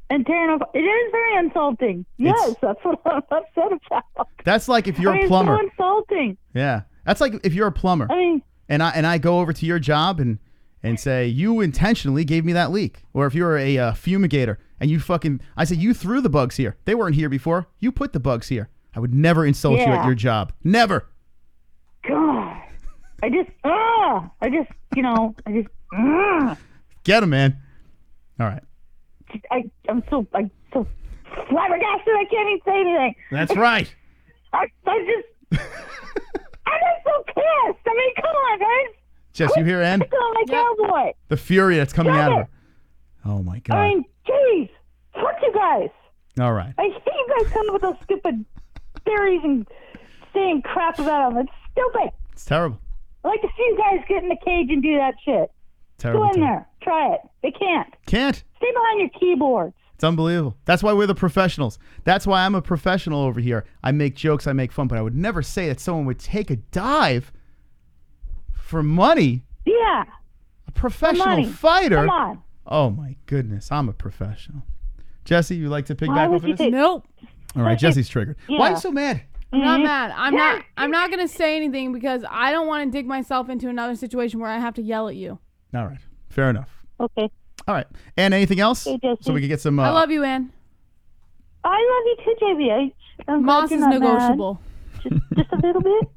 And tearing up, it is very insulting. Yes, that's what I'm upset about. That's like if you're a plumber. It's so insulting. Yeah, that's like if you're a plumber. I mean. And I go over to your job and say, you intentionally gave me that leak. Or if you're a fumigator and I say, you threw the bugs here. They weren't here before. You put the bugs here. I would never insult you at your job. Never. God. I just. Get him, man. All right. I'm so flabbergasted I can't even say anything. That's right. I just. I'm just so pissed. I mean, come on, guys. Jess, you hear Ann? My Cowboy. The fury that's coming out of her. Oh my God. I mean, jeez. Fuck you guys. All right. I hate you guys coming up with those stupid theories and saying crap about them. It's stupid. It's terrible. I like to see you guys get in the cage and do that shit. Terrible. Go in there. Try it. They can't. Can't. Stay behind your keyboards. It's unbelievable. That's why we're the professionals. That's why I'm a professional over here. I make jokes, I make fun, but I would never say that someone would take a dive for money. Yeah. A professional fighter. Come on. Oh my goodness, I'm a professional. Jessie, you like to piggyback Why would off you of this? Nope. All right, Jessie's triggered. Yeah. Why are you so mad? I'm not mad. I'm not gonna say anything because I don't want to dig myself into another situation where I have to yell at you. All right, fair enough. Okay. All right, and anything else? Hey, Jessie. So we can get some. I love you, Ann. I love you too, JBH. I'm Moss glad is you're not negotiable. mad. Just a little bit.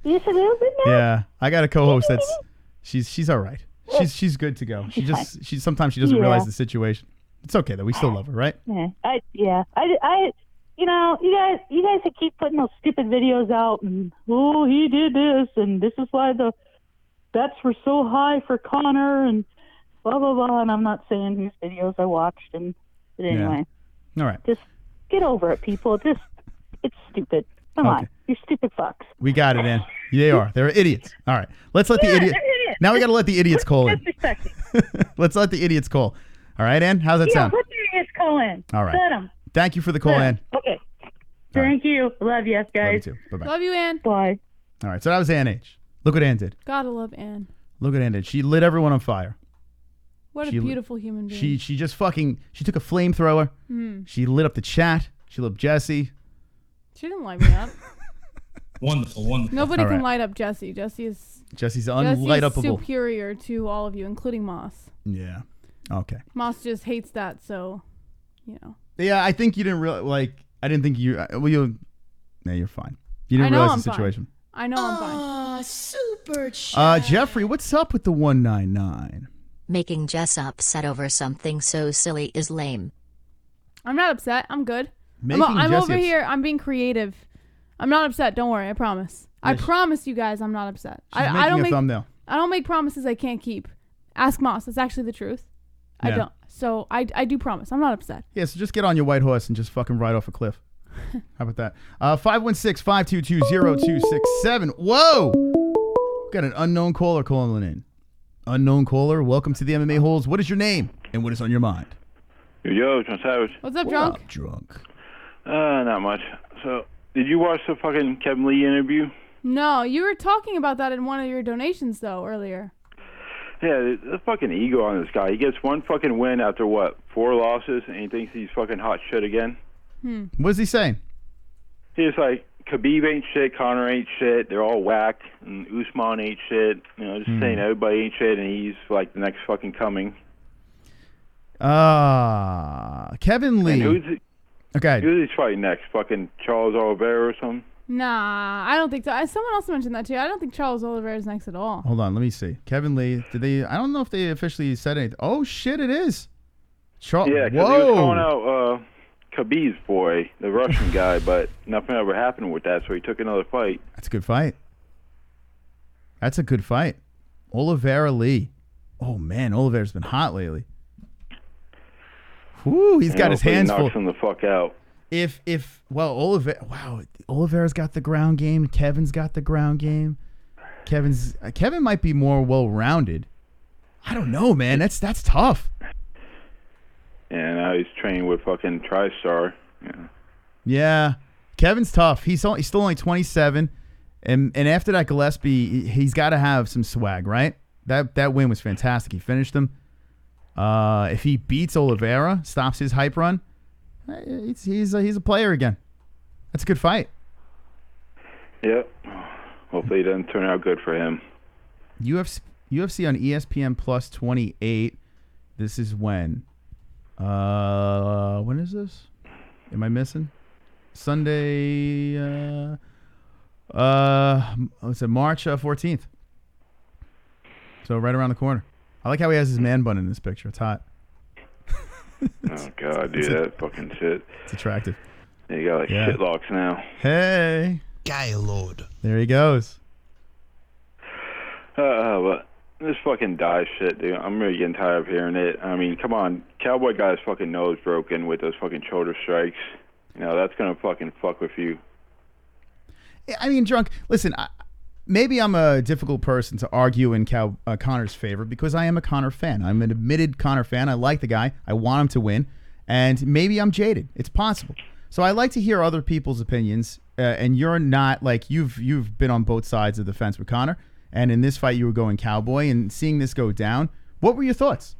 Just a little bit now. Yeah, I got a co-host that's she's all right. She's good to go. She sometimes she doesn't realize the situation. It's okay though. We still love her, right? Yeah. I you know, you guys that keep putting those stupid videos out and he did this and this is why the bets were so high for Conor and blah blah blah, and I'm not saying whose videos I watched, but anyway. All right. Just get over it, people. It's stupid. Come on. You're stupid fucks. We got it, Ann. They are. They're idiots. All right. Let's let the idiot. Now we got to let the idiots call in. Let's let the idiots call. All right, Ann? How's that sound? Let the idiots call in. All right. Let them. Thank you for the call, Ann. Okay. Thank you. Love you guys. Love you too. Bye-bye. Love you, Ann. Bye. All right. So that was Ann H. Look what Ann did. Gotta love Ann. Look what Ann did. She lit everyone on fire. What a beautiful human being. She just fucking, she took a flamethrower. She lit up the chat. She lit up Jessie. She didn't light me up. Wonderful. Nobody can light up Jessie. Jessie's unlight-upable. superior to all of you, including Moss. Yeah. Okay. Moss just hates that, so, you know. Yeah, I think you didn't realize, I didn't think you, no, you're fine. You didn't realize the situation. I know I'm fine. Super chat. Jeffrey, what's up with the 199? Making Jess upset over something so silly is lame. I'm not upset. I'm good. Making I'm Jessie over here. I'm being creative. I'm not upset. Don't worry. I promise. I promise you guys I'm not upset. I don't make thumbnail. I don't make promises I can't keep. Ask Moss. That's actually the truth. I don't. So I do promise. I'm not upset. Yeah, so just get on your white horse and just fucking ride off a cliff. How about that? 516-522-0267. Whoa! Got an unknown caller calling in. Unknown caller, welcome to the MMA Holes. What is your name and what is on your mind? Yo, John Savage. What's up, drunk? What up, drunk? Not much. So, did you watch the fucking Kevin Lee interview? No, you were talking about that in one of your donations, though, earlier. Yeah, the fucking ego on this guy. He gets one fucking win after, 4 losses, and he thinks he's fucking hot shit again. What is he saying? He's like, Khabib ain't shit, Conor ain't shit, they're all whacked, and Usman ain't shit. You know, just saying everybody ain't shit, and he's like the next fucking coming. Kevin Lee. And okay. Who's he fighting next? Fucking Charles Oliveira or something? Nah, I don't think so. Someone else mentioned that too. I don't think Charles Oliveira is next at all. Hold on, let me see. Kevin Lee, did they? I don't know if they officially said anything. Oh shit, it is. Yeah, because he was calling out Khabib's boy, the Russian guy, but nothing ever happened with that, so he took another fight. That's a good fight. That's a good fight. Oliveira Lee. Oh man, Oliveira's been hot lately. Whoo, he's got his hands full. Knocks him the fuck out. Oliveira's got the ground game. Kevin's got the ground game. Kevin might be more well-rounded. I don't know, man. That's tough. And now he's training with fucking TriStar. Yeah, Kevin's tough. He's still only 27, and after that Gillespie, he's got to have some swag, right? That win was fantastic. He finished him. If he beats Oliveira, stops his hype run, he's a player again. That's a good fight. Yep. Hopefully it doesn't turn out good for him. UFC on ESPN Plus 28. This is when? When is this? Am I missing? Sunday. It's March 14th. So right around the corner. I like how he has his man bun in this picture. It's hot. Oh god, dude, that fucking shit. It's attractive. You got shit locks now. Hey. Gaylord. There he goes. But this fucking die shit, dude. I'm really getting tired of hearing it. I mean, come on. Cowboy got his fucking nose broken with those fucking shoulder strikes. You know, that's going to fucking fuck with you. I mean, Drunk, listen, maybe I'm a difficult person to argue in Conor's favor because I am a Conor fan. I'm an admitted Conor fan. I like the guy. I want him to win. And maybe I'm jaded. It's possible. So I like to hear other people's opinions. And you're not, like, you've been on both sides of the fence with Conor. And in this fight, you were going Cowboy. And seeing this go down, what were your thoughts?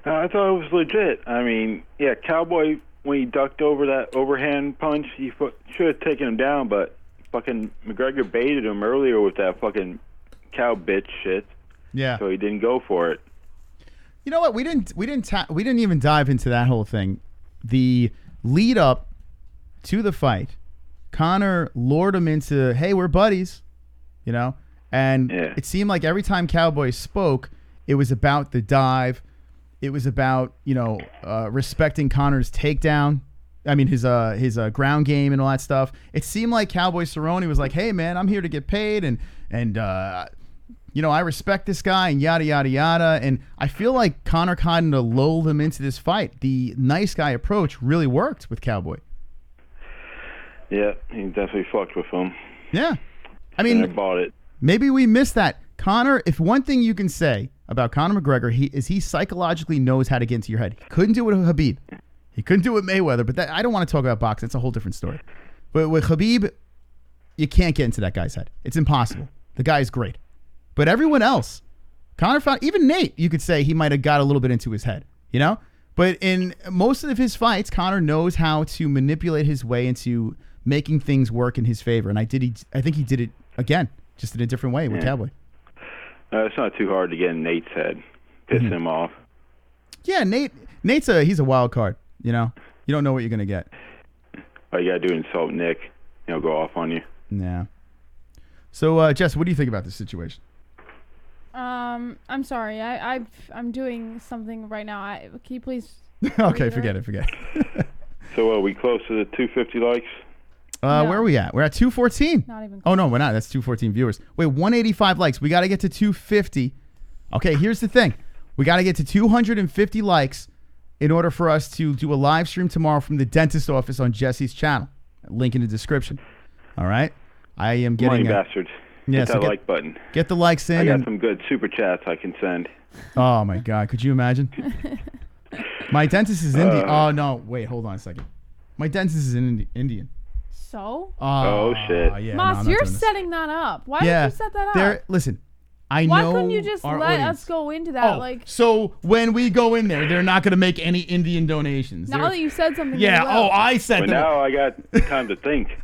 I thought it was legit. I mean, yeah, Cowboy, when he ducked over that overhand punch, he should have taken him down, but fucking McGregor baited him earlier with that fucking cow bitch shit. Yeah. So he didn't go for it. You know what? We didn't even dive into that whole thing. The lead up to the fight, Conor lured him into, hey, we're buddies, you know? And it seemed like every time Cowboy spoke, it was about the dive. It was about, you know, respecting Conor's takedown. I mean, his ground game and all that stuff. It seemed like Cowboy Cerrone was like, hey, man, I'm here to get paid. And you know, I respect this guy and yada, yada, yada. And I feel like Conor kind of lulled him into this fight. The nice guy approach really worked with Cowboy. Yeah, he definitely fucked with him. Yeah. I mean, I bought it. Maybe we missed that. Conor, if one thing you can say about Conor McGregor, he psychologically knows how to get into your head. He couldn't do it with Khabib. He couldn't do it with Mayweather, but I don't want to talk about boxing. It's a whole different story. But with Khabib, you can't get into that guy's head. It's impossible. The guy is great. But everyone else, Conor found, even Nate, you could say he might have got a little bit into his head, you know? But in most of his fights, Conor knows how to manipulate his way into making things work in his favor. And I think he did it again, just in a different way with Cowboy. It's not too hard to get in Nate's head, piss him off. Yeah, Nate's he's a wild card, you know? You don't know what you're going to get. All you got to do is insult Nick, he'll go off on you. Yeah. So, Jess, what do you think about this situation? I'm sorry. I'm doing something right now. Can you please? Okay, forget it. So, we close to the 250 likes? No. Where are we at? We're at 214. Not even close. Oh, no, we're not. That's 214 viewers. Wait, 185 likes. We got to get to 250. Okay, here's the thing. We got to get to 250 likes in order for us to do a live stream tomorrow from the dentist office on Jessie's channel. Link in the description. All right? I am getting... Money bastards. Yeah, hit that like button. Get the likes in. I got some good super chats I can send. Oh, my God. Could you imagine? My dentist is Indian. Oh, no. Wait, hold on a second. My dentist is Indian. So? Oh, shit. Yeah, Moss, you're setting that up. Why did you set that up? Listen, Why couldn't you just let us go into that? So when we go in there, they're not going to make any Indian donations. Now that you said something. Yeah. I said that. Now I got time to think.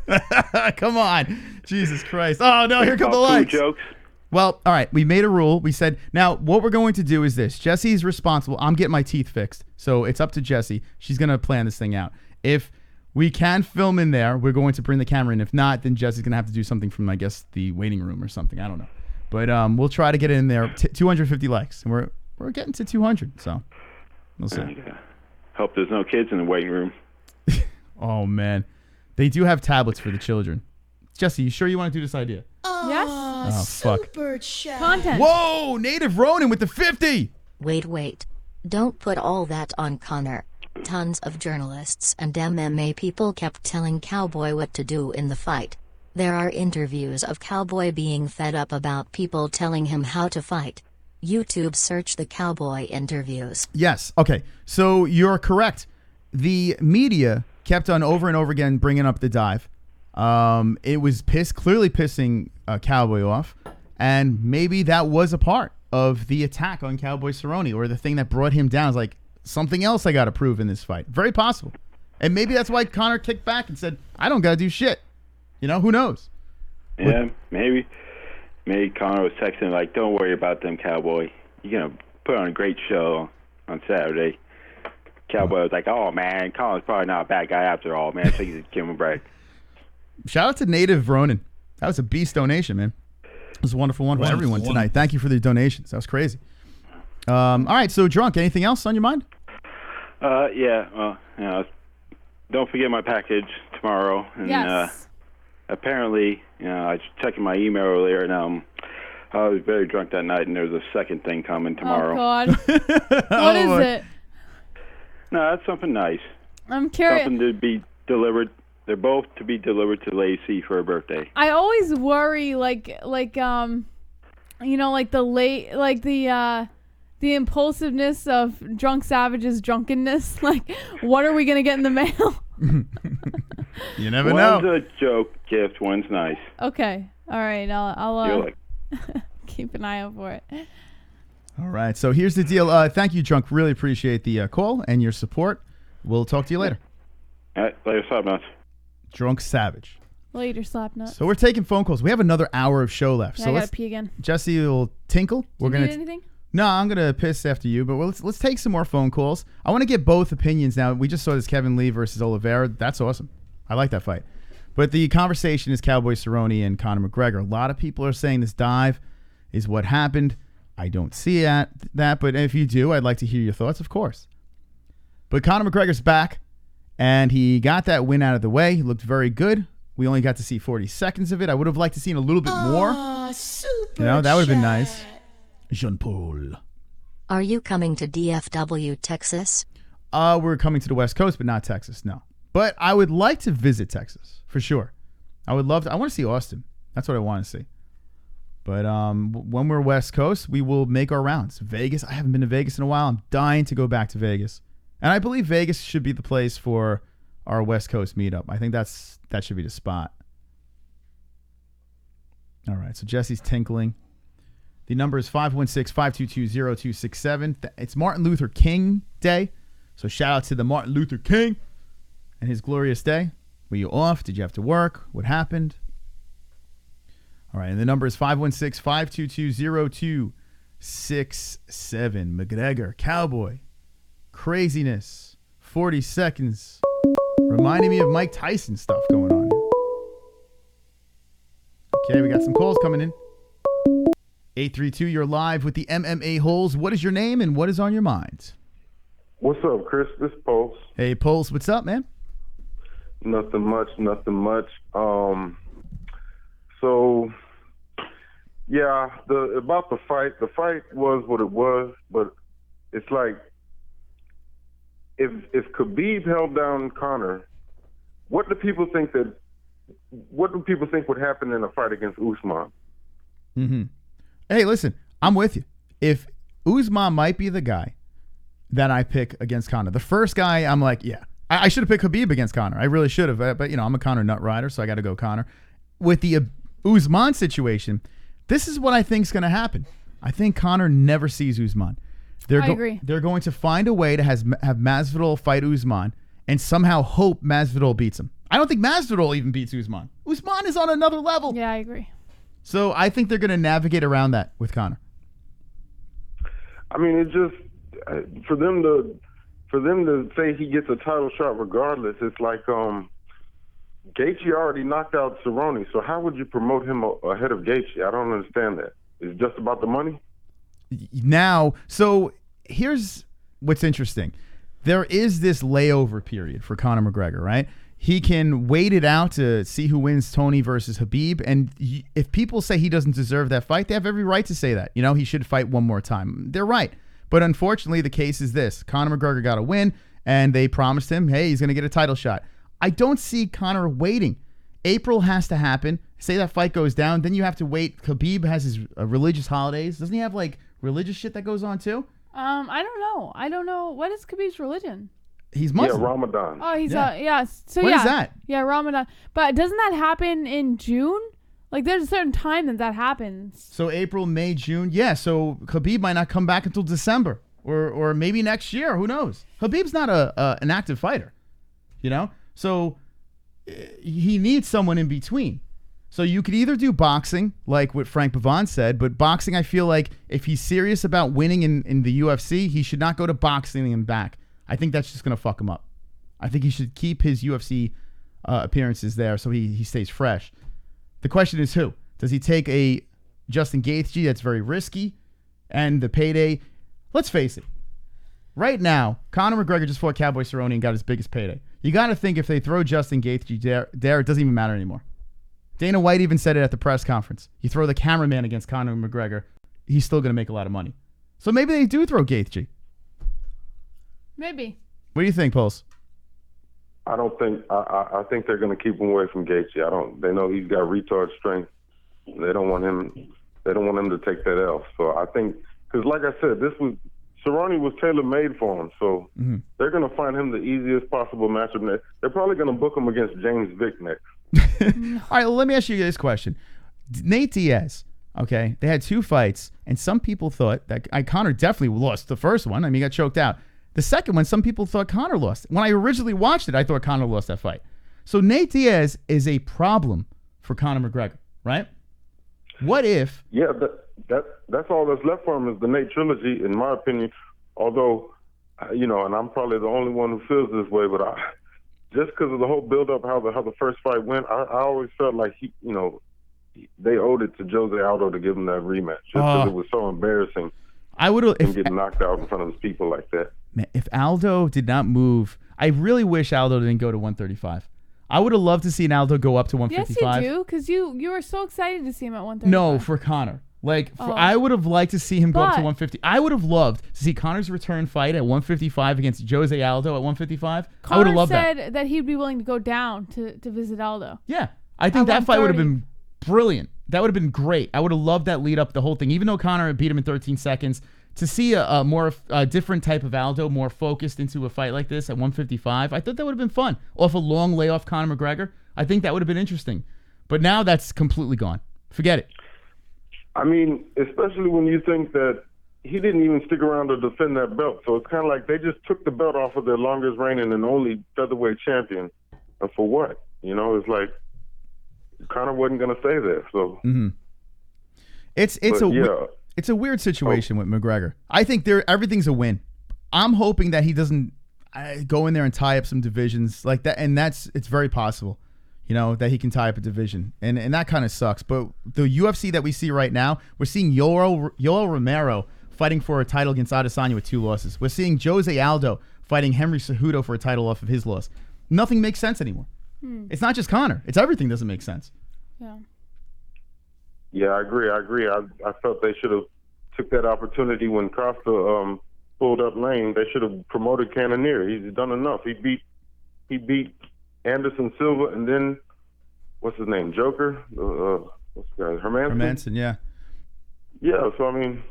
Come on. Jesus Christ. Oh, no. Here come the likes. Jokes. Well, all right. We made a rule. We said, now what we're going to do is this. Jessie's responsible. I'm getting my teeth fixed. So it's up to Jessie. She's going to plan this thing out. If we can film in there, we're going to bring the camera in. If not, then Jessie's going to have to do something from, I guess, the waiting room or something. I don't know. But we'll try to get it in there. 250 likes. And we're getting to 200. So we'll see. Hope there's no kids in the waiting room. Oh, man. They do have tablets for the children. Jessie, you sure you want to do this idea? Yes. Oh, fuck. SUPERCHAT. Content. Whoa, Native Ronin with the 50. Wait. Don't put all that on Conor. Tons of journalists and MMA people kept telling Cowboy what to do in the fight. There are interviews of Cowboy being fed up about people telling him how to fight. YouTube search the Cowboy interviews. Yes. Okay. So you're correct. The media kept on over and over again bringing up the dive. It was clearly pissing Cowboy off. And maybe that was a part of the attack on Cowboy Cerrone, or the thing that brought him down is like, something else I got to prove in this fight. Very possible. And maybe that's why Conor kicked back and said, I don't got to do shit. You know, who knows? Yeah, maybe. Maybe Conor was texting like, don't worry about them, Cowboy. You're going to put on a great show on Saturday. Cowboy was like, oh, man, Conor's probably not a bad guy after all, man. So you just give him a break. Shout out to Native Ronin. That was a beast donation, man. It was wonderful one for everyone tonight. Thank you for the donations. That was crazy. All right, so Drunk, anything else on your mind? Yeah, well, you know, don't forget my package tomorrow. And, yes. Apparently, you know, I was checking my email earlier, and I was very drunk that night, and there's a second thing coming tomorrow. Oh, God. What is it? No, that's something nice. I'm curious. Something to be delivered. They're both to be delivered to Lacey for her birthday. I always worry, like the impulsiveness of drunk savages' drunkenness. Like, what are we gonna get in the mail? You never know. One's a joke gift. One's nice. Okay. All right. I'll You're like, keep an eye out for it. All right. So here's the deal. Thank you, Drunk. Really appreciate the call and your support. We'll talk to you later. all right, later, Slapnuts. Drunk Savage. Later, Slapnut. So we're taking phone calls. We have another hour of show left. Yeah, so I let's gotta pee again. Jessie will tinkle. Do you need anything? No, I'm gonna piss after you. But let's take some more phone calls. I want to get both opinions now. We just saw this Kevin Lee versus Oliveira. That's awesome. I like that fight. But the conversation is Cowboy Cerrone and Conor McGregor. A lot of people are saying this dive is what happened. I don't see that, but if you do, I'd like to hear your thoughts, of course. But Conor McGregor's back, and he got that win out of the way. He looked very good. We only got to see 40 seconds of it. I would have liked to see a little bit more. Super that would have been nice. Jean-Paul. Are you coming to DFW, Texas? We're coming to the West Coast, but not Texas, no. But I would like to visit Texas, for sure. I would love to. I want to see Austin. That's what I want to see. But when we're West Coast, we will make our rounds. Vegas, I haven't been to Vegas in a while. I'm dying to go back to Vegas. And I believe Vegas should be the place for our West Coast meetup. I think that should be the spot. All right, so Jessie's tinkling. The number is 516-522-0267. It's Martin Luther King Day. So shout out to the Martin Luther King and his glorious day. Were you off? Did you have to work? What happened? All right, and the number is 516-522-0267. McGregor, Cowboy, craziness, 40 seconds. Reminding me of Mike Tyson stuff going on here. Okay, we got some calls coming in. 832, you're live with the MMA-Holes. What is your name and what is on your mind? What's up, Chris? This is Pulse. Hey, Pulse, what's up, man? Nothing much. So, yeah, about the fight was what it was, but it's like, if Khabib held down Conor, what do people think would happen in a fight against Usman? Mm-hmm. Hey, listen, I'm with you. If Usman might be the guy that I pick against Conor, the first guy, I'm like, yeah, I should have picked Khabib against Conor. I really should have, but I'm a Conor nut rider, so I got to go Conor. With the Usman situation, this is what I think is going to happen. I think Conor never sees Usman. I agree. They're going to find a way to have Masvidal fight Usman and somehow hope Masvidal beats him. I don't think Masvidal even beats Usman. Usman is on another level. Yeah, I agree. So I think they're going to navigate around that with Conor. I mean, it just for them to say he gets a title shot regardless, it's like Gaethje already knocked out Cerrone, so how would you promote him ahead of Gaethje? I don't understand that. Is it just about the money? Now, so here's what's interesting. There is this layover period for Conor McGregor, right? He can wait it out to see who wins Tony versus Khabib. And if people say he doesn't deserve that fight, they have every right to say that. He should fight one more time. They're right. But unfortunately, the case is this. Conor McGregor got a win, and they promised him, hey, he's going to get a title shot. I don't see Conor waiting. April has to happen. Say that fight goes down, then you have to wait. Khabib has his religious holidays. Doesn't he have, religious shit that goes on, too? I don't know. What is Khabib's religion? He's Muslim. Yeah, Ramadan. Oh, he's So what is that? Yeah, Ramadan. But doesn't that happen in June? There's a certain time that happens. So April, May, June. Yeah, so Khabib might not come back until December or maybe next year. Who knows? Khabib's not an active fighter, So he needs someone in between. So you could either do boxing, like what Frank Pavon said, but boxing, I feel like if he's serious about winning in the UFC, he should not go to boxing and back. I think that's just going to fuck him up. I think he should keep his UFC appearances there so he stays fresh. The question is who? Does he take a Justin Gaethje that's very risky and the payday? Let's face it. Right now, Conor McGregor just fought Cowboy Cerrone and got his biggest payday. You got to think if they throw Justin Gaethje there, it doesn't even matter anymore. Dana White even said it at the press conference. You throw the cameraman against Conor McGregor, he's still going to make a lot of money. So maybe they do throw Gaethje. Maybe. What do you think, Pulse? I don't think. I think they're going to keep him away from Gaethje. They know he's got retard strength. They don't want him. They don't want him to take that L. So I think, because like I said, Cerrone was tailor made for him. So they're going to find him the easiest possible matchup next. They're probably going to book him against James Vick next. All right, well, let me ask you this question. Nate Diaz, okay, they had 2 fights, and some people thought that Conor definitely lost the first one. I mean, he got choked out. The second one, some people thought Conor lost. When I originally watched it, I thought Conor lost that fight. So Nate Diaz is a problem for Conor McGregor, right? What if... Yeah, that's all that's left for him is the Nate trilogy, in my opinion. Although, and I'm probably the only one who feels this way, but just because of the whole build-up, how the first fight went, I always felt like they owed it to Jose Aldo to give him that rematch, just because it was so embarrassing. I would have getting knocked out in front of his people like that. Man, if Aldo did not move, I really wish Aldo didn't go to 135. I would have loved to see Aldo go up to 155. Yes, you do, because you were so excited to see him at 135. No, for Conor. I would have liked to see him go up to 150. I would have loved to see Conor's return fight at 155 against Jose Aldo at 155. I would have loved that. Conor said that he'd be willing to go down to visit Aldo. Yeah, I think that fight would have been brilliant. That would have been great. I would have loved that lead up the whole thing. Even though Conor beat him in 13 seconds, to see a more different type of Aldo, more focused into a fight like this at 155, I thought that would have been fun. Off a long layoff Conor McGregor, I think that would have been interesting. But now that's completely gone. Forget it. I mean, especially when you think that he didn't even stick around to defend that belt. So it's kind of like they just took the belt off of their longest reigning and only featherweight champion. And for what? It's like Conor wasn't going to stay there. So It's a weird situation with McGregor. I think everything's a win. I'm hoping that he doesn't go in there and tie up some divisions like that, and it's very possible, that he can tie up a division, and that kind of sucks. But the UFC that we see right now, we're seeing Yoel Romero fighting for a title against Adesanya with 2 losses. We're seeing Jose Aldo fighting Henry Cejudo for a title off of his loss. Nothing makes sense anymore. It's not just Conor. It's everything doesn't make sense. Yeah. Yeah, I agree. I felt they should have took that opportunity when Costa pulled up Lane. They should have promoted Cannonier. He's done enough. He beat Anderson Silva, and then what's his name? Joker. What's the guy? Hermanson. Yeah. Yeah. So I mean,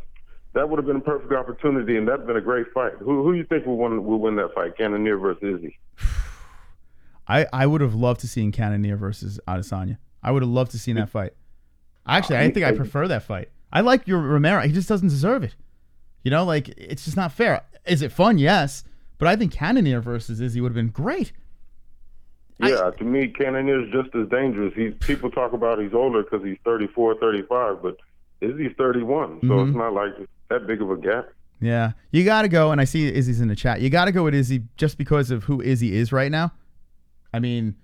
that would have been a perfect opportunity, and that'd been a great fight. Who you think will win that fight? Cannonier versus Izzy? I would have loved to see Cannonier versus Adesanya. I would have loved to see that fight. Actually, I think I prefer that fight. I like your Romero. He just doesn't deserve it. It's just not fair. Is it fun? Yes. But I think Cannonier versus Izzy would have been great. Yeah, to me, Cannonier's just as dangerous. People talk about he's older because he's 34, 35, but Izzy's 31, so it's not like that big of a gap. Yeah. You got to go, and I see Izzy's in the chat. You got to go with Izzy just because of who Izzy is right now. I mean,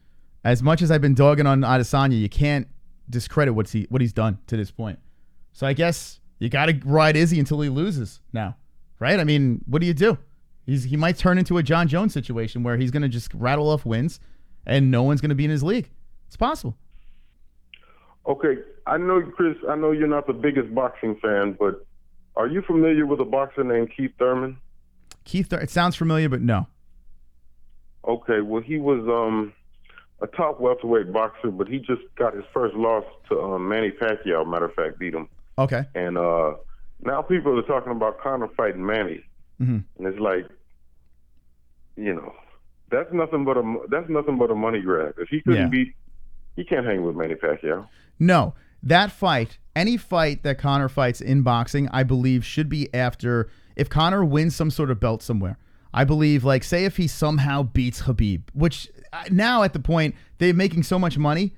as much as I've been dogging on Adesanya, you can't discredit what he's done to this point. So I guess you got to ride Izzy until he loses now, right? I mean, what do you do? He might turn into a John Jones situation where he's going to just rattle off wins and no one's going to be in his league. It's possible. Okay, I know, Chris, I know you're not the biggest boxing fan, but are you familiar with a boxer named Keith Thurman? It sounds familiar, but no. Okay, well, he was a top welterweight boxer, but he just got his first loss to Manny Pacquiao, matter of fact, beat him. Okay. And now people are talking about Conor fighting Manny. And it's like, that's nothing but a money grab. If he couldn't beat, he can't hang with Manny Pacquiao. No, that fight, any fight that Conor fights in boxing, I believe should be after, if Conor wins some sort of belt somewhere. I believe, like, say if he somehow beats Khabib, which now at the point, they're making so much money,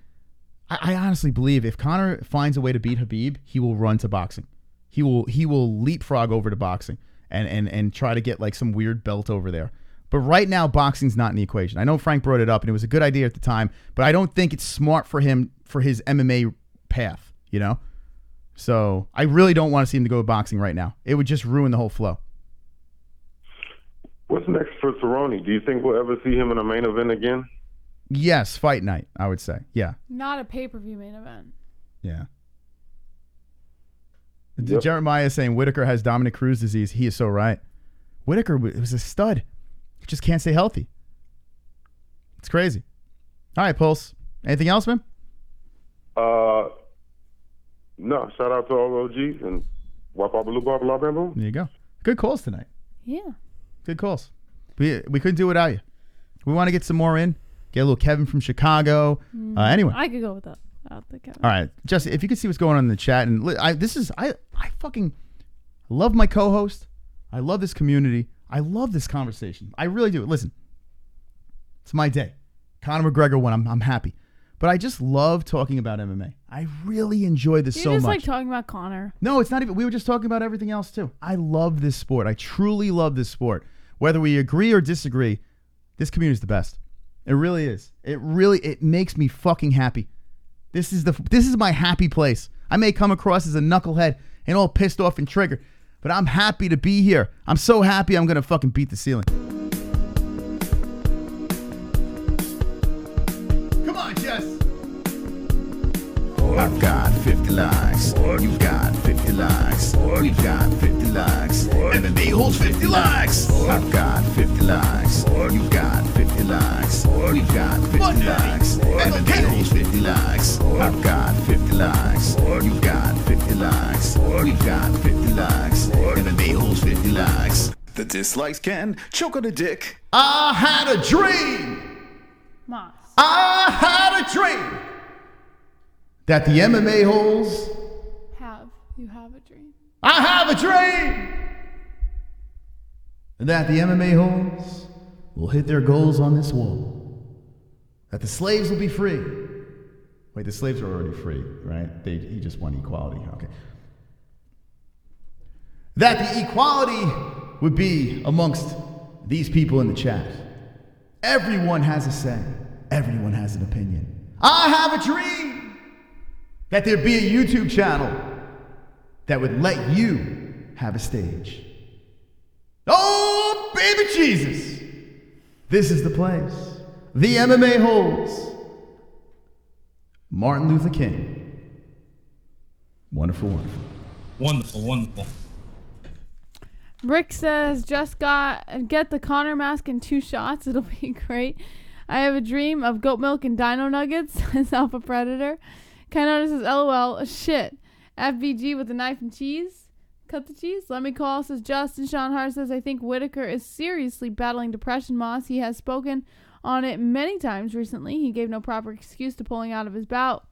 I honestly believe if Conor finds a way to beat Khabib, he will run to boxing. He will leapfrog over to boxing and try to get like some weird belt over there. But right now, boxing's not in the equation. I know Frank brought it up, and it was a good idea at the time, but I don't think it's smart for him for his MMA path, So I really don't want to see him to go to boxing right now. It would just ruin the whole flow. What's next for Cerrone? Do you think we'll ever see him in a main event again? Yes, fight night, I would say. Yeah. Not a pay-per-view main event. Yeah. Yep. Jeremiah saying Whitaker has Dominic Cruz disease. He is so right. Whitaker was a stud. He just can't stay healthy. It's crazy. All right, Pulse. Anything else, man? No. Shout out to all OGs and wap blah blah blah blah blah. There you go. Good calls tonight. Yeah. Good calls. We couldn't do it without you. We want to get some more in. Get a little Kevin from Chicago. Anyway. I could go with that. All right, Jesse, if you could see what's going on in the chat, and I fucking love my co-host. I love this community. I love this conversation. I really do. Listen, it's my day. Conor McGregor won. I'm happy, but I just love talking about MMA. I really enjoy this so much. You just like talking about Conor. No, it's not even. We were just talking about everything else too. I love this sport. I truly love this sport. Whether we agree or disagree, this community is the best. It really is. It makes me fucking happy. This is my happy place. I may come across as a knucklehead and all pissed off and triggered, but I'm happy to be here. I'm so happy I'm going to fucking beat the ceiling. Come on, Jess. I've got 50 likes. You've got 50 likes. We've got 50 likes. MMA-Holes 50 likes. I've got 50 likes. You've got 50 likes. We've got 50 likes. MMA-Holes 50 likes. I've got 50 likes. You've got 50 likes. We've got 50 likes. MMA-Holes 50 likes. The dislikes can choke on a dick. I had a dream. Moss. I had a dream that the MMA holes You have a dream. I have a dream that the MMA holes will hit their goals on this wall. That the slaves will be free. Wait, the slaves are already free, right? He just won equality. Okay. That the equality would be amongst these people in the chat. Everyone has a say. Everyone has an opinion. I have a dream that there'd be a YouTube channel that would let you have a stage. Oh, baby Jesus. This is the place. The MMA Holes. Martin Luther King. Wonderful, wonderful. Wonderful, wonderful. Rick says, just get the Conor mask in 2 shots. It'll be great. I have a dream of goat milk and dino nuggets as Alpha Predator. Kind says, LOL, shit. FBG with a knife and cheese. Cut the cheese. Let me call, says Justin. Sean Hart says, I think Whitaker is seriously battling depression, Moss. He has spoken on it many times recently. He gave no proper excuse to pulling out of his bout.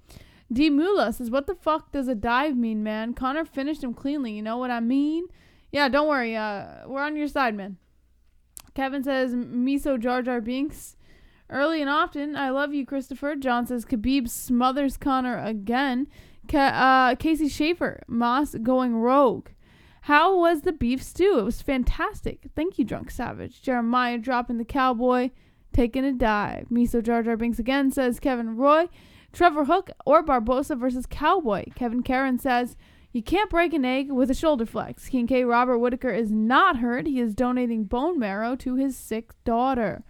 D. Mula says, what the fuck does a dive mean, man? Conor finished him cleanly. You know what I mean? Yeah, don't worry. We're on your side, man. Kevin says, Miso Jar Jar Binks. Early and often. I love you, Christopher. John says, Khabib smothers Conor again. Casey Schaefer. Moss going rogue. How was the beef stew? It was fantastic. Thank you, Drunk Savage. Jeremiah dropping the Cowboy. Taking a dive. Miso Jar Jar Binks again, says Kevin Roy. Trevor Hook or Barbosa versus Cowboy. Kevin Karen says, you can't break an egg with a shoulder flex. King K. Robert Whitaker is not hurt. He is donating bone marrow to his sick daughter.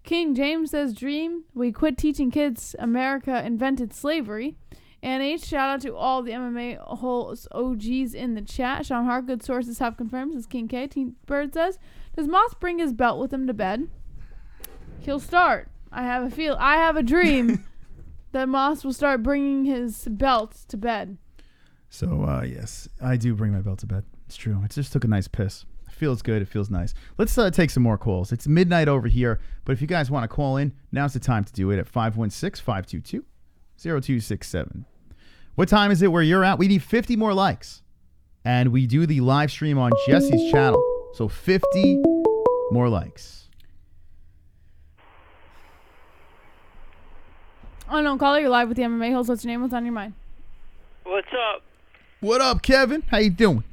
King James says, dream. We quit teaching kids America invented slavery. And H, shout out to all the MMA-Holes OGs in the chat. Sean Hart, good sources have confirmed, says King K. Teen Bird says, does Moss bring his belt with him to bed? He'll start. I have a dream that Moss will start bringing his belt to bed. So, yes, I do bring my belt to bed. It's true. It just took a nice piss. It feels good. It feels nice. Let's take some more calls. It's midnight over here, but if you guys want to call in, now's the time to do it at 516-522-0267. What time is it where you're at? We need 50 more likes. And we do the live stream on Jessie's channel. So 50 more likes. Oh, no, caller, you're live with the MMA Holes. What's your name? What's on your mind? What's up? What up, Kevin? How you doing?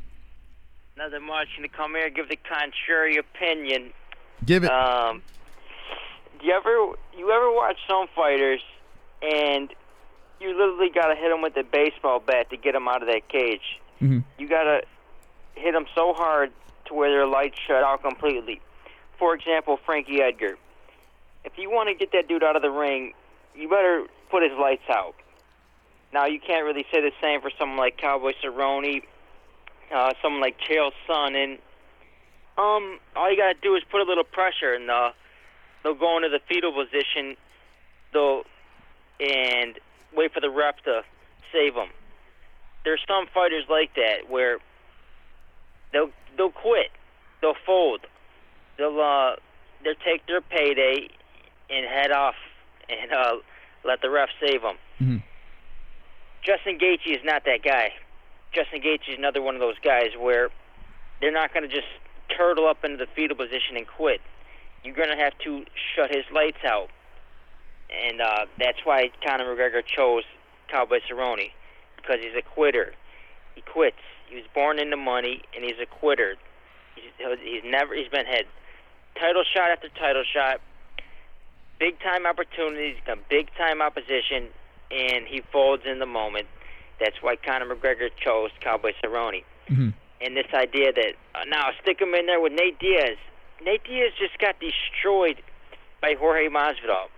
Nothing much. To come here, give the contrary opinion. Give it. You ever watch some fighters and you literally got to hit them with a baseball bat to get them out of that cage? Mm-hmm. You got to hit them so hard to where their lights shut out completely. For example, Frankie Edgar. if you want to get that dude out of the ring, you better put his lights out. Now, you can't really say the same for someone like Cowboy Cerrone, someone like Chael Sonnen. All you got to do is put a little pressure, and they'll go into the fetal position and wait for the ref to save them. There's some fighters like that where they'll quit, they'll fold, they'll take their payday and head off and let the ref save them. Mm-hmm. Justin Gaethje is not that guy. Justin Gaethje is another one of those guys where they're not going to just turtle up into the fetal position and quit. You're going to have to shut his lights out. And that's why Conor McGregor chose Cowboy Cerrone, because he's a quitter. He quits. He was born into money, and he's a quitter. He's been had title shot after title shot, big time opportunities, big time opposition, and he folds in the moment. That's why Conor McGregor chose Cowboy Cerrone. Mm-hmm. And this idea that now stick him in there with Nate Diaz. Nate Diaz just got destroyed by Jorge Masvidal.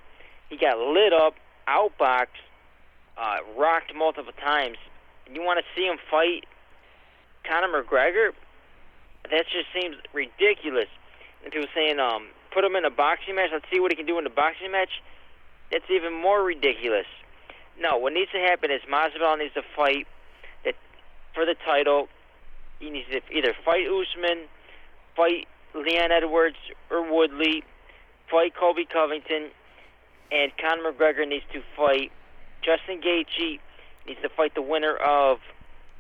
He got lit up, outboxed, rocked multiple times. And you want to see him fight Conor McGregor? That just seems ridiculous. And people saying, put him in a boxing match, let's see what he can do in the boxing match. That's even more ridiculous. No, what needs to happen is Masvidal needs to fight for the title. He needs to either fight Usman, fight Leon Edwards or Woodley, fight Colby Covington, and Conor McGregor needs to fight Justin Gaethje, needs to fight the winner of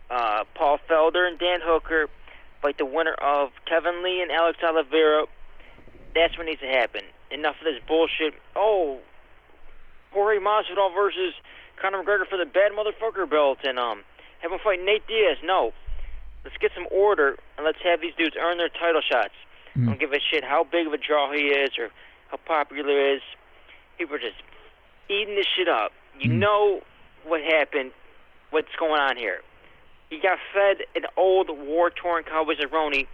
Paul Felder and Dan Hooker, fight the winner of Kevin Lee and Alex Oliveira. That's what needs to happen. Enough of this bullshit. Oh, Jorge Masvidal versus Conor McGregor for the bad motherfucker belt, and have him fight Nate Diaz. No. Let's get some order, and let's have these dudes earn their title shots. I don't give a shit how big of a draw he is or how popular he is. People are just eating this shit up. You know what happened, what's going on here. He got fed an old war-torn Cowboy Cerrone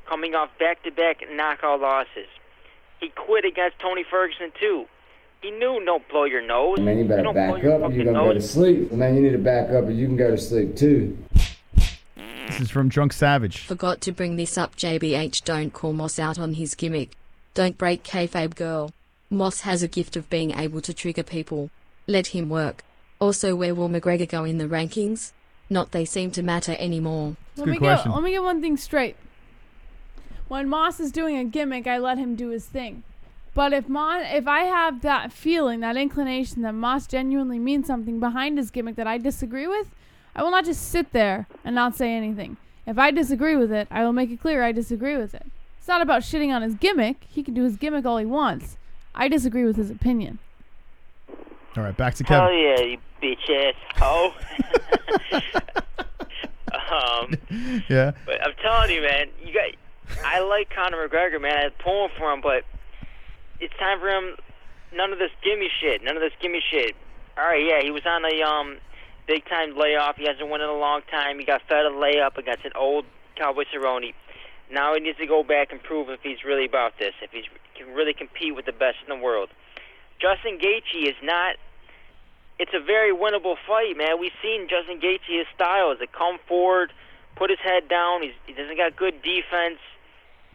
coming off back-to-back knockout losses. He quit against Tony Ferguson, too. He knew don't blow your nose. Man, you better back up. You're going to go to sleep. Man, you need to back up or you can go to sleep, too. This is from Drunk Savage. Forgot to bring this up, JBH. Don't call Moss out on his gimmick. Don't break kayfabe, girl. Moss has a gift of being able to trigger people. Let him work. Also, where will McGregor go in the rankings? Not they seem to matter anymore. Let me get one thing straight. When Moss is doing a gimmick, I let him do his thing. But if I have that feeling, that inclination that Moss genuinely means something behind his gimmick that I disagree with, I will not just sit there and not say anything. If I disagree with it, I will make it clear I disagree with it. It's not about shitting on his gimmick. He can do his gimmick all he wants. I disagree with his opinion. All right, back to Kevin. Hell yeah, you bitch ass hoe. Yeah. But I'm telling you, man, I like Conor McGregor, man. I'm pulling for him, but it's time for him. None of this gimme shit. All right, yeah, he was on a big time layoff. He hasn't won in a long time. He got fed a layup against an old Cowboy Cerrone. Now he needs to go back and prove if he's really about this, if he can really compete with the best in the world. Justin Gaethje is not. It's a very winnable fight, man. We've seen Justin Gaethje, his style is to come forward, put his head down. He doesn't got good defense.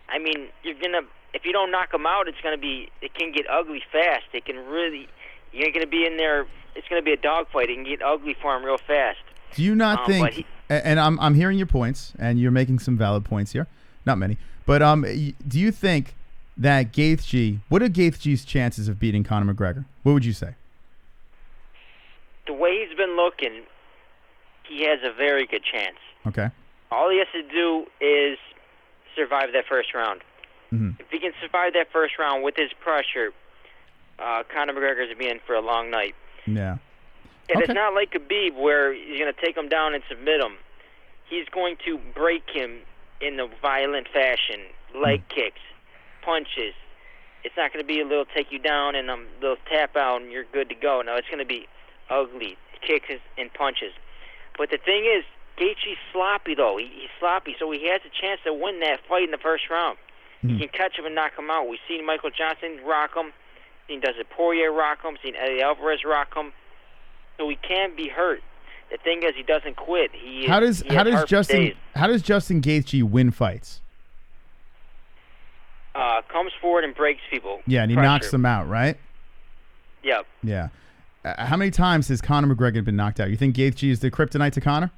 I mean, if you don't knock him out, it can get ugly fast. You're going to be in there. It's going to be a dogfight. It can get ugly for him real fast. Do you not think? And I'm hearing your points, and you're making some valid points here. Not many, but do you think that Gaethje? What are Gaethje's chances of beating Conor McGregor? What would you say? The way he's been looking, he has a very good chance. Okay. All he has to do is survive that first round. Mm-hmm. If he can survive that first round with his pressure, Conor McGregor is in for a long night. Yeah. And it's not like Khabib where he's going to take him down and submit him. He's going to break him in the violent fashion, leg kicks, punches. It's not going to be a little take you down and a little tap out and you're good to go. No, it's going to be ugly kicks and punches. But the thing is, Gaethje's sloppy, though. He's sloppy, so he has a chance to win that fight in the first round. Mm-hmm. He can catch him and knock him out. We've seen Michael Johnson rock him. Seen Dustin Poirier rock him. Seen Eddie Alvarez rock him. So he can be hurt. The thing is, he doesn't quit. How does Justin Gaethje win fights? Comes forward and breaks people. Yeah, and he knocks them out, right? Yep. Yeah. How many times has Conor McGregor been knocked out? You think Gaethje is the kryptonite to Conor?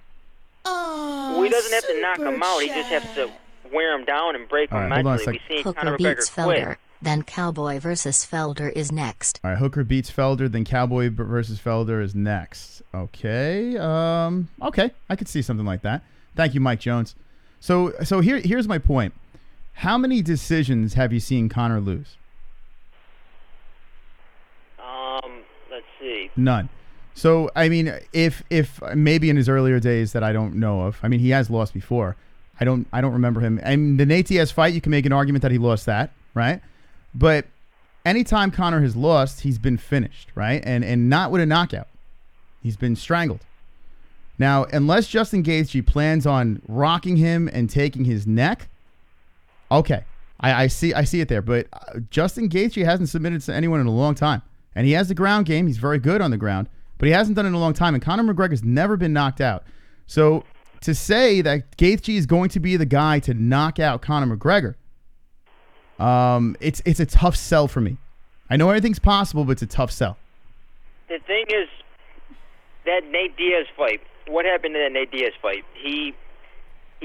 Well, he doesn't have to knock him out. He just has to wear him down and break him mentally. We've seen Hooker Conor beats McGregor quit. Felder, then Cowboy versus Felder is next. All right, Hooker beats Felder, then Cowboy versus Felder is next. Okay. Okay, I could see something like that. Thank you, Mike Jones. So here's my point. How many decisions have you seen Conor lose? Let's see. None. So, I mean, if maybe in his earlier days that I don't know of, I mean, he has lost before. I don't remember him. And the Nate Diaz fight, you can make an argument that he lost that, right? But anytime Conor has lost, he's been finished, right? And not with a knockout. He's been strangled. Now, unless Justin Gaethje plans on rocking him and taking his neck, okay, I see it there. But Justin Gaethje hasn't submitted to anyone in a long time. And he has the ground game. He's very good on the ground. But he hasn't done it in a long time. And Conor McGregor's never been knocked out. So to say that Gaethje is going to be the guy to knock out Conor McGregor, it's a tough sell for me. I know everything's possible, but it's a tough sell. The thing is, that Nate Diaz fight, what happened in that Nate Diaz fight? He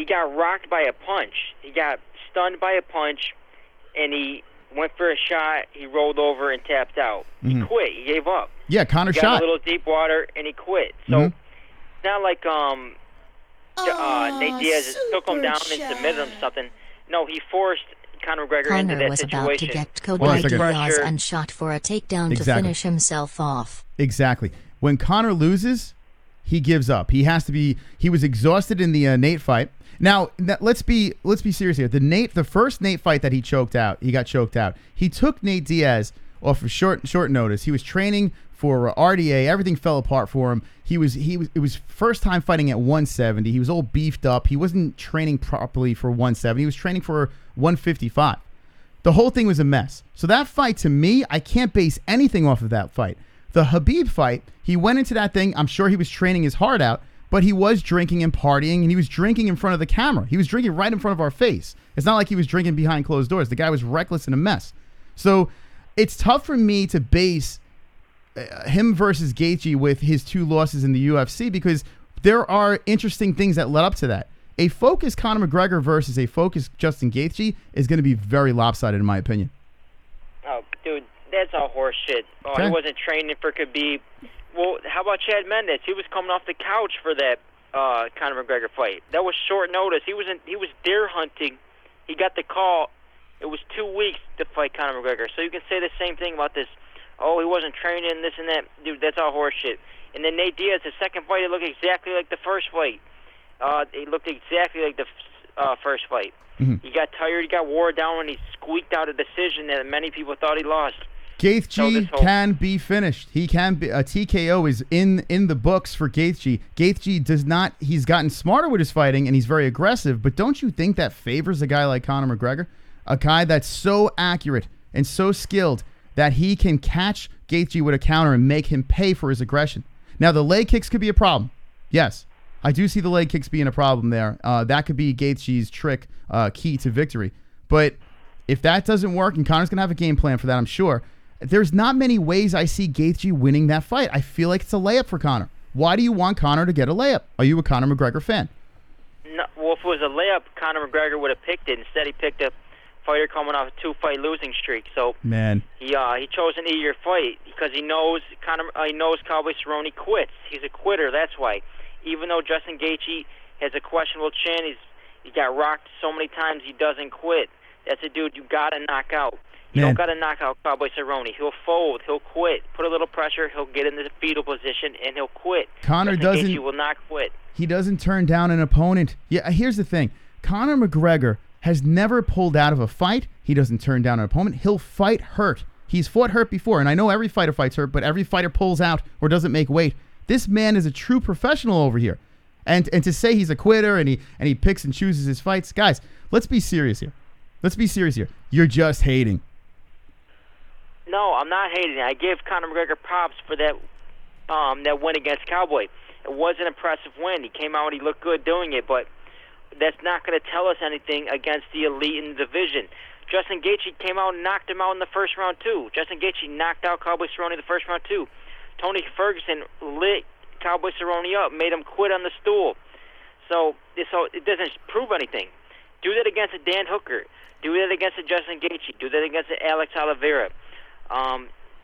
got rocked by a punch. He got stunned by a punch, and he went for a shot. He rolled over and tapped out. He quit. He gave up. Yeah, Conor got shot. a little deep water, and he quit. So it's not like Nate Diaz took him down and submitted him something. No, he forced Conor McGregor into that was situation. about to get Colby and shot for a takedown to finish himself off. Exactly. When Conor loses, he gives up. He was exhausted in the Nate fight. Now, let's be serious here. The first Nate fight that he got choked out. He took Nate Diaz off of short notice. He was training for RDA. Everything fell apart for him. It was first time fighting at 170. He was all beefed up. He wasn't training properly for 170. He was training for 155. The whole thing was a mess. So that fight, to me, I can't base anything off of that fight. The Khabib fight, he went into that thing. I'm sure he was training his heart out, but he was drinking and partying, and he was drinking in front of the camera. He was drinking right in front of our face. It's not like he was drinking behind closed doors. The guy was reckless and a mess. So it's tough for me to base him versus Gaethje with his 2 losses in the UFC because there are interesting things that led up to that. A focused Conor McGregor versus a focused Justin Gaethje is going to be very lopsided, in my opinion. Oh, dude, that's all horse shit. Oh, Okay. He wasn't training for Khabib. Well, how about Chad Mendes? He was coming off the couch for that Conor McGregor fight. That was short notice. He was deer hunting. He got the call. It was 2 weeks to fight Conor McGregor. So you can say the same thing about this. Oh, he wasn't training, this and that. Dude, that's all horse shit. And then Nate Diaz, the second fight, it looked exactly like the first fight. It looked exactly like the first fight. He got tired, he got wore down, and he squeaked out a decision that many people thought he lost. Gaethje can be finished. He can be. A TKO is in the books for Gaethje. Gaethje does not. He's gotten smarter with his fighting, and he's very aggressive. But don't you think that favors a guy like Conor McGregor? A guy that's so accurate and so skilled that he can catch Gaethje with a counter and make him pay for his aggression. Now, the leg kicks could be a problem. Yes, I do see the leg kicks being a problem there. That could be Gaethje's trick, key to victory. But if that doesn't work, and Conor's going to have a game plan for that, I'm sure, there's not many ways I see Gaethje winning that fight. I feel like it's a layup for Conor. Why do you want Conor to get a layup? Are you a Conor McGregor fan? No, well, if it was a layup, Conor McGregor would have picked it. Instead, he picked a fighter coming off a 2-fight losing streak. So Man. he chose an easier fight because he knows Cowboy Cerrone quits. He's a quitter. That's why. Even though Justin Gaethje has a questionable chin, he got rocked so many times he doesn't quit. That's a dude you gotta knock out. You don't gotta knock out Cowboy Cerrone. He'll fold. He'll quit. Put a little pressure. He'll get in the fetal position and he'll quit. Conor Justin doesn't. Gaethje will not quit. He doesn't turn down an opponent. Yeah, here's the thing. Conor McGregor has never pulled out of a fight. He doesn't turn down an opponent. He'll fight hurt. He's fought hurt before, and I know every fighter fights hurt, but every fighter pulls out or doesn't make weight. This man is a true professional over here. And to say he's a quitter and he picks and chooses his fights, guys, let's be serious here. Let's be serious here. You're just hating. No, I'm not hating it. I give Conor McGregor props for that win against Cowboy. It was an impressive win. He came out, he looked good doing it, but that's not going to tell us anything against the elite in the division. Justin Gaethje came out and knocked him out in the first round, too. Justin Gaethje knocked out Cowboy Cerrone in the first round, too. Tony Ferguson lit Cowboy Cerrone up, made him quit on the stool. So it doesn't prove anything. Do that against a Dan Hooker. Do that against a Justin Gaethje. Do that against a Alex Oliveira.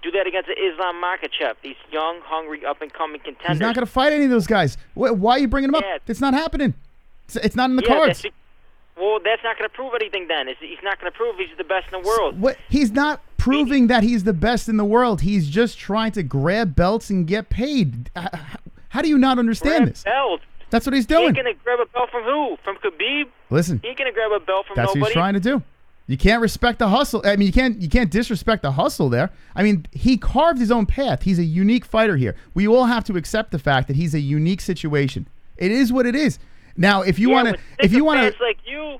Do that against a Islam Makhachev. These young, hungry, up-and-coming contenders. He's not going to fight any of those guys. Why are you bringing him up? It's not happening. It's not in the cards. Well, that's not going to prove anything then. He's not going to prove he's the best in the world. What? He's not proving that he's the best in the world. He's just trying to grab belts and get paid. How do you not understand this? Belts. That's what he's doing. He ain't going to grab a belt from who? From Khabib? Listen. He ain't going to grab a belt from That's nobody. what he's trying to do. You can't respect the hustle. I mean, you can't disrespect the hustle there. I mean, he carved his own path. He's a unique fighter here. We all have to accept the fact that he's a unique situation. It is what it is. Now, if you want to, like you,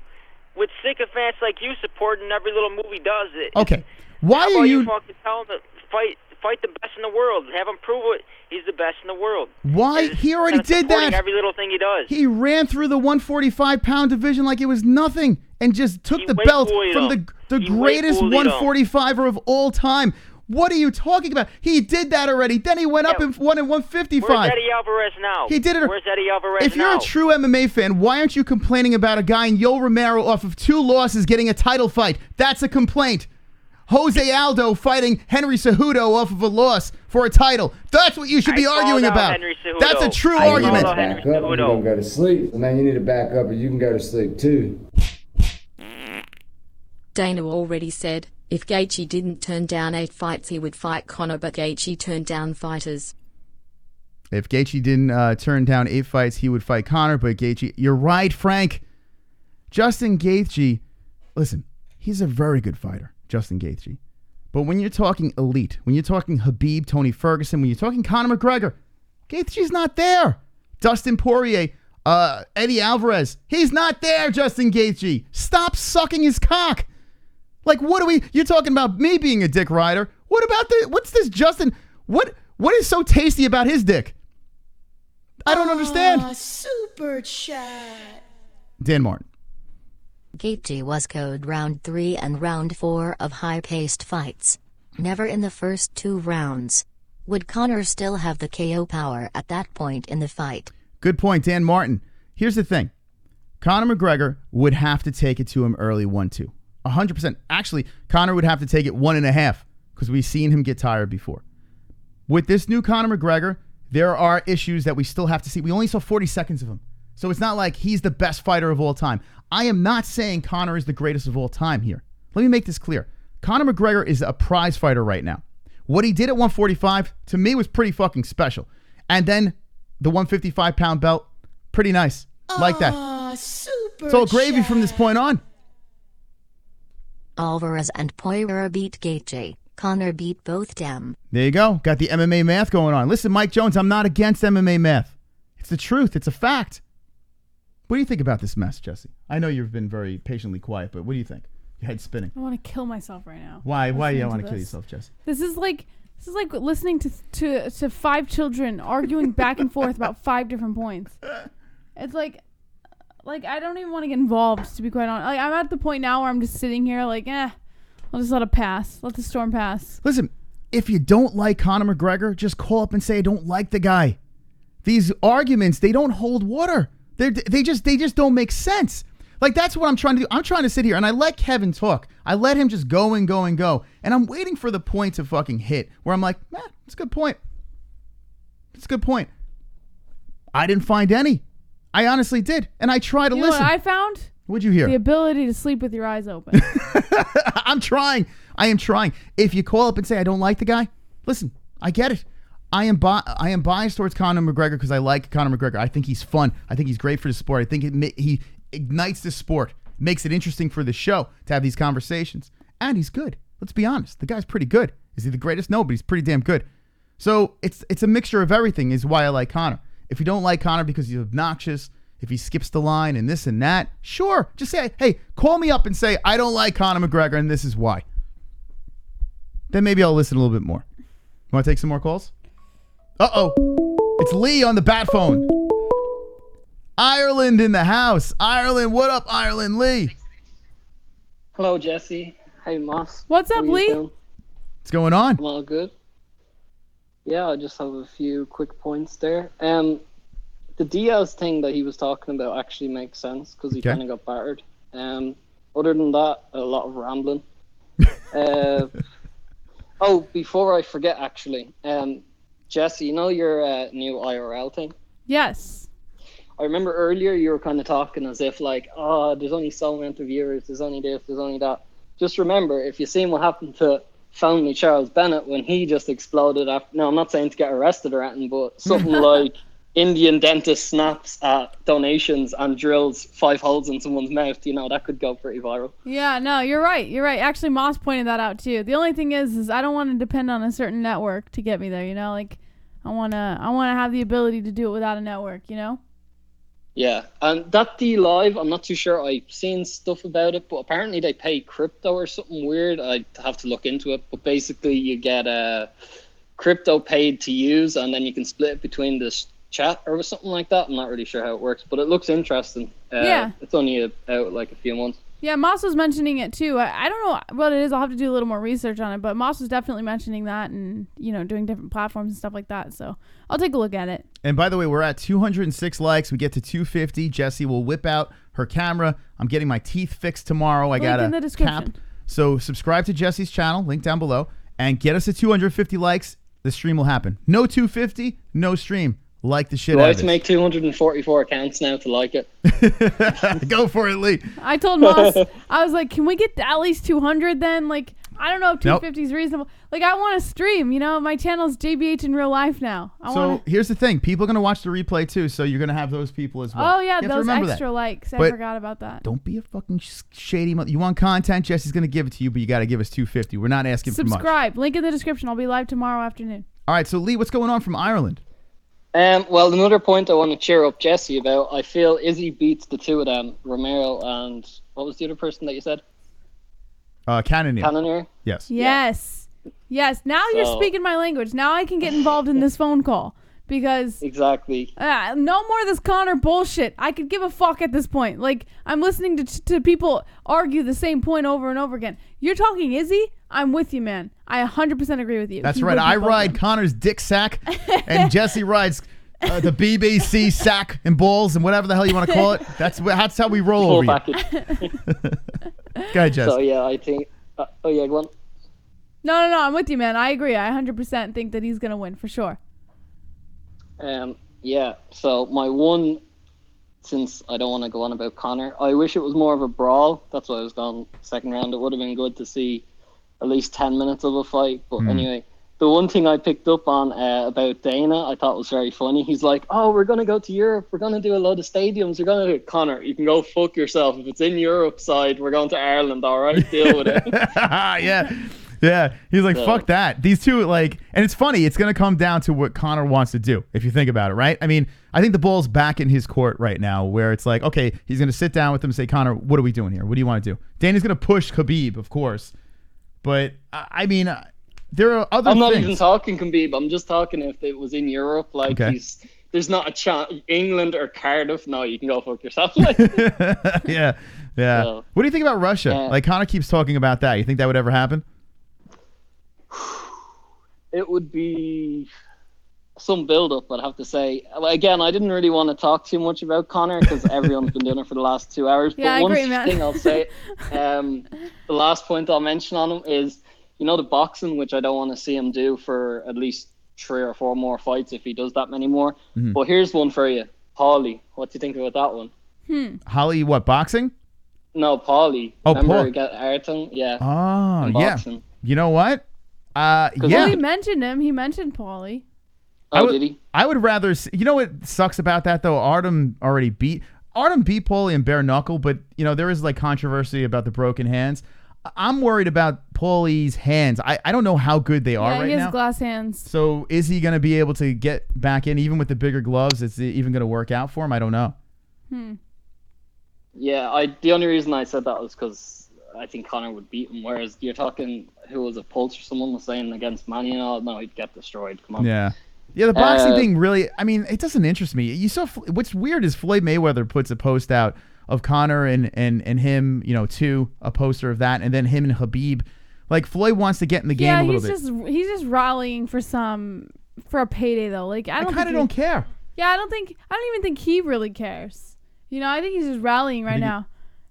with sycophants like you supporting every little move he does, okay, why how are about you fucking tell him to fight the best in the world? Have him prove it. He's the best in the world. Why? He already did that. Every little thing he does. He ran through the 145-pound division like it was nothing and just took the belt from the greatest 145er of all time. What are you talking about? He did that already. Then he went up and won in 155. Where's Eddie Alvarez now? He did it. Where's Eddie Alvarez now? If you're a true MMA fan, why aren't you complaining about a guy in Yoel Romero off of 2 losses getting a title fight? That's a complaint. Jose Aldo fighting Henry Cejudo off of a loss for a title. That's what you should be arguing about. That's a true argument. Back up, you're going to go to sleep. Now you need to back up and you can go to sleep too. Dana already said, if Gaethje didn't turn down 8 fights he would fight Conor, but Gaethje turned down fighters. If Gaethje didn't turn down 8 fights, he would fight Conor, but Gaethje... You're right, Frank. Justin Gaethje... Listen, he's a very good fighter, Justin Gaethje. But when you're talking elite, when you're talking Khabib, Tony Ferguson, when you're talking Conor McGregor, Gaethje's not there. Dustin Poirier, Eddie Alvarez, he's not there, Justin Gaethje. Stop sucking his cock. Like, what are we... You're talking about me being a dick rider. What about what's this Justin... What is so tasty about his dick? I don't understand. Super chat. Dan Martin. Gaethje was code round 3 and round 4 of high-paced fights. Never in the first 2 rounds. Would Conor still have the KO power at that point in the fight? Good point, Dan Martin. Here's the thing. Conor McGregor would have to take it to him early 1-2. 100%. Actually, Conor would have to take it 1.5 because we've seen him get tired before. With this new Conor McGregor, there are issues that we still have to see. We only saw 40 seconds of him. So it's not like he's the best fighter of all time. I am not saying Conor is the greatest of all time here. Let me make this clear. Conor McGregor is a prize fighter right now. What he did at 145, to me, was pretty fucking special. And then the 155-pound belt, pretty nice. Like that. Super it's all gravy from this point on. Alvarez and Poirier beat Gaethje. Conor beat both them. There you go. Got the MMA math going on. Listen, Mike Jones, I'm not against MMA math. It's the truth. It's a fact. What do you think about this mess, Jessie? I know you've been very patiently quiet, but what do you think? Your head's spinning. I want to kill myself right now. Why do you want to kill yourself, Jessie? This is like listening to 5 children arguing back and forth about 5 different points. It's like I don't even want to get involved, to be quite honest. Like, I'm at the point now where I'm just sitting here like, I'll just let it pass. Let the storm pass. Listen, if you don't like Conor McGregor, just call up and say, I don't like the guy. These arguments, they don't hold water. They just don't make sense. Like, that's what I'm trying to do. I'm trying to sit here, and I let Kevin talk. I let him just go and go and go. And I'm waiting for the point to fucking hit, where I'm like, it's a good point. It's a good point. I didn't find any. I honestly did. And I try to listen. Know what I found? What'd you hear? The ability to sleep with your eyes open. I'm trying. I am trying. If you call up and say, I don't like the guy, listen, I get it. I am biased towards Conor McGregor because I like Conor McGregor. I think he's fun. I think he's great for the sport. I think he ignites the sport, makes it interesting for the show to have these conversations. And he's good. Let's be honest. The guy's pretty good. Is he the greatest? No, but he's pretty damn good. So it's a mixture of everything is why I like Conor. If you don't like Conor because he's obnoxious, if he skips the line and this and that, sure. Just say, hey, call me up and say, I don't like Conor McGregor and this is why. then maybe I'll listen a little bit more. Want to take some more calls? Uh-oh. It's Lee on the bat phone. Ireland in the house. Ireland, what up, Ireland? Lee. Hello, Jesse. Hey, Moss. What's up, Lee? What's going on? I'm all good. Yeah, I just have a few quick points there. The DIAZ thing that he was talking about actually makes sense because he kind of got battered. Other than that, a lot of rambling. Oh, before I forget, actually, Jesse, you know your new IRL thing? Yes. I remember earlier you were kind of talking as if like, oh, there's only so many viewers, there's only this, there's only that. Just remember, if you've seen what happened to Family Charles Bennett when he just exploded after, no, I'm not saying to get arrested or anything, but something like Indian dentist snaps at donations and drills 5 holes in someone's mouth, you know, that could go pretty viral. Yeah, no, you're right. You're right. Actually, Moss pointed that out too. The only thing is I don't want to depend on a certain network to get me there, you know? Like, I wanna have the ability to do it without a network, you know? Yeah, and that D-Live, I'm not too sure. I've seen stuff about it, but apparently they pay crypto or something weird. I'd have to look into it. But basically, you get crypto paid to use, and then you can split it between this chat or something like that. I'm not really sure how it works, but it looks interesting. Yeah. It's only out like a few months. Yeah, Moss was mentioning it too. I don't know what it is. I'll have to do a little more research on it. But Moss was definitely mentioning that and, you know, doing different platforms and stuff like that. So I'll take a look at it. And by the way, we're at 206 likes. We get to 250. Jessie will whip out her camera. I'm getting my teeth fixed tomorrow. I got a cap. So subscribe to Jessie's channel, link down below, and get us to 250 likes. The stream will happen. No 250, no stream. Like the shit out of it. Do I have to make 244 accounts now to like it? Go for it, Lee. I told Moss, I was like, can we get to at least 200 then? Like, I don't know if 250 is reasonable. Like, I want to stream, you know? My channel's JBH in real life now. Here's the thing. People are going to watch the replay, too, so you're going to have those people as well. Oh, yeah, those extra likes. I forgot about that. Don't be a fucking shady mother. You want content? Jesse's going to give it to you, but you got to give us 250. We're not asking for much. Subscribe. Link in the description. I'll be live tomorrow afternoon. All right, so, Lee, what's going on from Ireland? Well, another point I want to cheer up Jesse about, I feel Izzy beats the two of them, Romero and what was the other person that you said? Cannonier. Yes. Yes. Yes. Now you're speaking my language. Now I can get involved in this phone call because exactly. No more of this Conor bullshit. I could give a fuck at this point. Like, I'm listening to people argue the same point over and over again. You're talking Izzy? I'm with you, man. I 100% agree with you. That's right. I ride Conor's dick sack, and Jesse rides the BBC sack and balls and whatever the hell you want to call it. That's how we roll over here. Go ahead, Jesse. So, yeah, I think... oh, yeah, go on. No, I'm with you, man. I agree. I 100% think that he's going to win, for sure. Yeah, so my one... Since I don't want to go on about Conor, I wish it was more of a brawl. That's why I was going second round. It would have been good to see at least 10 minutes of a fight. But anyway, the one thing I picked up on about Dana, I thought was very funny. He's like, oh, we're going to go to Europe. We're going to do a load of stadiums. We're going to do Conor, you can go fuck yourself. If it's in Europe side, we're going to Ireland, all right? Deal with it. Yeah. He's like, fuck that. These two, like, and it's funny. It's going to come down to what Conor wants to do, if you think about it, right? I mean, I think the ball's back in his court right now where it's like, okay, he's going to sit down with him and say, Conor, what are we doing here? What do you want to do? Dana's going to push Khabib, of course. But, I mean, there are other things. I'm not even talking Khabib. I'm just talking if it was in Europe. Like, there's not a chance. England or Cardiff, no, you can go fuck yourself. Yeah. So, what do you think about Russia? Like, Conor keeps talking about that. You think that would ever happen? It would be some build-up, I'd have to say. Again, I didn't really want to talk too much about Conor because everyone's been doing it for the last 2 hours. Yeah, but one thing I'll say, the last point I'll mention on him is, you know, the boxing, which I don't want to see him do for at least 3 or 4 more fights if he does that many more. But here's one for you. Paulie, what do you think about that one? Holly, what, boxing? No, Paulie. Oh, remember Ayrton? Yeah. Oh, yeah. You know what? Well, he mentioned him. He mentioned Paulie. Did he? I would rather see, you know what sucks about that though? Artem beat Paulie in bare knuckle, but you know there is like controversy about the broken hands. I'm worried about Paulie's hands. I don't know how good they are right now. Yeah, he has glass hands. So is he going to be able to get back in even with the bigger gloves? Is it even going to work out for him? I don't know. Yeah, the only reason I said that was because I think Conor would beat him. Whereas you're talking, who was it, Pulse or someone was saying against Manny and all, no, he'd get destroyed. Come on. Yeah. Yeah, the boxing thing really, I mean, it doesn't interest me. You saw, what's weird is Floyd Mayweather puts a post out of Conor and him, you know, too, a poster of that, and then him and Khabib. Like, Floyd wants to get in the game a little bit. He's just rallying for a payday though. Like I kind of don't care. Yeah, I don't even think he really cares. You know, I think he's just rallying right now.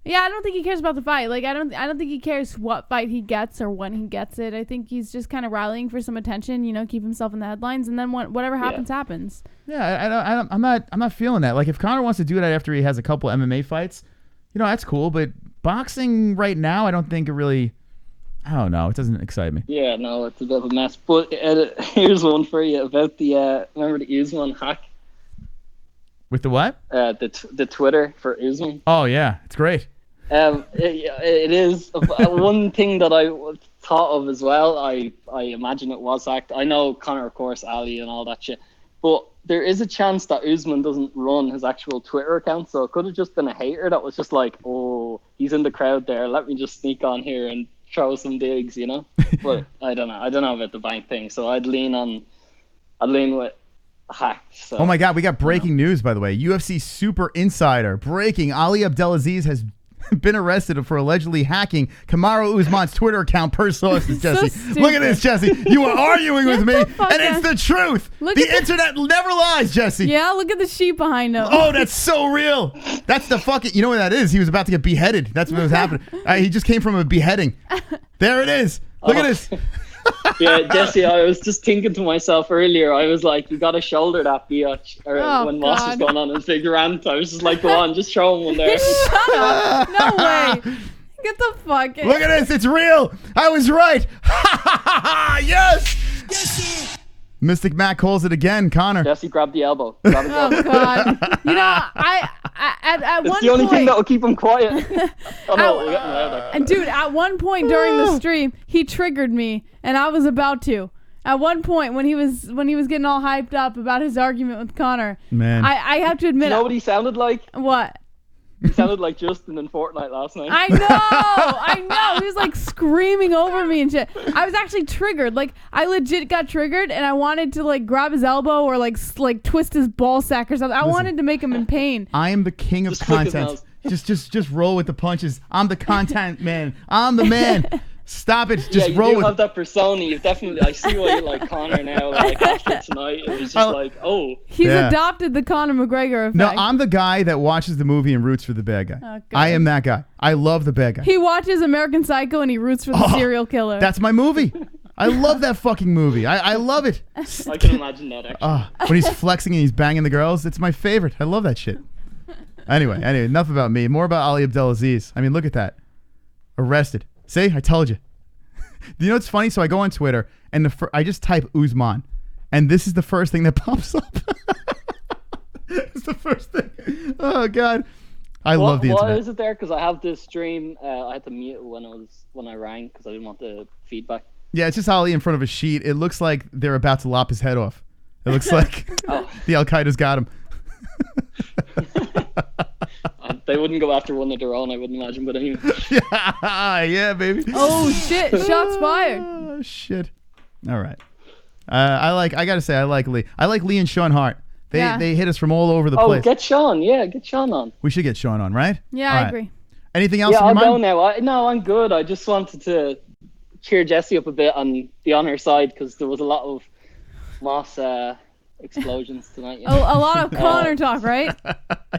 Yeah, I don't think he cares about the fight. Like I don't think he cares what fight he gets or when he gets it. I think he's just kind of rallying for some attention, you know, keep himself in the headlines, and then whatever happens happens. Yeah, I'm not feeling that. Like if Conor wants to do that after he has a couple MMA fights, you know, that's cool, but boxing right now, I don't think it really, I don't know, it doesn't excite me. Yeah, no, it's a bit of a mess. But here's one for you about the remember the Usman hack? With the what? The Twitter for Usman. Oh yeah, it's great. It is one thing that I thought of as well. I imagine it was hacked. I know Conor, of course, Ali and all that shit, but there is a chance that Usman doesn't run his actual Twitter account, so it could have just been a hater that was just like, oh, he's in the crowd there, let me just sneak on here and throw some digs, you know. But I don't know about the bank thing, so I'd lean with hacked. So, oh my God, we got breaking news, by the way. UFC Super Insider breaking: Ali Abdelaziz has been arrested for allegedly hacking Kamaru Usman's Twitter account per sources. Jesse, look at this, Jesse. You are arguing with me, and it's the truth. The internet never lies, Jesse. Yeah, look at the sheet behind him. Oh, that's so real. That's the fucking. You know what that is? He was about to get beheaded. That's what was happening. He just came from a beheading. There it is. Look at this. Yeah, Jesse, I was just thinking to myself earlier, I was like, you gotta shoulder that biatch. Or when Moss was going on his big rant, I was just like, go on, just show him one there. Shut up. No way. Get the fuck in. Look at this. It's real. I was right. Yes. Yes. Mystic Mac calls it again, Conor. Jesse, grab the elbow. Grab his elbow. God. You know, at one point... It's the only thing that will keep him quiet. And dude, at one point during the stream, he triggered me, and I was about to. At one point, when he was getting all hyped up about his argument with Conor, man, I have to admit... You know what he sounded like? What? He sounded like Justin in Fortnite last night. I know. He was like screaming over me and shit. I was actually triggered. Like I legit got triggered, and I wanted to like grab his elbow or like twist his ball sack or something. I wanted to make him in pain. I am the king of content. Just roll with the punches. I'm the content man. I'm the man. Stop it. Just roll with it. You have that persona. You definitely. I see why you like Conor now. Like after tonight, it was just like, oh. He's adopted the Conor McGregor effect. No, I'm the guy that watches the movie and roots for the bad guy. Oh, I am that guy. I love the bad guy. He watches American Psycho and he roots for the serial killer. That's my movie. I love that fucking movie. I love it. I can imagine that actually. When he's flexing and he's banging the girls, it's my favorite. I love that shit. Anyway, enough about me. More about Ali Abdelaziz. I mean, look at that. Arrested. See, I told you. You know what's funny? So I go on Twitter and I just type Usman, and this is the first thing that pops up. It's the first thing. Oh God, I love the internet. What is it there? Because I have this stream. I had to mute it when I rang because I didn't want the feedback. Yeah, it's just Ali in front of a sheet. It looks like they're about to lop his head off. It looks like the Al Qaeda's got him. They wouldn't go after one of their own, I wouldn't imagine, but anyway. Yeah, baby. Oh shit! Shots fired. Oh shit! All right. I gotta say, I like Lee. I like Lee and Sean Hart. They hit us from all over the place. Oh, get Sean. Yeah, get Sean on. We should get Sean on, right? Yeah, I agree. Anything else? Yeah, I'll go now. No, I'm good. I just wanted to cheer Jessie up a bit and be on her side because there was a lot of Moss explosions tonight. You know? A lot of Conor talk, right?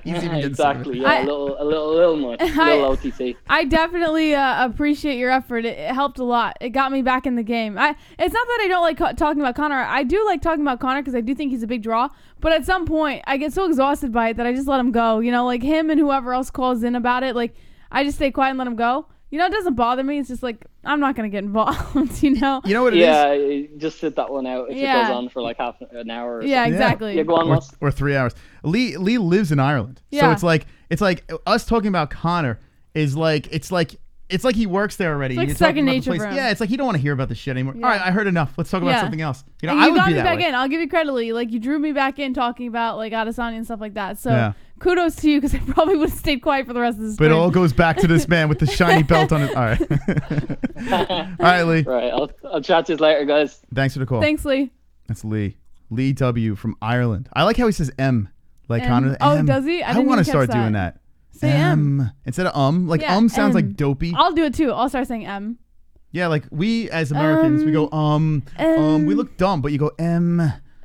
Exactly. Yeah, a little much. A little OTT. I definitely appreciate your effort. It helped a lot. It got me back in the game. It's not that I don't like talking about Conor. I do like talking about Conor because I do think he's a big draw. But at some point, I get so exhausted by it that I just let him go. You know, like him and whoever else calls in about it. Like I just stay quiet and let him go. You know, it doesn't bother me. It's just like, I'm not going to get involved, you know? You know what it is? Yeah, just sit that one out if it goes on for like half an hour or something. Yeah, exactly. Yeah, go on, Moss. Or 3 hours. Lee lives in Ireland. So it's like us talking about Conor is like, it's like he works there already. It's like second nature for him. Yeah, it's like he don't want to hear about this shit anymore. Yeah. All right, I heard enough. Let's talk about something else. You know, and I you would got be me that back way. in. I'll give you credit, Lee. Like, you drew me back in talking about, like, Adesanya and stuff like that. So, kudos to you because I probably would have stayed quiet for the rest of this. But it all goes back to this man with the shiny belt on it. All right. All right, Lee. Right. I'll chat to you later, guys. Thanks for the call. Thanks, Lee. That's Lee. Lee W. from Ireland. I like how he says M. Like M. Conor. Oh, M. does he? I didn't want to even start catch doing that. that. Say M. Instead of Like Yeah, sounds like dopey. I'll do it too. I'll start saying M. Yeah, like we as Americans, we go we look dumb, but you go M.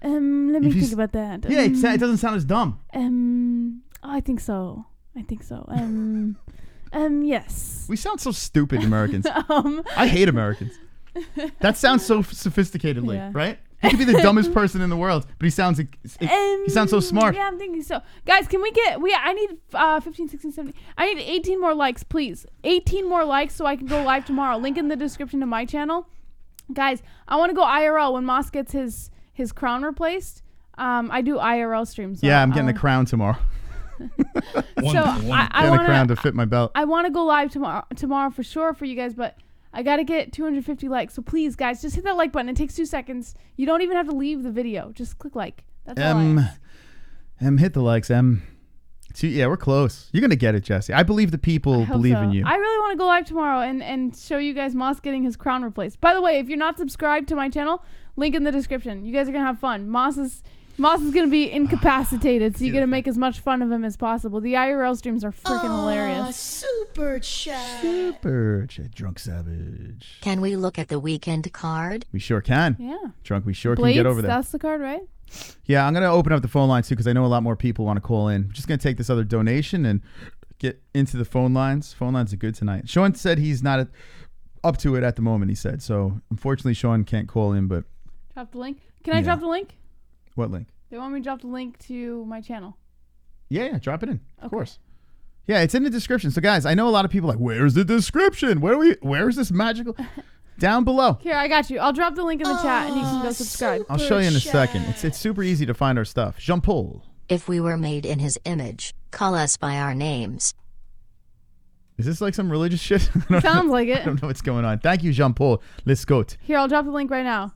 Let me think about that. Yeah, it doesn't sound as dumb. I think so. Yes. We sound so stupid, Americans. I hate Americans. That sounds so sophisticatedly, Yeah. right? He could be the dumbest person in the world, but he sounds he sounds so smart. Yeah, I'm thinking so. Guys, can we get I need 15, 16, 17. I need 18 more likes, please. 18 more likes so I can go live tomorrow. Link in the description to my channel. Guys, I want to go IRL when Moss gets his crown replaced. I do IRL streams. So Yeah, I'm getting a crown tomorrow. I getting want a crown to fit my belt. I want to go live tomorrow for sure for you guys, but I got to get 250 likes. So please, guys, just hit that like button. It takes 2 seconds. You don't even have to leave the video. Just click like. That's all I ask. Hit the likes, M. Yeah, we're close. You're going to get it, Jessie. I believe the people believe in you. I really want to go live tomorrow and show you guys Moss getting his crown replaced. By the way, if you're not subscribed to my channel, link in the description. You guys are going to have fun. Moss is going to be incapacitated, so you're going to make as much fun of him as possible. The IRL streams are freaking hilarious. Super chat. Super chat. Drunk Savage. Can we look at the weekend card? We sure can. Yeah. Drunk, we sure Blades, can get over there. That's the card, right? Yeah, I'm going to open up the phone lines too because I know a lot more people want to call in. We're just going to take this other donation and get into the phone lines. Phone lines are good tonight. Sean said he's not up to it at the moment, he said. So, unfortunately, Sean can't call in, but... Drop the link. Can I drop the link? What link? They want me to drop the link to my channel. Yeah, drop it in. Of course. Yeah, it's in the description. So, guys, I know a lot of people are like, where's the description? Where's this magical... Down below. Here, I got you. I'll drop the link in the chat and you can go subscribe. I'll show you in a second. It's super easy to find our stuff. Jean-Paul. If we were made in his image, call us by our names. Is this like some religious shit? Sounds like it. I don't know what's going on. Thank you, Jean-Paul. Let's go. Here, I'll drop the link right now.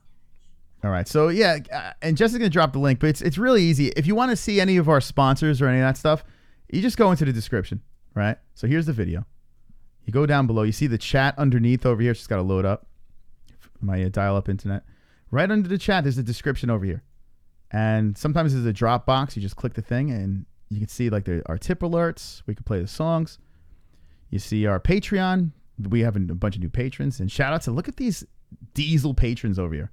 All right. So, yeah, and Jessica's going to drop the link, but it's really easy. If you want to see any of our sponsors or any of that stuff, you just go into the description, right? So here's the video. You go down below. You see the chat underneath over here. It's just got to load up. My dial-up internet. Right under the chat, there's a description over here. And sometimes there's a drop box. You just click the thing, and you can see like our tip alerts. We can play the songs. You see our Patreon. We have a bunch of new patrons. And shout out to, look at these diesel patrons over here.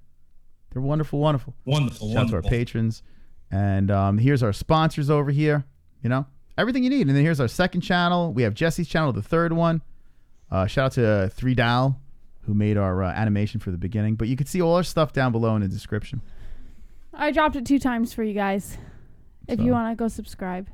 They're wonderful, wonderful. Wonderful, shout out to our patrons. And here's our sponsors over here. You know, everything you need. And then here's our second channel. We have Jessie's channel, the third one. Shout out to 3DAL, who made our animation for the beginning. But you can see all our stuff down below in the description. I dropped it 2 times for you guys. If you want to go subscribe.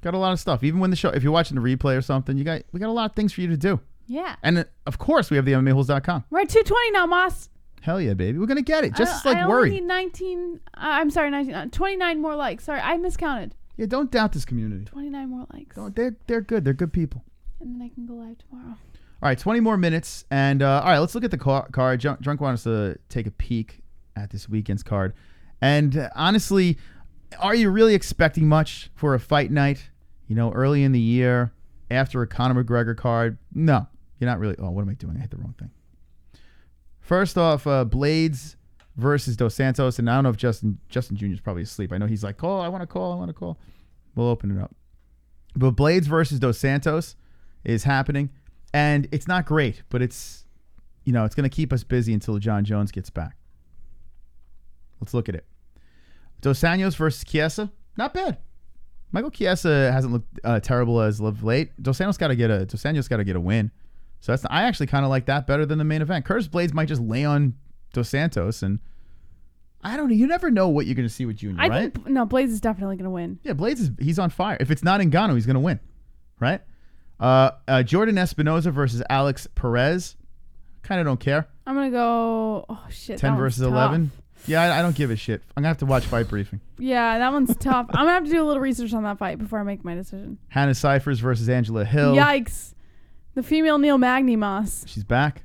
Got a lot of stuff. Even when the show, if you're watching the replay or something, we got a lot of things for you to do. Yeah. And of course, we have the MMA-Holes.com. We're at 220 now, Moss. Hell yeah, baby. We're going to get it. Just I worry. only need 19. I'm sorry, 19. 29 more likes. Sorry, I miscounted. Yeah, don't doubt this community. 29 more likes. They're good. They're good people. And then I can go live tomorrow. All right, 20 more minutes. And all right, let's look at the card. Drunk wants to take a peek at this weekend's card. And honestly, are you really expecting much for a fight night? You know, early in the year, after a Conor McGregor card? No, you're not really. Oh, what am I doing? I hit the wrong thing. First off, Blades versus Dos Santos. And I don't know if Justin Jr. is probably asleep. I know he's like, I want to call. We'll open it up. But Blades versus Dos Santos is happening. And it's not great, but it's going to keep us busy until John Jones gets back. Let's look at it. Dos Anjos versus Chiesa. Not bad. Michael Chiesa hasn't looked terrible as of late. Dos Anjos got to get a win. So I actually kind of like that better than the main event. Curtis Blades might just lay on Dos Santos, and I don't know. You never know what you're going to see with Junior, right? No, Blades is definitely going to win. Yeah, Blades he's on fire. If it's not Ngannou, he's going to win, right? Jordan Espinoza versus Alex Perez. Kind of don't care. I'm going to go, 10 versus 11. Yeah, I don't give a shit. I'm going to have to watch Fight Briefing. Yeah, that one's tough. I'm going to have to do a little research on that fight before I make my decision. Hannah Cyphers versus Angela Hill. Yikes. The female Neil Magny Moss. She's back.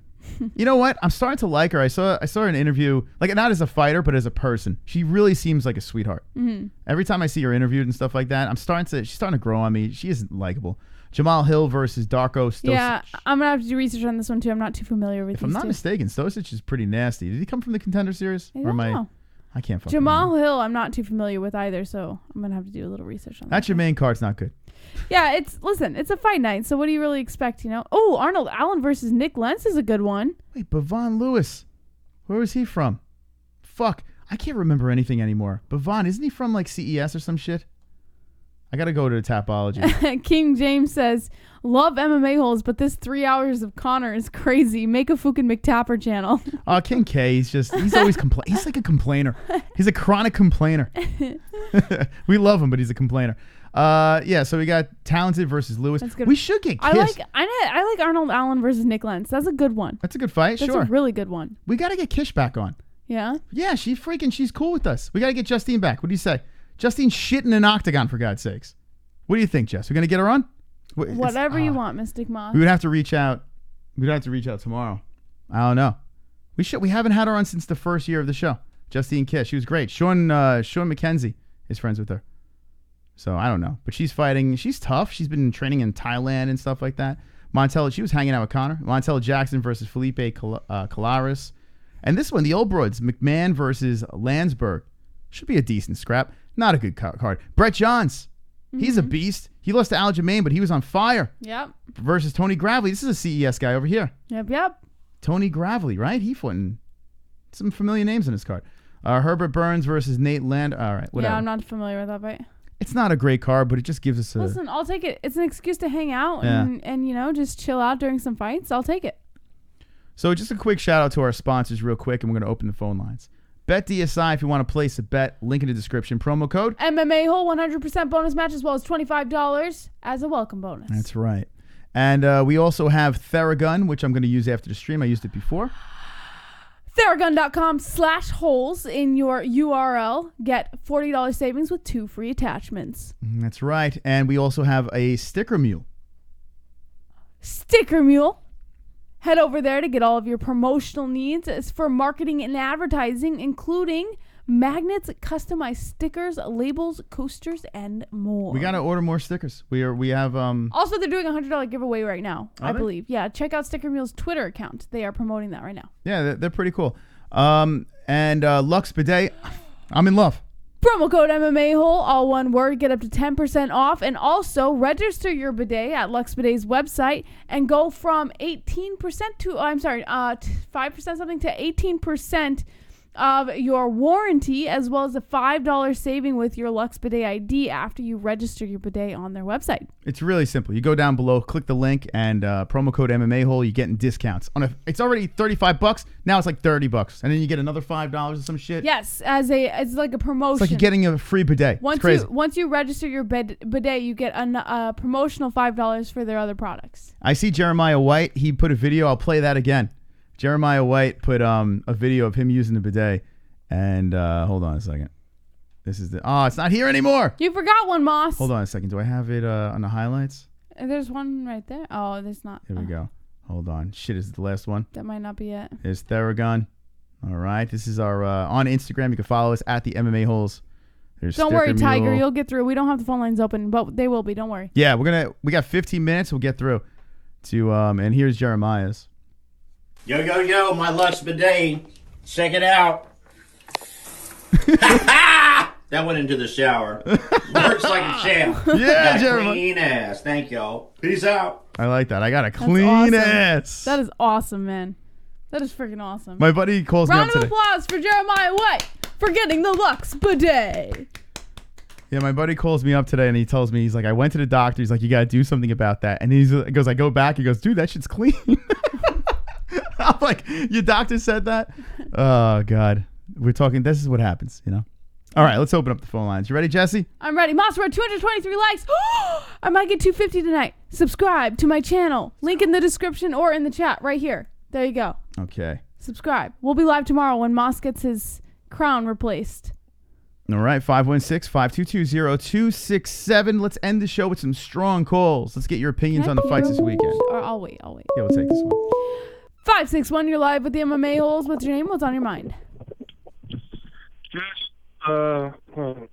You know what? I'm starting to like her. I saw her in an interview, like not as a fighter, but as a person. She really seems like a sweetheart. Mm-hmm. Every time I see her interviewed and stuff like that, she's starting to grow on me. She isn't likable. Jamal Hill versus Darko Stosic. Yeah, I'm gonna have to do research on this one too. I'm not too familiar with. If I'm not mistaken, Stosic is pretty nasty. Did he come from the Contender Series? I don't know. I can't fucking Jamal remember. Hill, I'm not too familiar with either, so I'm gonna have to do a little research on that. That's your main card's not good. Yeah, it's a fight night, so what do you really expect, you know? Oh, Arnold Allen versus Nick Lentz is a good one. Wait, Bavon Lewis. Where was he from? Fuck. I can't remember anything anymore. Bavon, isn't he from like CES or some shit? I gotta go to Tapology. King James says, love MMA holes, but this 3 hours of Conor is crazy. Make a fucking McTapper channel. King K, he's always he's like a complainer. He's a chronic complainer. We love him, but he's a complainer. Yeah, so we got Talented versus Lewis. That's good. We should get Kish. I like Arnold Allen versus Nick Lentz. That's a good one. That's a good fight, That's sure. a really good one. We gotta get Kish back on. Yeah? Yeah, she's cool with us. We gotta get Justine back. What do you say? Justine's shit in an octagon, for God's sakes. What do you think, Jess? We're gonna get her on? Whatever you want, Mystic Moth. We would have to reach out. We'd have to reach out tomorrow. I don't know. We haven't had her on since the first year of the show. Justine Kish. She was great. Sean McKenzie is friends with her. So I don't know. But she's fighting. She's tough. She's been training in Thailand and stuff like that. She was hanging out with Conor. Montel Jackson versus Felipe Colares. And this one, the old broads, McMahon versus Landsberg. Should be a decent scrap. Not a good card. Brett Johns. He's a beast. He lost to Aljamain, but he was on fire. Yep. Versus Tony Gravely. This is a CES guy over here. Yep. Tony Gravely, right? He fought in some familiar names on his card. Herbert Burns versus Nate Land. All right, whatever. Yeah, I'm not familiar with that fight. It's not a great card, but it just gives us a... Listen, I'll take it. It's an excuse to hang out and you know, just chill out during some fights. I'll take it. So just a quick shout out to our sponsors real quick, and we're going to open the phone lines. Bet DSI if you want to place a bet. Link in the description. Promo code MMA Hole, 100% bonus match as well as $25 as a welcome bonus. That's right. And we also have Theragun, which I'm going to use after the stream. I used it before. Theragun.com/holes in your URL. Get $40 savings with 2 free attachments. That's right. And we also have a Sticker Mule. Sticker Mule. Head over there to get all of your promotional needs. It's for marketing and advertising, including magnets, customized stickers, labels, coasters, and more. We got to order more stickers. We have Also, they're doing a $100 giveaway right now, I they? believe. Yeah, check out Sticker Mule's Twitter account. They are promoting that right now. Yeah, they're pretty cool. And Lux Bidet, I'm in love. Promo code MMA Hole, all one word, get up to 10% off, and also register your bidet at Lux Bidet's website and go from 18% to 5% something to 18% of your warranty, as well as a $5 saving with your Lux Bidet ID after you register your bidet on their website. It's really simple. You go down below, click the link, and promo code MMA Hole. You're getting discounts. It's already $35. Now it's like $30, and then you get another $5 or some shit. Yes, it's like a promotion. It's like you're getting a free bidet. It's crazy. Once you register your bidet, you get a promotional $5 for their other products. I see Jeremiah White. He put a video. I'll play that again. Jeremiah White put a video of him using the bidet, and hold on a second. This is it's not here anymore. You forgot one, Moss. Hold on a second. Do I have it on the highlights? There's one right there. Oh, there's not. Here we go. Hold on. Shit, is it the last one? That might not be it. There's Theragun. All right. This is our on Instagram. You can follow us at the MMA Holes. Don't worry, Tiger. You'll get through. We don't have the phone lines open, but they will be. Don't worry. Yeah, we got 15 minutes. We'll get through to and here's Jeremiah's. Yo, my Lux Bidet. Check it out. That went into the shower. Works like a champ. Yeah, got Jeremiah. Clean ass. Thank y'all. Peace out. I like that. I got a clean ass. That is awesome, man. That is freaking awesome. My buddy calls me up today. Round of applause for Jeremiah White for getting the Lux Bidet. Yeah, my buddy calls me up today and he tells me, he's like, I went to the doctor. He's like, you got to do something about that. And he goes, I go back. He goes, dude, that shit's clean. I'm like, your doctor said that? Oh, God. We're talking, this is what happens, you know? All right, let's open up the phone lines. You ready, Jessie? I'm ready. Moss, we're at 223 likes. I might get 250 tonight. Subscribe to my channel. Link in the description or in the chat right here. There you go. Okay. Subscribe. We'll be live tomorrow when Moss gets his crown replaced. All right, 516-522-0267. Let's end the show with some strong calls. Let's get your opinions on the fights this weekend. Or I'll wait. Yeah, we'll take this one. 561, you're live with the MMA Holes. What's your name? What's on your mind?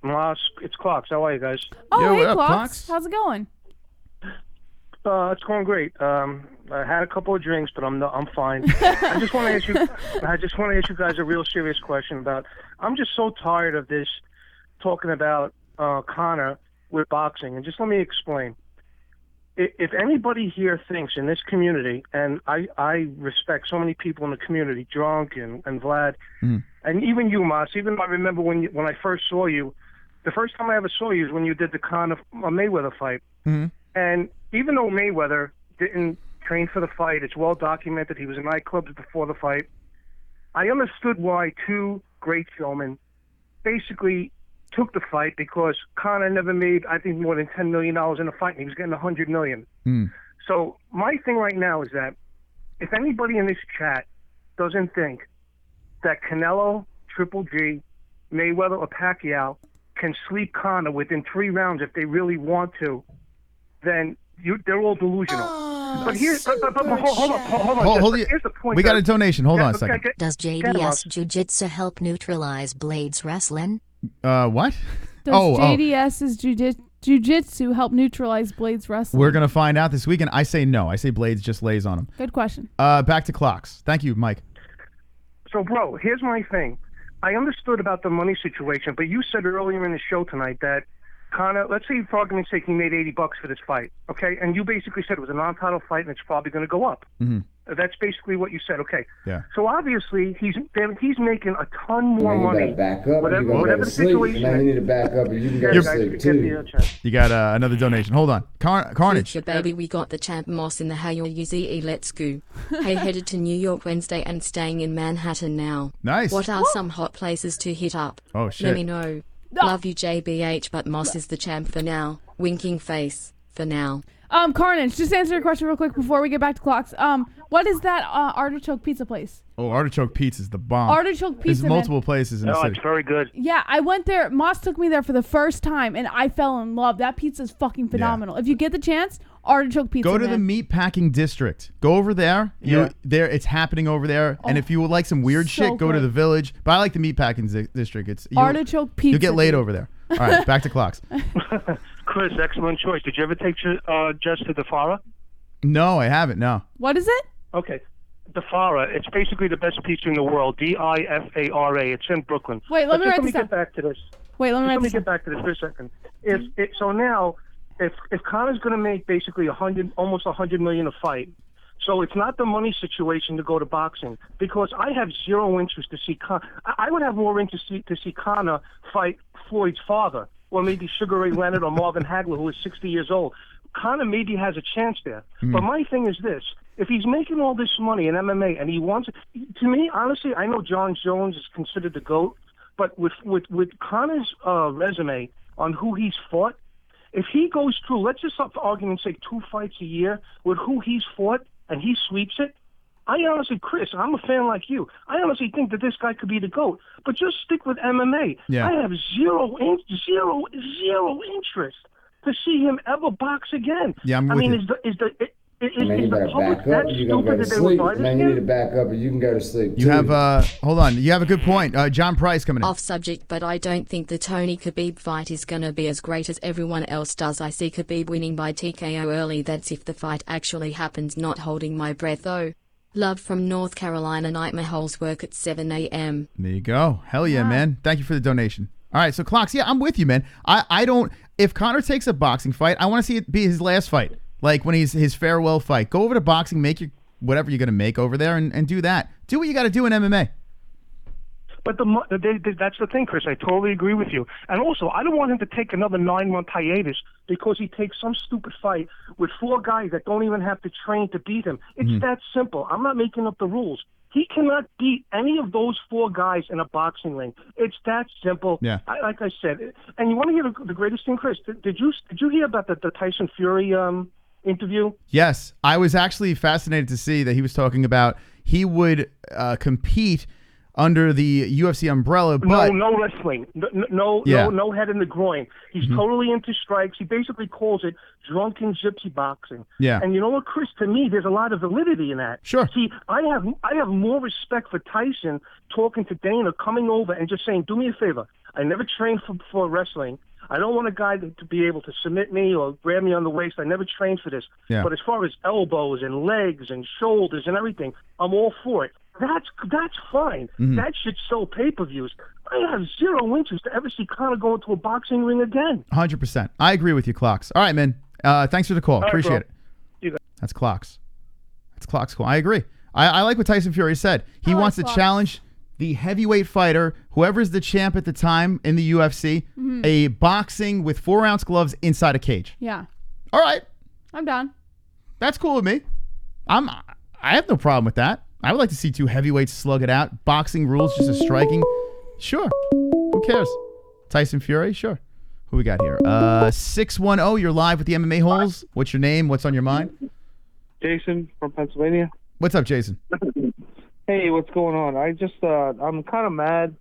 Moss, it's Clocks. How are you guys? Oh, Yo, hey, what up, Clocks. Clocks? How's it going? It's going great. I had a couple of drinks, but I'm fine. I just want to ask you guys a real serious question about. I'm just so tired of this talking about Conor with boxing, and just let me explain. If anybody here thinks in this community, and I respect so many people in the community, Drunk and Vlad, and even you, Moss. Even I remember when I first saw you, the first time I ever saw you is when you did the Conor Mayweather fight. And even though Mayweather didn't train for the fight, it's well documented. He was in nightclubs before the fight. I understood why two great showmen basically took the fight, because Conor never made, I think, more than $10 million in a fight, and he was getting $100 million. So my thing right now is that if anybody in this chat doesn't think that Canelo, Triple G, Mayweather, or Pacquiao can sleep Conor within 3 rounds if they really want to, then they're all delusional. But here's, hold on. Here's the point. We got a donation. Hold on a second. Does JDS Jiu-Jitsu help neutralize Blades wrestling? What? Does JDS's Jiu-Jitsu help neutralize Blades wrestling? We're going to find out this weekend. I say no. I say Blades just lays on him. Good question. Back to Clocks. Thank you, Mike. So, bro, here's my thing. I understood about the money situation, but you said earlier in the show tonight that Conor, let's say for argument's sake, he made $80 for this fight, okay? And you basically said it was a non-title fight and it's probably going to go up. That's basically what you said, okay? Yeah. So obviously he's making a ton more money. Back up. Whatever the situation. Now you need to back up, and you can go to sleep too. You got another donation. Hold on, Carnage. Future baby, we got the champ Moss in the HELWANI. Let's go. Hey, headed to New York Wednesday and staying in Manhattan now. Nice. What are some hot places to hit up? Oh shit. Let me know. Love you, JBH, but Moss is the champ for now. Winking face for now. Carnage, just answer your question real quick before we get back to Clocks. What is that artichoke pizza place? Oh, Artichoke Pizza's the bomb. Artichoke Pizza. There's multiple places in the city. It's very good. Yeah, I went there. Moss took me there for the first time, and I fell in love. That pizza is fucking phenomenal. If you get the chance, Artichoke Pizza. Go to the meatpacking district. Go over there. There. It's happening over there. And if you would like some weird shit, go to the Village. But I like the meatpacking district. Artichoke Pizza. You'll get laid over there. All right, back to Clocks. Chris, excellent choice. Did you ever take Jess to the Farah? No, I haven't. No. What is it? Okay. The Farah. It's basically the best pizza in the world. DIFARA. It's in Brooklyn. Wait, let me write this get back to this. Wait, let me get back to this for a second. So now, if Conor's going to make basically almost $100 million a fight, so it's not the money situation to go to boxing, because I have zero interest to see Conor. I would have more interest to see Conor fight Floyd's father, or maybe Sugar Ray Leonard or Marvin Hagler, who is 60 years old. Conor maybe has a chance there. But my thing is this. If he's making all this money in MMA and he wants it, to me, honestly, I know John Jones is considered the GOAT, but with Conor's resume on who he's fought, if he goes through, let's just for argument's sake, 2 fights a year with who he's fought and he sweeps it, I honestly, Chris, I'm a fan like you. I honestly think that this guy could be the GOAT. But just stick with MMA. Yeah. I have zero interest to see him ever box again. Yeah, I'm with you. Man, you better back up. You gotta go to sleep. Man, you need to back up, and you can go to sleep. You have hold on. You have a good point. John Price coming in. Off subject, but I don't think the Tony Khabib fight is gonna be as great as everyone else does. I see Khabib winning by TKO early. That's if the fight actually happens. Not holding my breath though. Love from North Carolina. Nightmare Holes work at 7 a.m. There you go. Hell yeah, man. Thank you for the donation. All right, so Clocks, yeah, I'm with you, man. I don't. If Conor takes a boxing fight, I want to see it be his last fight. Like when he's his farewell fight. Go over to boxing, make your whatever you're going to make over there, and do that. Do what you got to do in MMA. But that's the thing, Chris. I totally agree with you. And also, I don't want him to take another 9-month hiatus because he takes some stupid fight with 4 guys that don't even have to train to beat him. It's that simple. I'm not making up the rules. He cannot beat any of those 4 guys in a boxing ring. It's that simple. Yeah. Like I said. And you want to hear the greatest thing, Chris? Did you hear about the Tyson Fury interview? Yes. I was actually fascinated to see that he was talking about he would compete under the UFC umbrella, but no wrestling, no head in the groin. He's totally into strikes. He basically calls it drunken gypsy boxing. Yeah. And you know what, Chris? To me, there's a lot of validity in that. Sure. See, I have more respect for Tyson talking to Dana, coming over and just saying, "Do me a favor. I never trained for wrestling. I don't want a guy to be able to submit me or grab me on the waist. I never trained for this. Yeah. But as far as elbows and legs and shoulders and everything, I'm all for it. That's fine. That should sell pay-per-views. I have zero interest to ever see Conor go into a boxing ring again. 100%. I agree with you, Clocks. All right, man. Thanks for the call. All right, Appreciate bro. it. That's Clocks. That's Clocks. Cool. I agree. I like what Tyson Fury said. He wants to challenge the heavyweight fighter, whoever's the champ at the time in the UFC, a boxing with 4-ounce gloves inside a cage. Yeah. All right. I'm down. That's cool with me. I have no problem with that. I would like to see two heavyweights slug it out. Boxing rules, just a striking. Sure. Who cares? Tyson Fury? Sure. Who we got here? 610, you're live with the MMA-Holes. What's your name? What's on your mind? Jason from Pennsylvania. What's up, Jason? Hey, what's going on? I just, I'm kind of mad.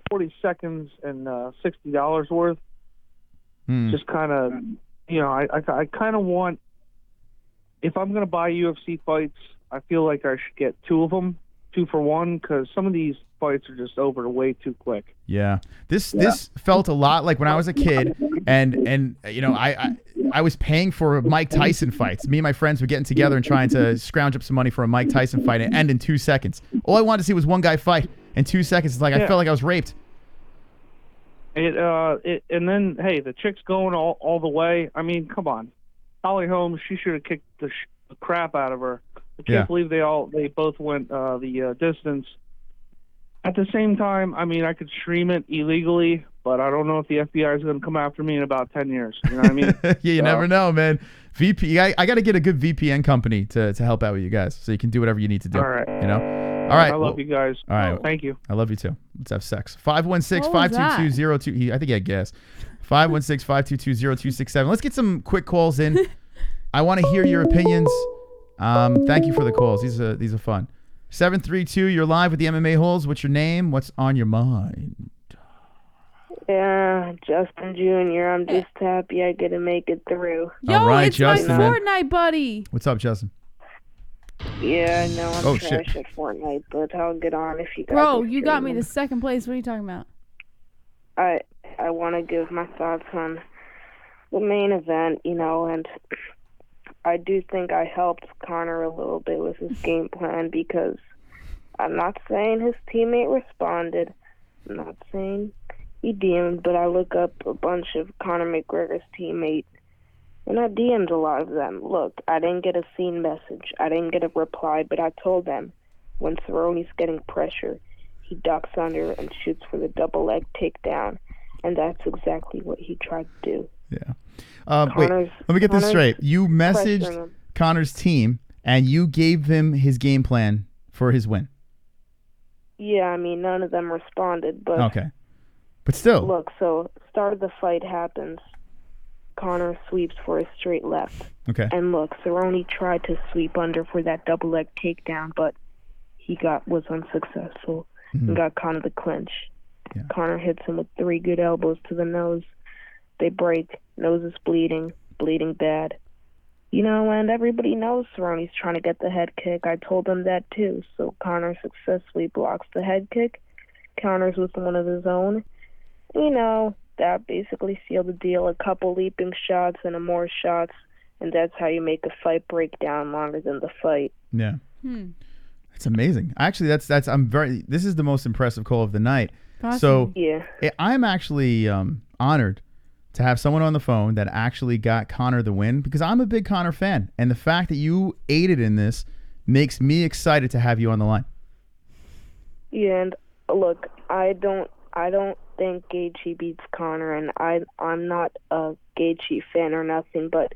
40 seconds and $60 worth. Just kind of, you know, I kind of want, if I'm going to buy UFC fights, I feel like I should get 2 of them, 2 for 1, because some of these fights are just over way too quick. Yeah. This felt a lot like when I was a kid, and you know, I was paying for Mike Tyson fights. Me and my friends were getting together and trying to scrounge up some money for a Mike Tyson fight and end in 2 seconds. All I wanted to see was one guy fight in 2 seconds. It's like I felt like I was raped. And then, hey, the chick's going all the way. I mean, come on. Holly Holmes, she should have kicked the crap out of her. I can't believe they both went the distance. At the same time, I mean, I could stream it illegally, but I don't know if the FBI is going to come after me in about 10 years. You know what I mean? Yeah, you never know, man. I got to get a good VPN company to help out with you guys, so you can do whatever you need to do. All right. You know? All right. I love you guys. All right. Thank you. I love you too. Let's have sex. 516-522-02. I think he had gas. 516-522-0267. Let's get some quick calls in. I want to hear your opinions. Thank you for the calls. These are fun. 732, you're live with the MMA-Holes. What's your name? What's on your mind? Yeah, Justin Jr. I'm just happy I get to make it through. Yo, all right, it's Justin, my Fortnite buddy. What's up, Justin? Yeah, I know I'm trash shit. at Fortnite, but I'll get on if you guys. Bro, you got me to second place. What are you talking about? I want to give my thoughts on the main event, you know, and I do think I helped Conor a little bit with his game plan, because I'm not saying his teammate responded. I'm not saying he DM'd, but I look up a bunch of Conor McGregor's teammates, and I DM'd a lot of them. Look, I didn't get a seen message. I didn't get a reply, but I told them when Cerrone's getting pressure, he ducks under and shoots for the double leg takedown, and that's exactly what he tried to do. Yeah. Wait, let me get this straight. You messaged Conor's team, and you gave him his game plan for his win. Yeah, I mean, none of them responded, but... Okay. But still. Look, so start of the fight happens. Conor sweeps for a straight left. Okay. And look, Cerrone tried to sweep under for that double leg takedown, but he was unsuccessful and got Conor the clinch. Yeah. Conor hits him with 3 good elbows to the nose. They break. Nose is bleeding bad. You know, and everybody knows Cerrone's trying to get the head kick. I told them that too. So Conor successfully blocks the head kick, counters with one of his own. You know, that basically sealed the deal. A couple leaping shots and more shots, and that's how you make a fight break down longer than the fight. Yeah. That's amazing. Actually, this is the most impressive call of the night. Awesome. So yeah. I'm actually honored to have someone on the phone that actually got Conor the win, because I'm a big Conor fan, and the fact that you aided in this makes me excited to have you on the line. Yeah, and look, I don't think Gaethje beats Conor, and I'm not a Gaethje fan or nothing, but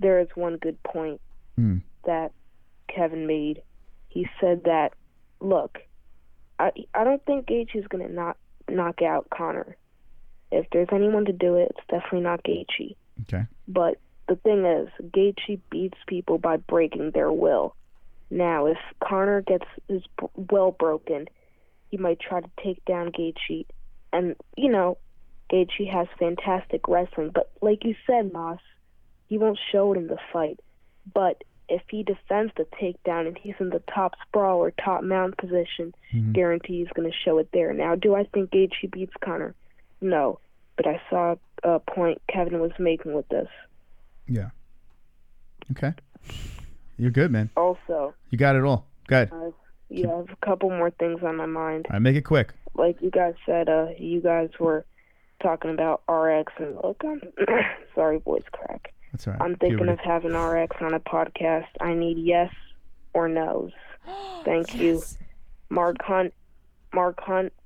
there is one good point that Kevin made. He said that, look, I don't think Gaethje's going to knock out Conor. If there's anyone to do it, it's definitely not Gaethje. Okay. But the thing is, Gaethje beats people by breaking their will. Now, if Conor gets his will broken, he might try to take down Gaethje. And, you know, Gaethje has fantastic wrestling, but like you said, Moss, he won't show it in the fight. But if he defends the takedown and he's in the top sprawl or top mount position, guarantee he's going to show it there. Now, do I think Gaethje beats Conor? No. But I saw a point Kevin was making with this. Yeah. Okay. You're good, man. Also, You got it all. Good. I have a couple more things on my mind. All right, make it quick. Like you guys said, you guys were talking about RX, and look, I'm sorry, voice crack. That's all right. I'm thinking Puberty. of having RX on a podcast. I need yes or no's. Thank you. Mark Hunt,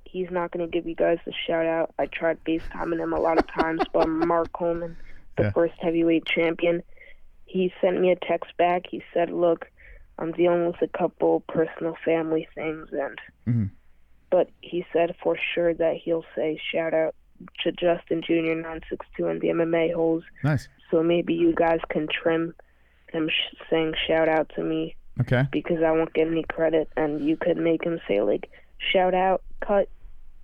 he's not going to give you guys a shout out. I tried FaceTiming him a lot of times, but Mark Coleman, the first heavyweight champion, he sent me a text back. He said, look, I'm dealing with a couple personal family things, and but he said for sure that he'll say shout out to Justin Jr. 962 and the MMA-Holes. Nice. So maybe you guys can trim him saying shout out to me. Okay. Because I won't get any credit, and you could make him say like shout out, cut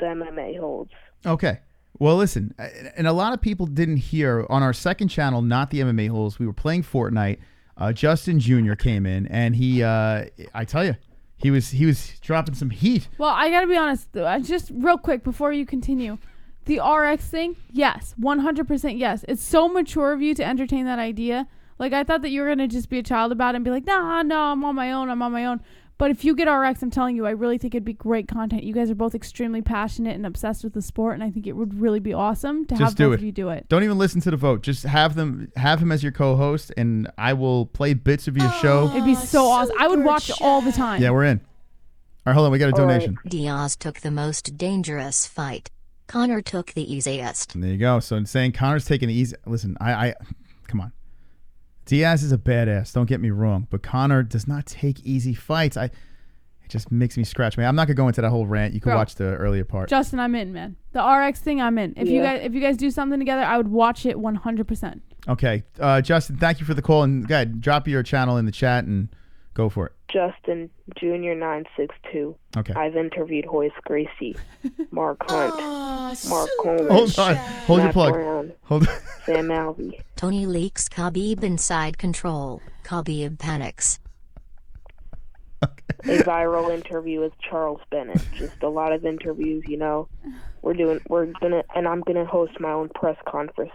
the MMA-Holes. Okay. Well, listen, and a lot of people didn't hear on our second channel, not the MMA-Holes. We were playing Fortnite. Justin Jr. came in, and he, I tell you, he was dropping some heat. Well, I gotta be honest, just real quick before you continue. The RX thing, yes, 100% yes. It's so mature of you to entertain that idea. Like, I thought that you were going to just be a child about it and be like, no, I'm on my own. But if you get RX, I'm telling you, I really think it'd be great content. You guys are both extremely passionate and obsessed with the sport, and I think it would really be awesome to have both of you do it. Don't even listen to the vote. Just have him as your co-host, and I will play bits of your show. It'd be so awesome. I would watch it all the time. Yeah, we're in. All right, hold on. We got a donation. Diaz took the most dangerous fight. Conor took the easiest. And there you go. So saying Conor's taking the easy. Listen, I come on. Diaz is a badass. Don't get me wrong, but Conor does not take easy fights. It just makes me scratch my. I'm not gonna go into that whole rant. You can watch the earlier part. Justin, I'm in, man. The RX thing, I'm in. If you guys do something together, I would watch it 100%. Okay, Justin, thank you for the call, and go ahead, drop your channel in the chat and go for it. Justin Jr. 962. Okay. I've interviewed Hoist Gracie, Mark Hunt, Mark Coleman. Hold on. Hold your Matt plug. Brown, Hold on. Sam Alvey. Tony leaks Khabib inside control. Khabib panics. A viral interview with Charles Bennett. Just a lot of interviews, you know. I'm gonna host my own press conference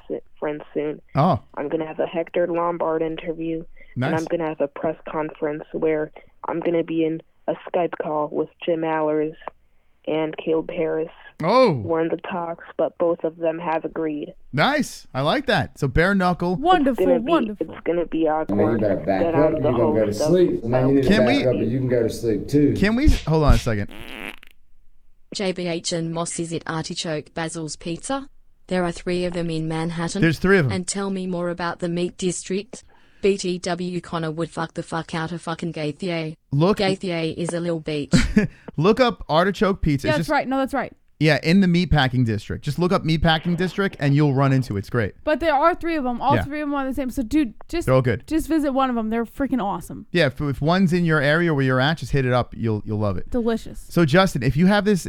soon. Oh. I'm gonna have a Hector Lombard interview. Nice. And I'm gonna have a press conference where I'm gonna be in a Skype call with Jim Allers and Caleb Harris. Oh. We're in the talks, but both of them have agreed. Nice. I like that. So bare knuckle. Wonderful. It's gonna be awkward. Man, you better back that up. I'm You're the gonna go to host of- sleep. Man, you need to Can back we- up, and you can go to sleep too. Can we hold on a second? JBH and Moss, is it Artichoke Basil's Pizza? There are 3 of them in Manhattan. There's 3 of them. And tell me more about the Meat District. BTW Conor would fuck the fuck out of fucking Gaethje. Gaethje is a little bitch. Look up Artichoke Pizza. Yeah, It's that's right. No, that's right. Yeah, in the meatpacking district. Just look up meatpacking district, and you'll run into it. It's great. But there are 3 of them. All Yeah. 3 of them are the same. So, dude, They're all good. Just visit one of them. They're freaking awesome. Yeah, if one's in your area where you're at, just hit it up. You'll love it. Delicious. So Justin, if you have this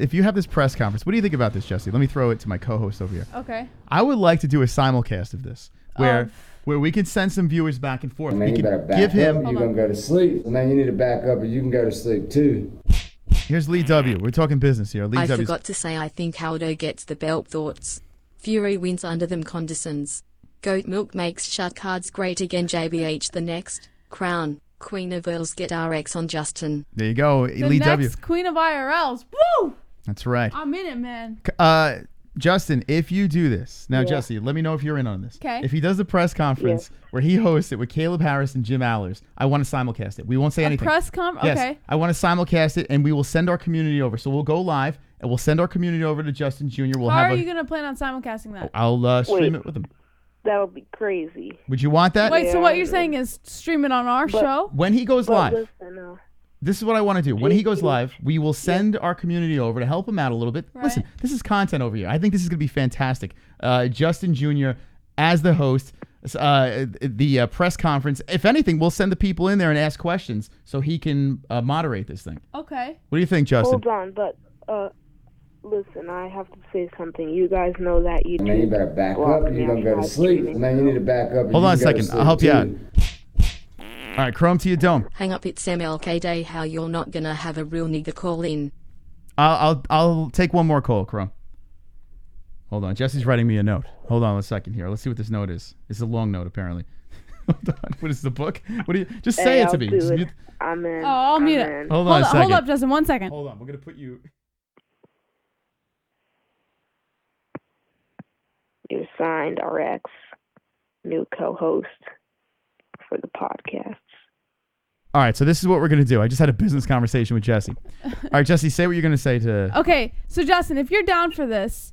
press conference, what do you think about this, Jessie? Let me throw it to my co-host over here. Okay. I would like to do a simulcast of this where we can send some viewers back and forth. Man, We you better can back give him. up. You're gonna go to sleep. Man, you need to back up, and you can go to sleep too. Here's Lee W. We're talking business here. Lee I W. forgot to say I think Aldo gets the belt thoughts. Fury wins under them condescends. Goat milk makes shut cards great again. JBH the next. Crown. Queen of Earls get RX on Justin. There you go, The Lee next W. Queen of IRLs. Woo! That's right. I'm in it, man. Justin, if you do this now, Yeah. Jesse, let me know if you're in on this. 'Kay. If he does the press conference where he hosts it with Caleb Harris and Jim Allers, I want to simulcast it. We won't say anything. Press com? Yes, Okay. I want to simulcast it, and we will send our community over. So we'll go live, and we'll send our community over to Justin Jr. We'll How have are you going to plan on simulcasting that? I'll stream Wait. it with him. That would be crazy. Would you want that? Wait, so what you're saying is stream it on our show? When he goes But live. listen, This is what I want to do. When he goes live, we will send our community over to help him out a little bit. Right. Listen, this is content over here. I think this is going to be fantastic. Justin Jr. as the host, the press conference. If anything, we'll send the people in there and ask questions so he can moderate this thing. Okay. What do you think, Justin? hold on, but Listen, I have to say something. You guys know that you Man, you better back up. You're going to go to sleep. Man, you need to back up. Hold on a second. I'll help you out. All right, Chrome to your dome. Hang up, it's MLK Day. How you're not gonna have a real nigga call in? I'll take one more call, Chrome. Hold on, Jessie's writing me a note. Hold on a second here. Let's see what this note is. It's a long note, apparently. Hold on. What is the book? What do you? Just say it to me. I'm in. Oh, I'll mute it. Hold on a second. Hold up, Justin. 1 second. Hold on. We're gonna put you. You signed RX, new co-host for the podcast. All right, so this is what we're gonna do. I just had a business conversation with Jessie. All right, Jessie, say what you're gonna say to. Okay, so Justin, if you're down for this,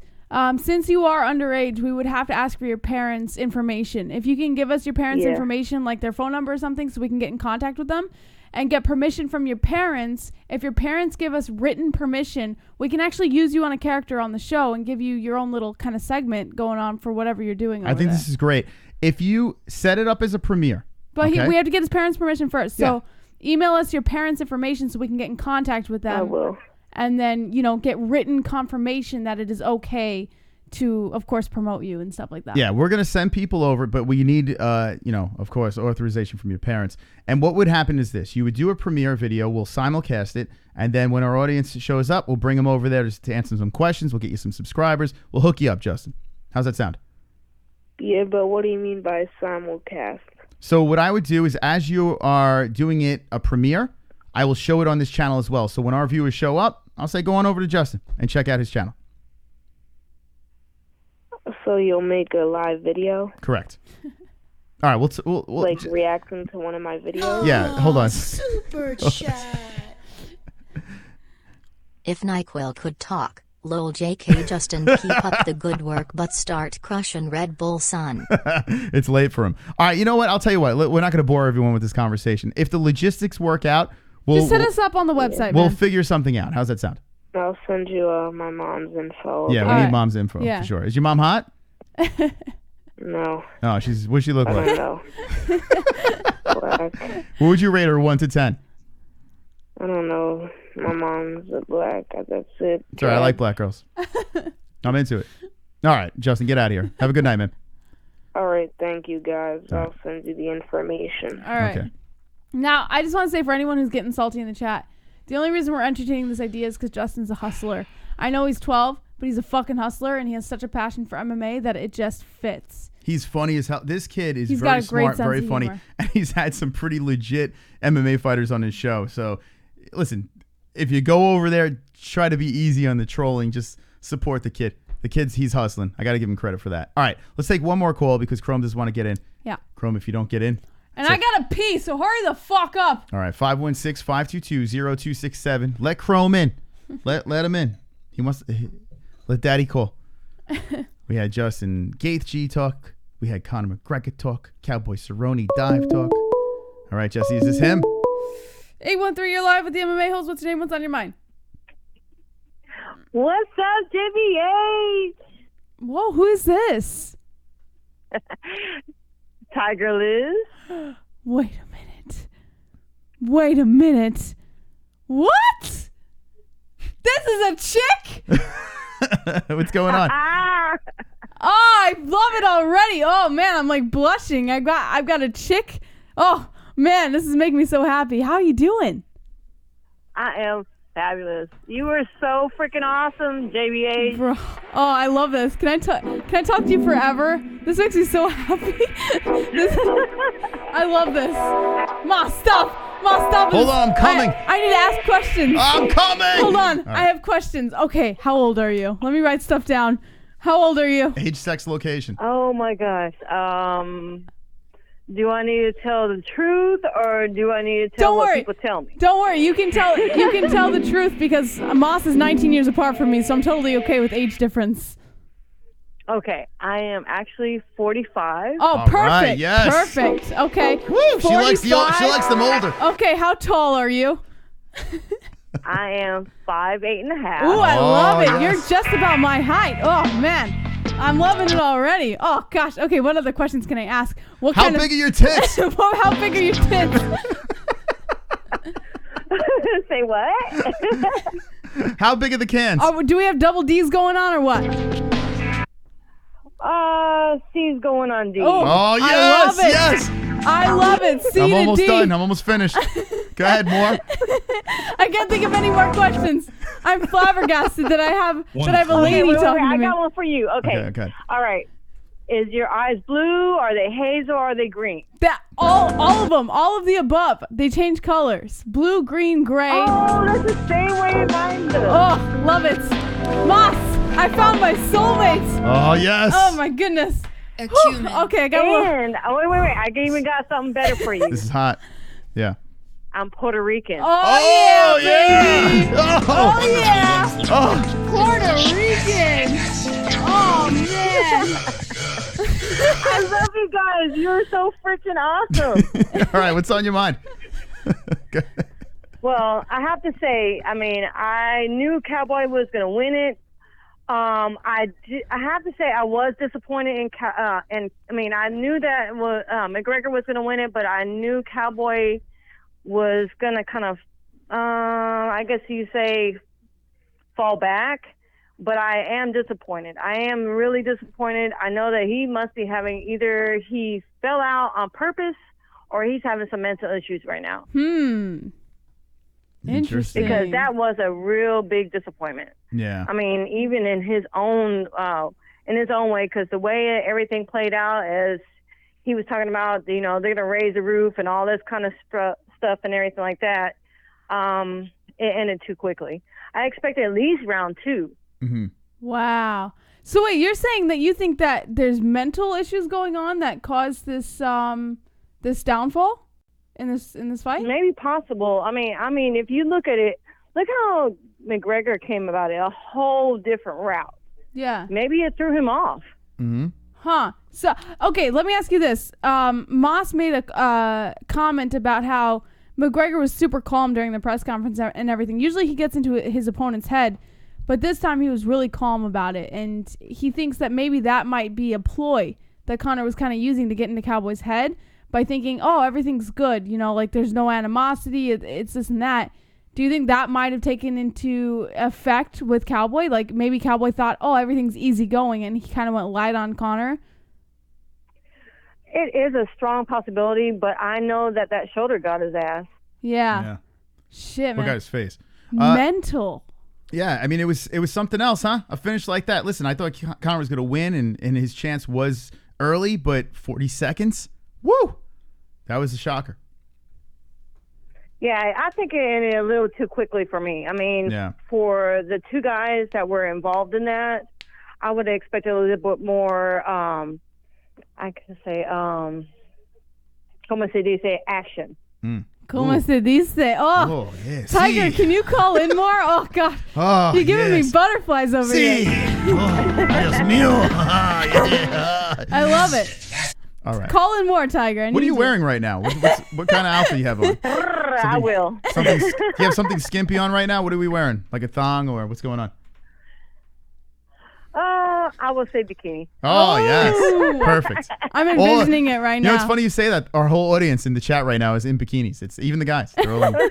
since you are underage, we would have to ask for your parents' information. If you can give us your parents' information, like their phone number or something, so we can get in contact with them and get permission from your parents. If your parents give us written permission, we can actually use you on a character on the show and give you your own little kind of segment going on for whatever you're doing. I think this is great. If you set it up as a premiere. But we have to get his parents' permission first. So email us your parents' information so we can get in contact with them. I will. And then, you know, get written confirmation that it is okay to, of course, promote you and stuff like that. Yeah, we're going to send people over, but we need, you know, of course, authorization from your parents. And what would happen is this. You would do a premiere video. We'll simulcast it. And then when our audience shows up, we'll bring them over there to answer some questions. We'll get you some subscribers. We'll hook you up, Justin. How's that sound? Yeah, but what do you mean by simulcast? So what I would do is as you are doing it a premiere, I will show it on this channel as well. So when our viewers show up, I'll say go on over to Justin and check out his channel. So you'll make a live video? Correct. All right, we'll like reacting to one of my videos? Yeah, hold on. Super chat. If NyQuil could talk, lol JK Justin, keep up the good work but start crushing Red Bull, son. It's late for him. All right, you know what? I'll tell you what. We're not going to bore everyone with this conversation. If the logistics work out, just set us up on the website, We'll man. figure something out. How's that sound? I'll send you my mom's info. Yeah, we need mom's info for sure. Is your mom hot? No. Oh, what's she look like? I don't know. Black. What would you rate her 1 to 10? I don't know. My mom's a black. That's it. It's all right. I like black girls. I'm into it. All right, Justin, get out of here. Have a good night, man. All right. Thank you, guys. I'll send you the information. All right. Okay. Now, I just want to say for anyone who's getting salty in the chat, the only reason we're entertaining this idea is because Justin's a hustler. I know he's 12, but he's a fucking hustler, and he has such a passion for MMA that it just fits. He's funny as hell. This kid is very smart, very funny, and he's had some pretty legit MMA fighters on his show. So, listen, if you go over there, try to be easy on the trolling. Just support the kid. He's hustling. I got to give him credit for that. All right, let's take one more call because Chrome doesn't want to get in. Yeah. Chrome, if you don't get in. And I got to pee, so hurry the fuck up. All right, 516-522-0267. Let Chrome in. Let him in. He wants to, let Daddy call. We had Justin Gaeth G talk. We had Conor McGregor talk. Cowboy Cerrone dive talk. All right, Jessie, is this him? 813, you're live with the MMA-Holes. What's your name? What's on your mind? What's up, JBH? Whoa, who is this? Tiger Liz. Wait a minute. What? This is a chick? What's going on? Oh, I love it already. Oh man, I'm like blushing. I've got a chick. Oh man, this is making me so happy. How are you doing? I am fabulous. You were so freaking awesome, JBH. Bro. Oh, I love this. Can I talk to you forever? This makes me so happy. I love this. Ma, stop. Hold on, I'm coming. I need to ask questions. I'm coming. Hold on. All right. I have questions. Okay, how old are you? Let me write stuff down. How old are you? Age, sex, location. Oh my gosh. Do I need to tell the truth or do I need to tell what people tell me? Don't worry. You can tell the truth because Moss is 19 years apart from me, so I'm totally okay with age difference. Okay, I am actually 45. Oh, perfect. Right, yes. Perfect. Okay. Woo, she likes them older. Okay, how tall are you? I am 5'8.5". Ooh, I love it. Yes. You're just about my height. Oh man, I'm loving it already. Oh gosh. Okay, what other questions can I ask? How big are your tits? How big are your tits? Say what? How big are the cans? Oh, do we have double D's going on or what? C's going on D. Oh, yes, I love it. yes. I love it. C I'm to almost D. done. I'm almost finished. Go ahead, more. I can't think of any more questions. I'm flabbergasted that I have a lady wait, talking I to me. got one for you. Okay. Okay. All right. Is your eyes blue? Are they hazel? Or are they green? All of them. All of the above. They change colors. Blue, green, gray. Oh, that's the same way mine does. Oh, love it. Moss, I found my soulmate. Oh, yes. Oh, my goodness. Whew. Okay, I got one. And wait. I even got something better for you. This is hot. Yeah. I'm Puerto Rican. Oh, yeah, baby. Oh, yeah. Oh. Puerto Rican. Oh, man. I love you guys. You're so freaking awesome. All right, what's on your mind? Well, I have to say, I mean, I knew Cowboy was going to win it. I have to say I was disappointed in I knew that McGregor was going to win it, but I knew Cowboy was going to kind of, I guess you say, fall back. But I am disappointed. I am really disappointed. I know that he must be having either he fell out on purpose or he's having some mental issues right now. Interesting. Because that was a real big disappointment. Yeah. I mean, even in his own way, because the way everything played out, as he was talking about, they're going to raise the roof and all this kind of stuff and everything like that, it ended too quickly. I expected at least round 2. Mm-hmm. Wow. So wait, you're saying that you think that there's mental issues going on that caused this this downfall in this fight? Maybe possible. I mean, if you look at it, look how McGregor came about it, a whole different route. Yeah. Maybe it threw him off. Mm-hmm. Huh. So, okay, let me ask you this. Moss made a comment about how McGregor was super calm during the press conference and everything. Usually he gets into his opponent's head, but this time he was really calm about it, and he thinks that maybe that might be a ploy that Conor was kind of using to get into Cowboy's head by thinking, oh, everything's good, like there's no animosity, it's this and that. Do you think that might have taken into effect with Cowboy? Like maybe Cowboy thought, oh, everything's easy going, and he kind of went light on Conor? It is a strong possibility, but I know that shoulder got his ass. Yeah. Shit, man. What got his face? Mental. Yeah, I mean, it was something else, huh? A finish like that. Listen, I thought Conor was going to win, and his chance was early, but 40 seconds? Woo! That was a shocker. Yeah, I think it ended a little too quickly for me. I mean, for the two guys that were involved in that, I would have expected a little bit more, I can say, como se dice, action. Como se dice? Oh, yeah. Tiger, can you call in more? Oh, God. Oh, you're giving me butterflies over here. Dios mío. Yeah. I love it. All right. Call in more, Tiger. What are you wearing right now? What kind of outfit do you have on? I will. Do you have something skimpy on right now? What are we wearing? Like a thong or what's going on? I will say bikini. Oh, yes. Perfect. I'm envisioning it right now. It's funny you say that. Our whole audience in the chat right now is in bikinis. It's even the guys. They're all in. All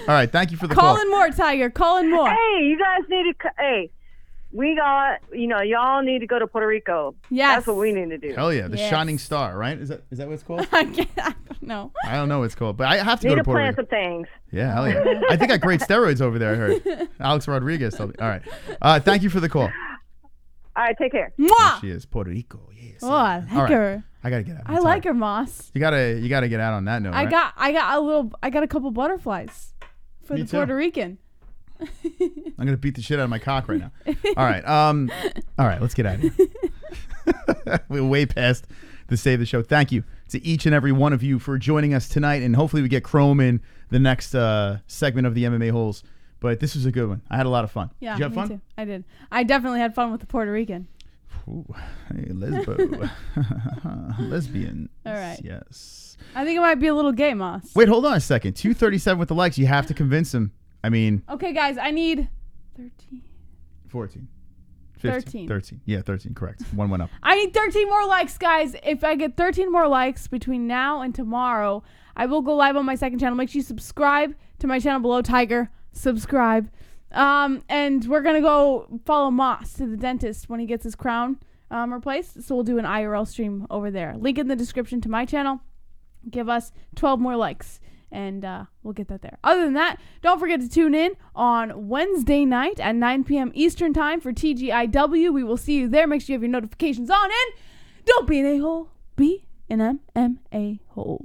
right. Thank you for the call. Call in more, Tiger. Call in more. Hey, you guys need to... Hey, we got... y'all need to go to Puerto Rico. Yes. That's what we need to do. Hell yeah. The Shining Star, right? Is that what it's called? I don't know. I don't know what it's called, but I have to need go to Puerto Rico. Some things. Yeah, hell yeah. I think I got great steroids over there, I heard. Alex Rodriguez told me. All right. Thank you for the call. All right, take care. Mwah! She is Puerto Rico. Yes. Oh, I like her. I gotta get out. I like her, Moss. You gotta get out on that note. I right? got a couple butterflies for the too. Puerto Rican. I'm gonna beat the shit out of my cock right now. All right. All right. Let's get out of here. We're way past the save the show. Thank you to each and every one of you for joining us tonight, and hopefully we get Chrome in the next segment of the MMA Holes. But this was a good one. I had a lot of fun. Yeah, did you have fun? Too. I did. I definitely had fun with the Puerto Rican. Ooh, hey, lesbo. Lesbian. All right. Yes. I think it might be a little gay, Moss. Wait, hold on a second. 237 with the likes. You have to convince him. I mean. Okay, guys, I need 13. 14. 15, 13. Yeah, 13. Correct. One went up. I need 13 more likes, guys. If I get 13 more likes between now and tomorrow, I will go live on my second channel. Make sure you subscribe to my channel below, Tiger. Subscribe. And we're going to go follow Moss to the dentist when he gets his crown replaced. So we'll do an IRL stream over there. Link in the description to my channel. Give us 12 more likes. And we'll get that there. Other than that, don't forget to tune in on Wednesday night at 9 p.m. Eastern Time for TGIW. We will see you there. Make sure you have your notifications on. And don't be an a-hole. Be an MMA hole.